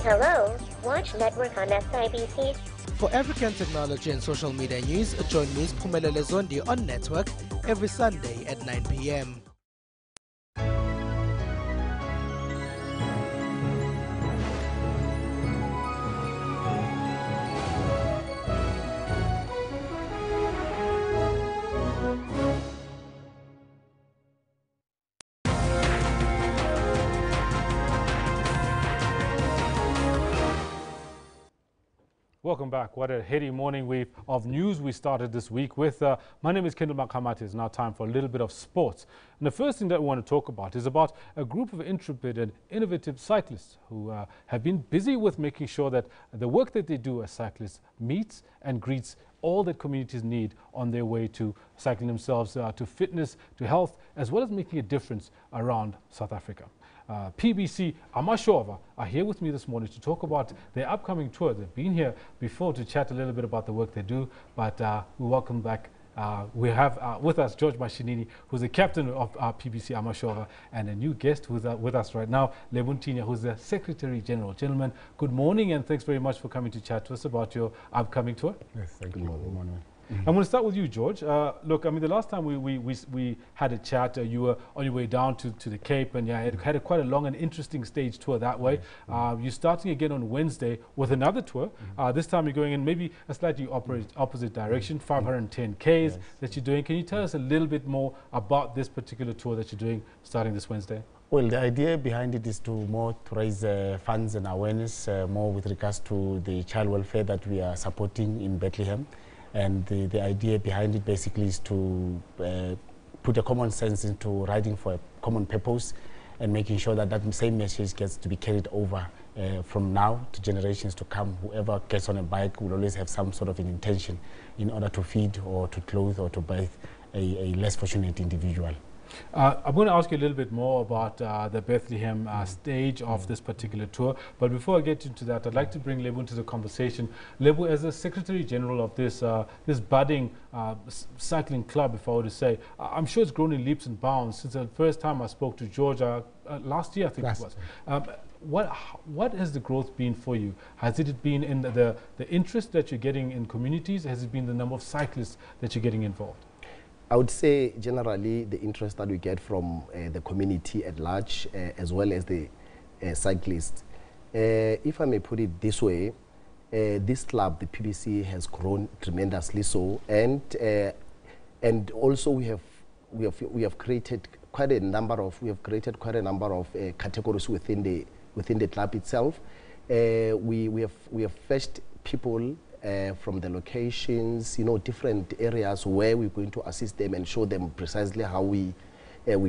Hello, watch Network on SABC. For African technology and social media news, join Ms. Phumelele Zondi on Network every Sunday at 9 p.m. Welcome back. What a heady morning of news we started this week with. My name is Kendall Makamati. It's now time for a little bit of sports. And the first thing that we want to talk about is about a group of intrepid and innovative cyclists who have been busy with making sure that the work that they do as cyclists meets and greets all that communities need on their way to cycling themselves, to fitness, to health, as well as making a difference around South Africa. PBC Amashova are here with me this morning to talk about their upcoming tour. They've been here before to chat a little bit about the work they do, but we welcome back We have with us George Mashinini, who's the captain of PBC Amashova, and a new guest who's with us right now, Lebuntinya, who's the Secretary General. Gentlemen, good morning, and thanks very much for coming to chat to us about your upcoming tour. Yes, thank you. Good morning. I'm going to start with you, George. Look, I mean, the last time we had a chat, you were on your way down to the Cape, and you had quite a long and interesting stage tour that way. You're starting again on Wednesday with another tour. This time you're going in maybe a slightly opposite direction, 510 Ks that you're doing. Can you tell us a little bit more about this particular tour that you're doing starting this Wednesday? Well, the idea behind it is to raise funds and awareness more with regards to the child welfare that we are supporting in Bethlehem. And the idea behind it basically is to put a common sense into riding for a common purpose and making sure that that same message gets to be carried over from now to generations to come. Whoever gets on a bike will always have some sort of an intention in order to feed or to clothe or to bathe a less fortunate individual. I'm going to ask you a little bit more about the Bethlehem stage of this particular tour. But before I get into that, I'd like to bring Lebu into the conversation. Lebu, as the Secretary General of this this budding cycling club, if I were to say, I'm sure it's grown in leaps and bounds since the first time I spoke to Georgia last year, I think it was. What has the growth been for you? Has it been in the interest that you're getting in communities? Has it been the number of cyclists that you're getting involved? I would say generally the interest that we get from the community at large, as well as the cyclists. If I may put it this way, this club, the PBC, has grown tremendously so, and also we have created quite a number of categories within the club itself. We have fetched people from the locations, different areas where we're going to assist them and show them precisely how we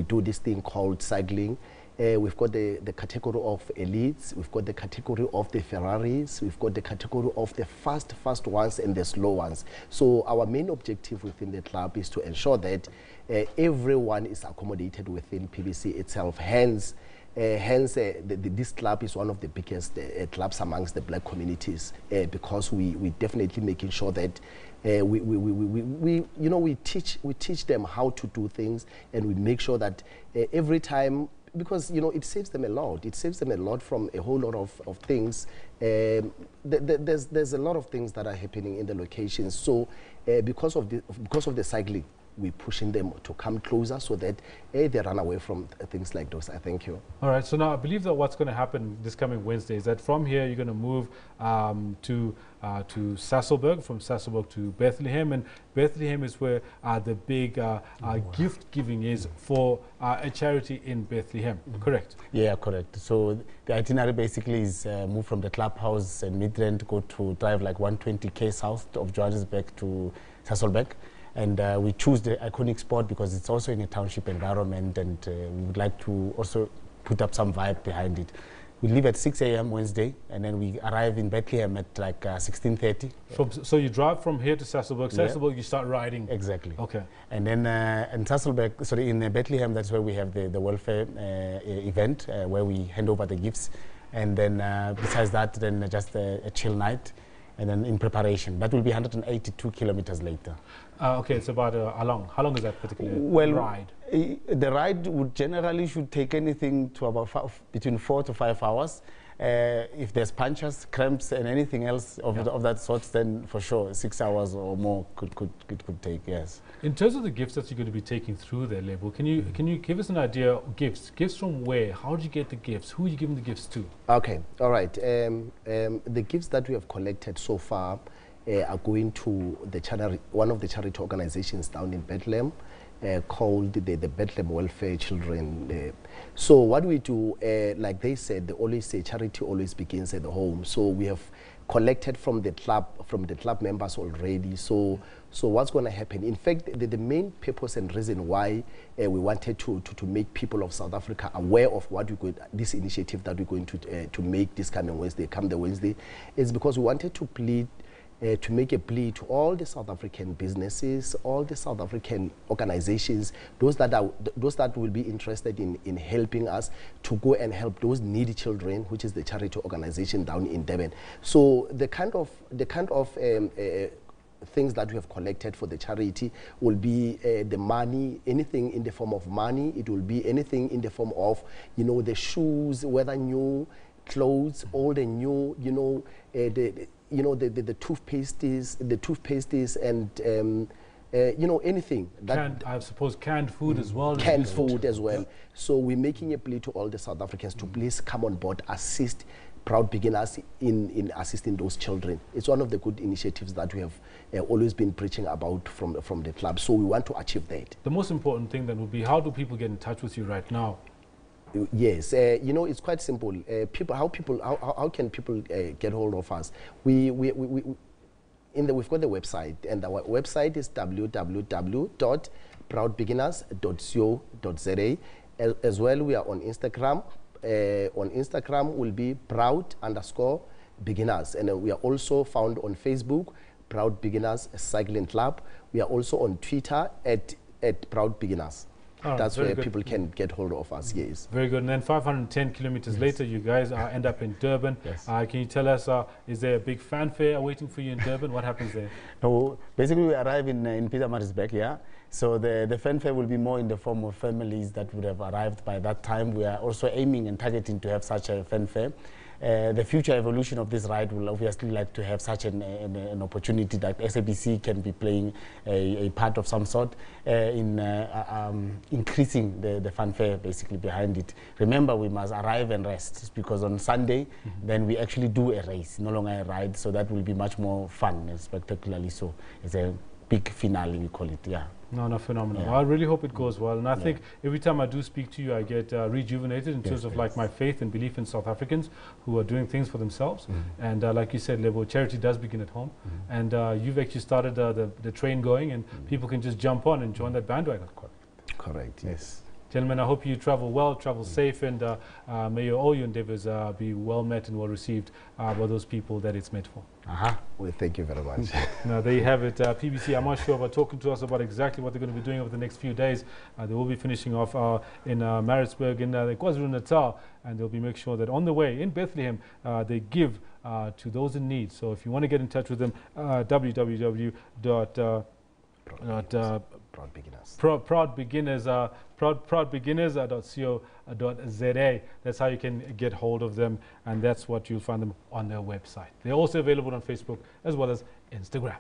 do this thing called cycling. We've got the category of elites, we've got the category of the Ferraris, we've got the category of the fast ones and the slow ones. So our main objective within the club is to ensure that everyone is accommodated within PBC itself. Hence, this club is one of the biggest clubs amongst the black communities because we definitely making sure that we teach them how to do things, and we make sure that every time, because it saves them a lot. It saves them a lot from a whole lot of things. There's a lot of things that are happening in the locations. So because of the cycling, we're pushing them to come closer so that they run away from things like those. I thank you. All right. So now I believe that what's going to happen this coming Wednesday is that from here you're going to move to Sasolburg, from Sasolburg to Bethlehem, and Bethlehem is where the big gift giving is for a charity in Bethlehem. Correct? Yeah, correct. So the itinerary basically is move from the clubhouse in Midrand, go to drive like 120 k south of Johannesburg to Sasolburg. And we choose the iconic spot because it's also in a township environment, and we would like to also put up some vibe behind it. We leave at 6 a.m. Wednesday, and then we arrive in Bethlehem at like 16:30. So you drive from here to Sasolburg. Sasolburg, you start riding. Exactly. Okay. And then in Sasolburg, sorry, in Bethlehem, that's where we have the welfare event where we hand over the gifts. And then besides that, then just a chill night. And then in preparation. That will be 182 kilometers later. Okay, it's about how long? How long is that particular ride? The ride would generally should take anything to about between 4 to 5 hours. If there's punctures, cramps, and anything else of that sort, then for sure 6 hours or more could take. Yes. In terms of the gifts that you're going to be taking through their label, can you give us an idea of gifts? Gifts from where? How did you get the gifts? Who are you giving the gifts to? Okay, all right. The gifts that we have collected so far are going to one of the charity organizations down in Bethlehem called the Bethlehem Welfare Children. So what we do, like they said, they always say charity always begins at the home. So we have collected from the club members already. So what's going to happen? In fact, the main purpose and reason why we wanted to make people of South Africa aware of what this initiative that we're going to make this coming Wednesday, is because we wanted to make a plea to all the South African businesses, all the South African organizations, those that will be interested in helping us to go and help those needy children, which is the charity organization down in Durban. So the kind of things that we have collected for the charity will be the money, anything in the form of money. It will be anything in the form of, the shoes, whether new clothes, all the new, the toothpastes, and anything. I suppose canned food as well. Canned food as well. So we're making a plea to all the South Africans to please come on board, assist Proud Beginners in assisting those children. It's one of the good initiatives that we have always been preaching about from the club. So we want to achieve that. The most important thing then would be, how do people get in touch with you right now? Yes, it's quite simple. How can people get hold of us? We've got the website, and our website is www.proudbeginners.co.za. As well, we are on Instagram. On Instagram will be proud_beginners, and we are also found on Facebook, Proud Beginners Cycling Club. We are also on Twitter at Proud Beginners. That's where people can get hold of us, yes. Very good. And then 510 kilometers later, you guys end up in Durban. Yes. Can you tell us, is there a big fanfare waiting for you in Durban? What happens there? No, basically, we arrive in Pietermaritzburg, yeah. So the fanfare will be more in the form of families that would have arrived by that time. We are also aiming and targeting to have such a fanfare. The future evolution of this ride will obviously like to have such an opportunity that SABC can be playing a part of some sort in increasing the fanfare basically behind it. Remember, we must arrive and rest, because on Sunday, then we actually do a race, no longer a ride, so that will be much more fun and spectacularly so. It's a big finale, we call it, yeah. No, phenomenal. Yeah. Well, I really hope it goes well. And I think every time I do speak to you, I get rejuvenated in terms of like my faith and belief in South Africans who are doing things for themselves. And like you said, Lebo, charity does begin at home. And you've actually started the train going, and people can just jump on and join that bandwagon. Correct, yes. Gentlemen, I hope you travel well, travel safe, and may all your endeavors be well met and well received by those people that it's meant for. Well, thank you very much. Now, there you have it. PBC, I'm not sure about talking to us about exactly what they're going to be doing over the next few days. They will be finishing off in Maritzburg, in KwaZulu-Natal, and they'll be making sure that on the way in Bethlehem, they give to those in need. So if you want to get in touch with them, proudbeginners.co.za. That's how you can get hold of them, and that's what you'll find them on their website. They're also available on Facebook as well as Instagram.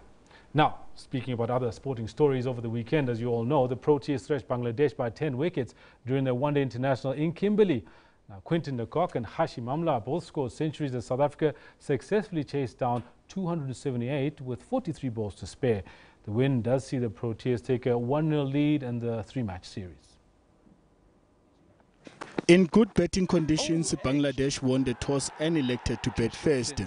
Now, speaking about other sporting stories, over the weekend, as you all know, the Proteas thrashed Bangladesh by 10 wickets during their one-day international in Kimberley. Now, Quinton de Kock and Hashim Amla both scored centuries as South Africa successfully chased down 278 with 43 balls to spare. The win does see the Proteas take a 1-0 lead in the 3-match series. In good betting conditions, Bangladesh won the toss and elected to bat first.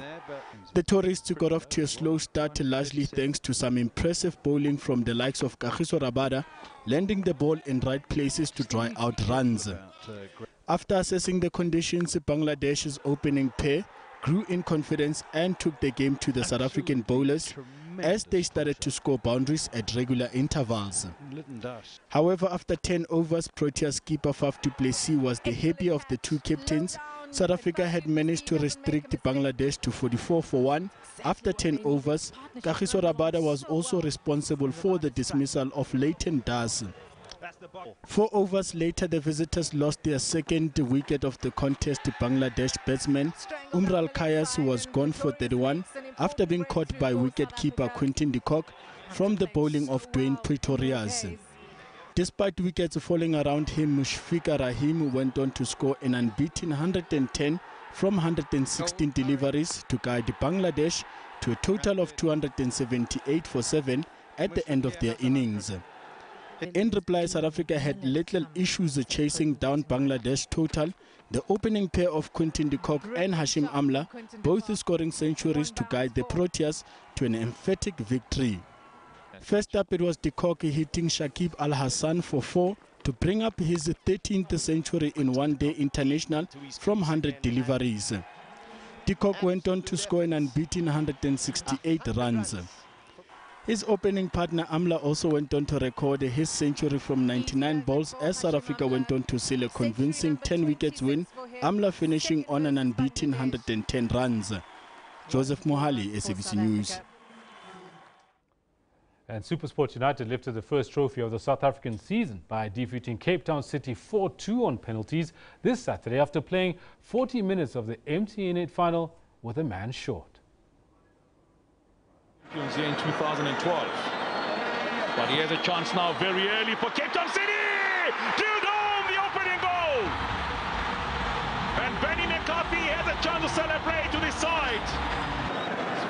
The tourists got off to a slow start, largely thanks to some impressive bowling from the likes of Kagiso Rabada, landing the ball in right places to dry out runs. After assessing the conditions, Bangladesh's opening pair grew in confidence and took the game to the South African bowlers as they started to score boundaries at regular intervals. However, after 10 overs, Proteas keeper Faf du Plessis was the happier of the two captains. South Africa had managed to restrict Bangladesh to 44 for 1. After 10 overs, Kagiso Rabada was also responsible for the dismissal of Leighton Das. 4 overs later, the visitors lost their second wicket of the contest to Bangladesh batsman Umral Kayas, who was gone for 31 after being caught by wicket-keeper Quinton de Kock from the bowling of Dwayne Pretorius. Despite wickets falling around him, Mushfiqur Rahim went on to score an unbeaten 110 from 116 deliveries to guide Bangladesh to a total of 278 for 7 at the end of their innings. In reply, South Africa had little issues chasing down Bangladesh total. The opening pair of Quinton de Kock and Hashim Amla both scoring centuries to guide the Proteas to an emphatic victory. First up, it was de Kock hitting Shakib Al Hassan for 4 to bring up his 13th century in one-day international from 100 deliveries. De Kock went on to score an unbeaten 168 runs. His opening partner Amla also went on to record his century from 99 balls as South Africa went on to seal a convincing 10 wickets win, Amla finishing on an unbeaten 110 runs. Joseph Mohali, SABC News. And SuperSport United lifted the first trophy of the South African season by defeating Cape Town City 4-2 on penalties this Saturday after playing 40 minutes of the MTN 8 final with a man short. Here in 2012. But he has a chance now very early for Cape Town City! Drilled home the opening goal! And Benny McCarthy has a chance to celebrate to this side.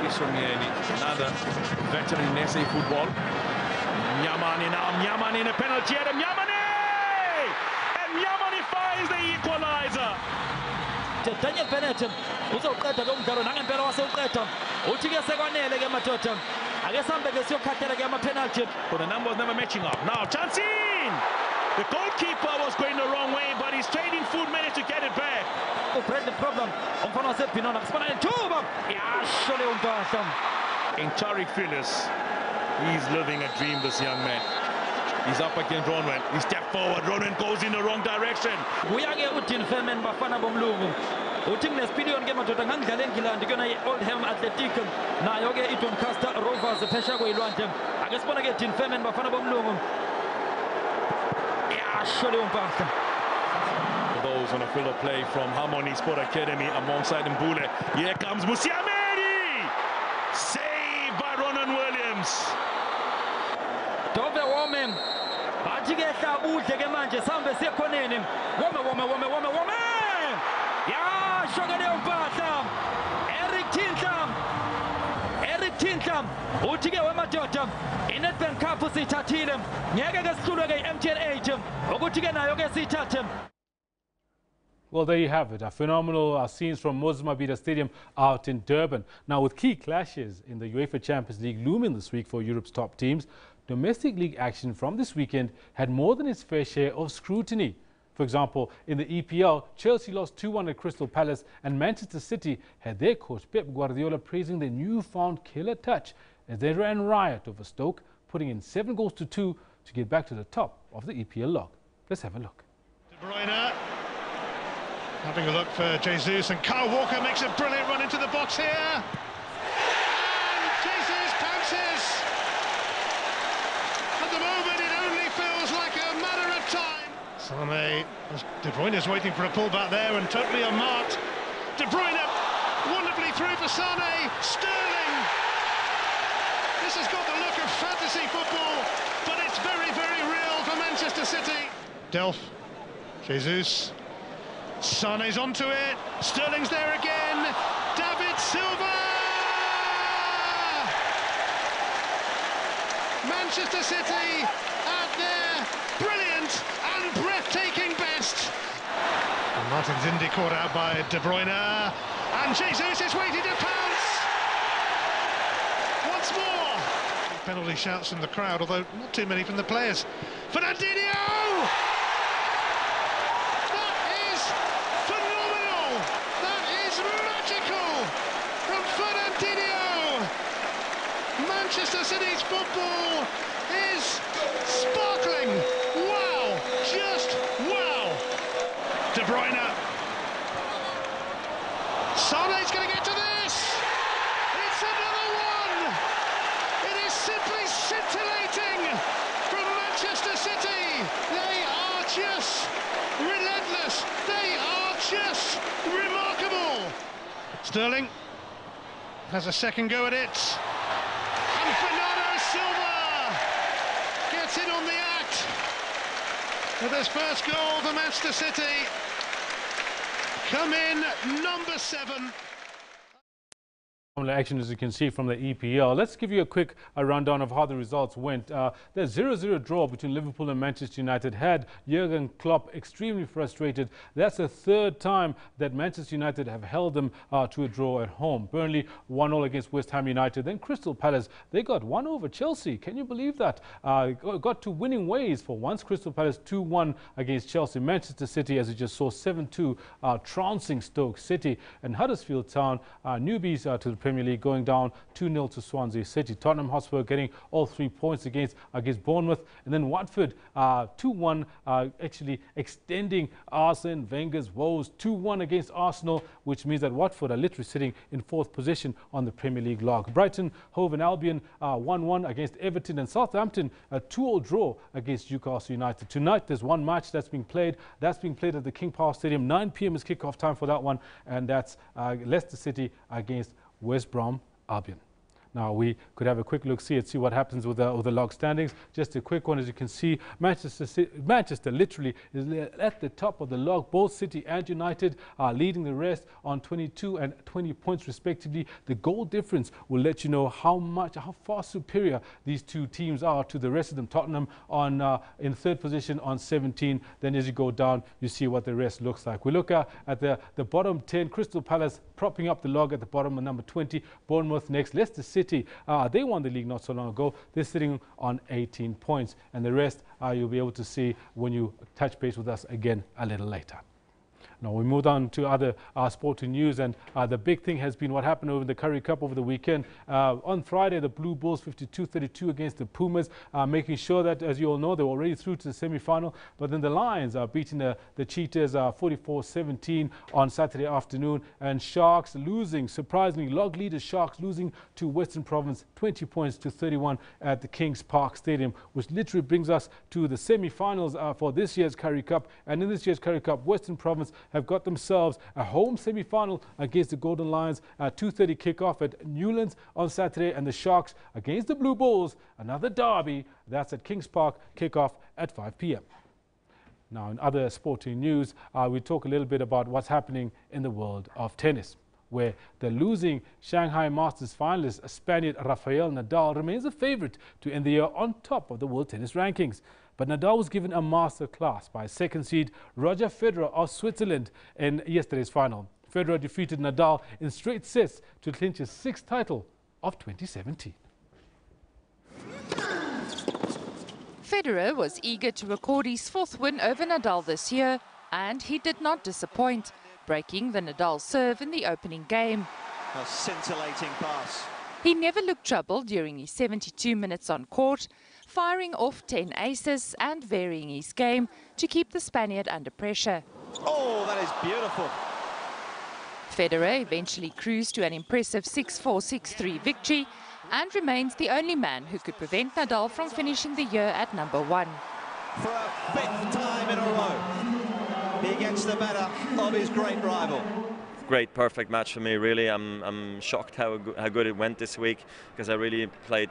Another veteran in SA football. Mnyamane now, Mnyamane in a penalty at Mnyamane! And Mnyamane finds the equalizer. Daniel Bennett uzoqeda lo mdlalo nangempela wasewuqeda uthi ke sekwanele ke madoda ake sambe ke siyokhathela ke ama-penalty. But the numbers never matching up. Now chance in! The goalkeeper was going the wrong way, but his trading foot managed to get it back. The problem umfana wasebhinona kusibona ithuba yasho leyo mpahla. In Tariq Phillips, he's living a dream, this young man. He's up against Ronwen. He stepped forward. Ronwen goes in the wrong direction. Uyake uDean Ferman bafana bomlungu. Uthi kunesipiliyoni ke madoda ngangidlala eNgilandi kuyona i-Oldham Athletic nayo ke iDoncaster Rovers phesha kweyilwandle. Ake sibone ke Dean Ferman bafana bomlungu. Yasho leyo mpahla. For those on a field of play from Harmony Sport Academy alongside Mbule. Here comes Musiamedi! Saved by Ronan Williams. Dove woman. Bathi ke hlabuhle ke manje sambe sekhoneni. Wome. Ya shoka leyo mpahla. Eric Tintlam. Uthi ke wemadoda. iNedbank Cup sithathile. Ngeke ke sihlulwe ke iMTN 8. Ukuthi ke nayo ke sithathe. Well, there you have it. A phenomenal scenes from Mozambique Stadium out in Durban. Now, with key clashes in the UEFA Champions League looming this week for Europe's top teams, domestic league action from this weekend had more than its fair share of scrutiny. For example, in the EPL, Chelsea lost 2-1 at Crystal Palace, and Manchester City had their coach Pep Guardiola praising their newfound killer touch as they ran riot over Stoke, putting in 7 goals to 2 to get back to the top of the EPL log. Let's have a look. De Bruyne having a look for Jesus, and Kyle Walker makes a brilliant run into the box here. And Jesus pounces. At the moment, it only feels like a matter of time. Sane, De Bruyne is waiting for a pullback there and totally unmarked. De Bruyne wonderfully through for Sane. Sterling. This has got the look of fantasy football, but it's very, very real for Manchester City. Delph, Jesus. Sane's onto it. Sterling's there again. David Silva. Manchester City at their brilliant and breathtaking best. And Martin Zindi caught out by De Bruyne. And Jesus is waiting to pounce. Once more. Penalty shouts from the crowd, although not too many from the players. Fernandinho! Manchester City's football is sparkling. Wow, just wow. De Bruyne. Sane's going to get to this. It's another one. It is simply scintillating from Manchester City. They are just relentless. They are just remarkable. Sterling has a second go at it. And Bernardo Silva gets in on the act with his first goal for Manchester City. Come in, number 7. Action, as you can see from the EPL. Let's give you a quick rundown of how the results went. The 0-0 draw between Liverpool and Manchester United had Jurgen Klopp extremely frustrated. That's the third time that Manchester United have held them to a draw at home. Burnley 1-0 against West Ham United. Then Crystal Palace, they got 1 over Chelsea. Can you believe that? Got to winning ways for once. Crystal Palace 2-1 against Chelsea. Manchester City, as you just saw, 7-2 trouncing Stoke City. And Huddersfield Town, newbies to the Premier League, going down 2-0 to Swansea City. Tottenham Hotspur getting all 3 points against Bournemouth. And then Watford 2-1, actually extending Arsene Wenger's woes, 2-1 against Arsenal, which means that Watford are literally sitting in 4th position on the Premier League log. Brighton, Hove and Albion 1-1 against Everton, and Southampton a 2-2 draw against Newcastle United. Tonight there's one match that's being played. That's being played at the King Power Stadium. 9 p.m. is kickoff time for that one, and that's Leicester City against West Brom Albion. Now we could have a quick look, see what happens with the log standings. Just a quick one, as you can see, Manchester literally is at the top of the log. Both City and United are leading the rest on 22 and 20 points respectively. The goal difference will let you know how far superior these two teams are to the rest of them. Tottenham on in 3rd position on 17. Then as you go down, you see what the rest looks like. We look at the bottom 10. Crystal Palace propping up the log at the bottom of number 20. Bournemouth next. Leicester City, they won the league not so long ago. They're sitting on 18 points. And the rest you'll be able to see when you touch base with us again a little later. Now we moved on to other sporting news, and the big thing has been what happened over the Currie Cup over the weekend. On Friday, the Blue Bulls 52-32 against the Pumas, making sure that, as you all know, they were already through to the semi-final. But then the Lions are beating the Cheetahs 44-17 on Saturday afternoon, and Sharks losing, surprisingly, log leaders Sharks losing to Western Province 20 points to 31 at the Kings Park Stadium, which literally brings us to the semi-finals for this year's Currie Cup. And in this year's Currie Cup, Western Province have got themselves a home semi-final against the Golden Lions at 2:30 kickoff at Newlands on Saturday, and the Sharks against the Blue Bulls, another derby, that's at Kings Park, kickoff at 5 p.m. Now in other sporting news, we talk a little bit about what's happening in the world of tennis, where the losing Shanghai Masters finalist Spaniard Rafael Nadal remains a favorite to end the year on top of the world tennis rankings. But Nadal was given a master class by 2nd seed Roger Federer of Switzerland in yesterday's final. Federer defeated Nadal in straight sets to clinch his 6th title of 2017. Federer was eager to record his 4th win over Nadal this year, and he did not disappoint, breaking the Nadal serve in the opening game. A scintillating pass. He never looked troubled during his 72 minutes on court, firing off 10 aces and varying his game to keep the Spaniard under pressure. Oh, that is beautiful. Federer eventually cruised to an impressive 6-4, 6-3 victory and remains the only man who could prevent Nadal from finishing the year at number 1. For a 5th time in a row, he gets the better of his great rival. Great, perfect match for me, really. I'm shocked how good it went this week, because I really played,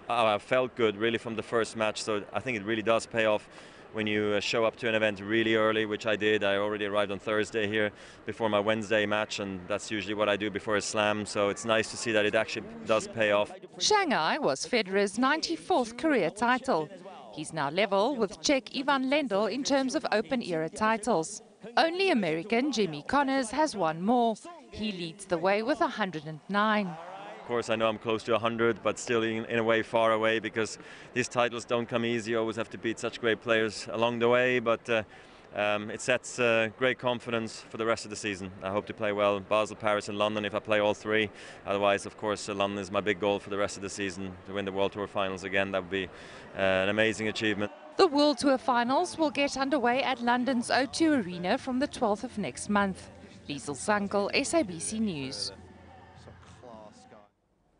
I felt good really from the first match, so I think it really does pay off when you show up to an event really early, which I did. I already arrived on Thursday here before my Wednesday match, and that's usually what I do before a slam, so it's nice to see that it actually does pay off. Shanghai was Federer's 94th career title. He's now level with Czech Ivan Lendl in terms of open-era titles. Only American Jimmy Connors has one more. He leads the way with 109. Of course, I know I'm close to 100, but still in a way far away, because these titles don't come easy. You always have to beat such great players along the way, but it sets great confidence for the rest of the season. I hope to play well Basel, Paris and London if I play all 3. Otherwise, of course, London is my big goal for the rest of the season, to win the World Tour Finals again. That would be an amazing achievement. The World Tour Finals will get underway at London's O2 Arena from the 12th of next month. Liesl Sankel, SABC News.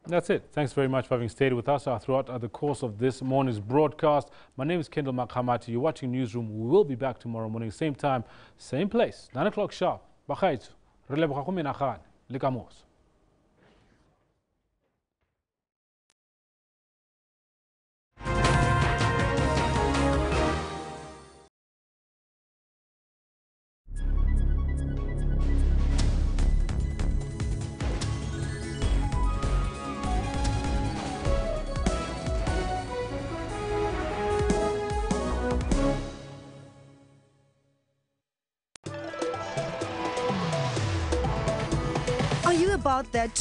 That's it. Thanks very much for having stayed with us throughout the course of this morning's broadcast. My name is Kendall Makhamati. You're watching Newsroom. We will be back tomorrow morning, same time, same place, 9 o'clock sharp. Bakhaitsu. Relebo kakumina khan. Likamos. Are you about that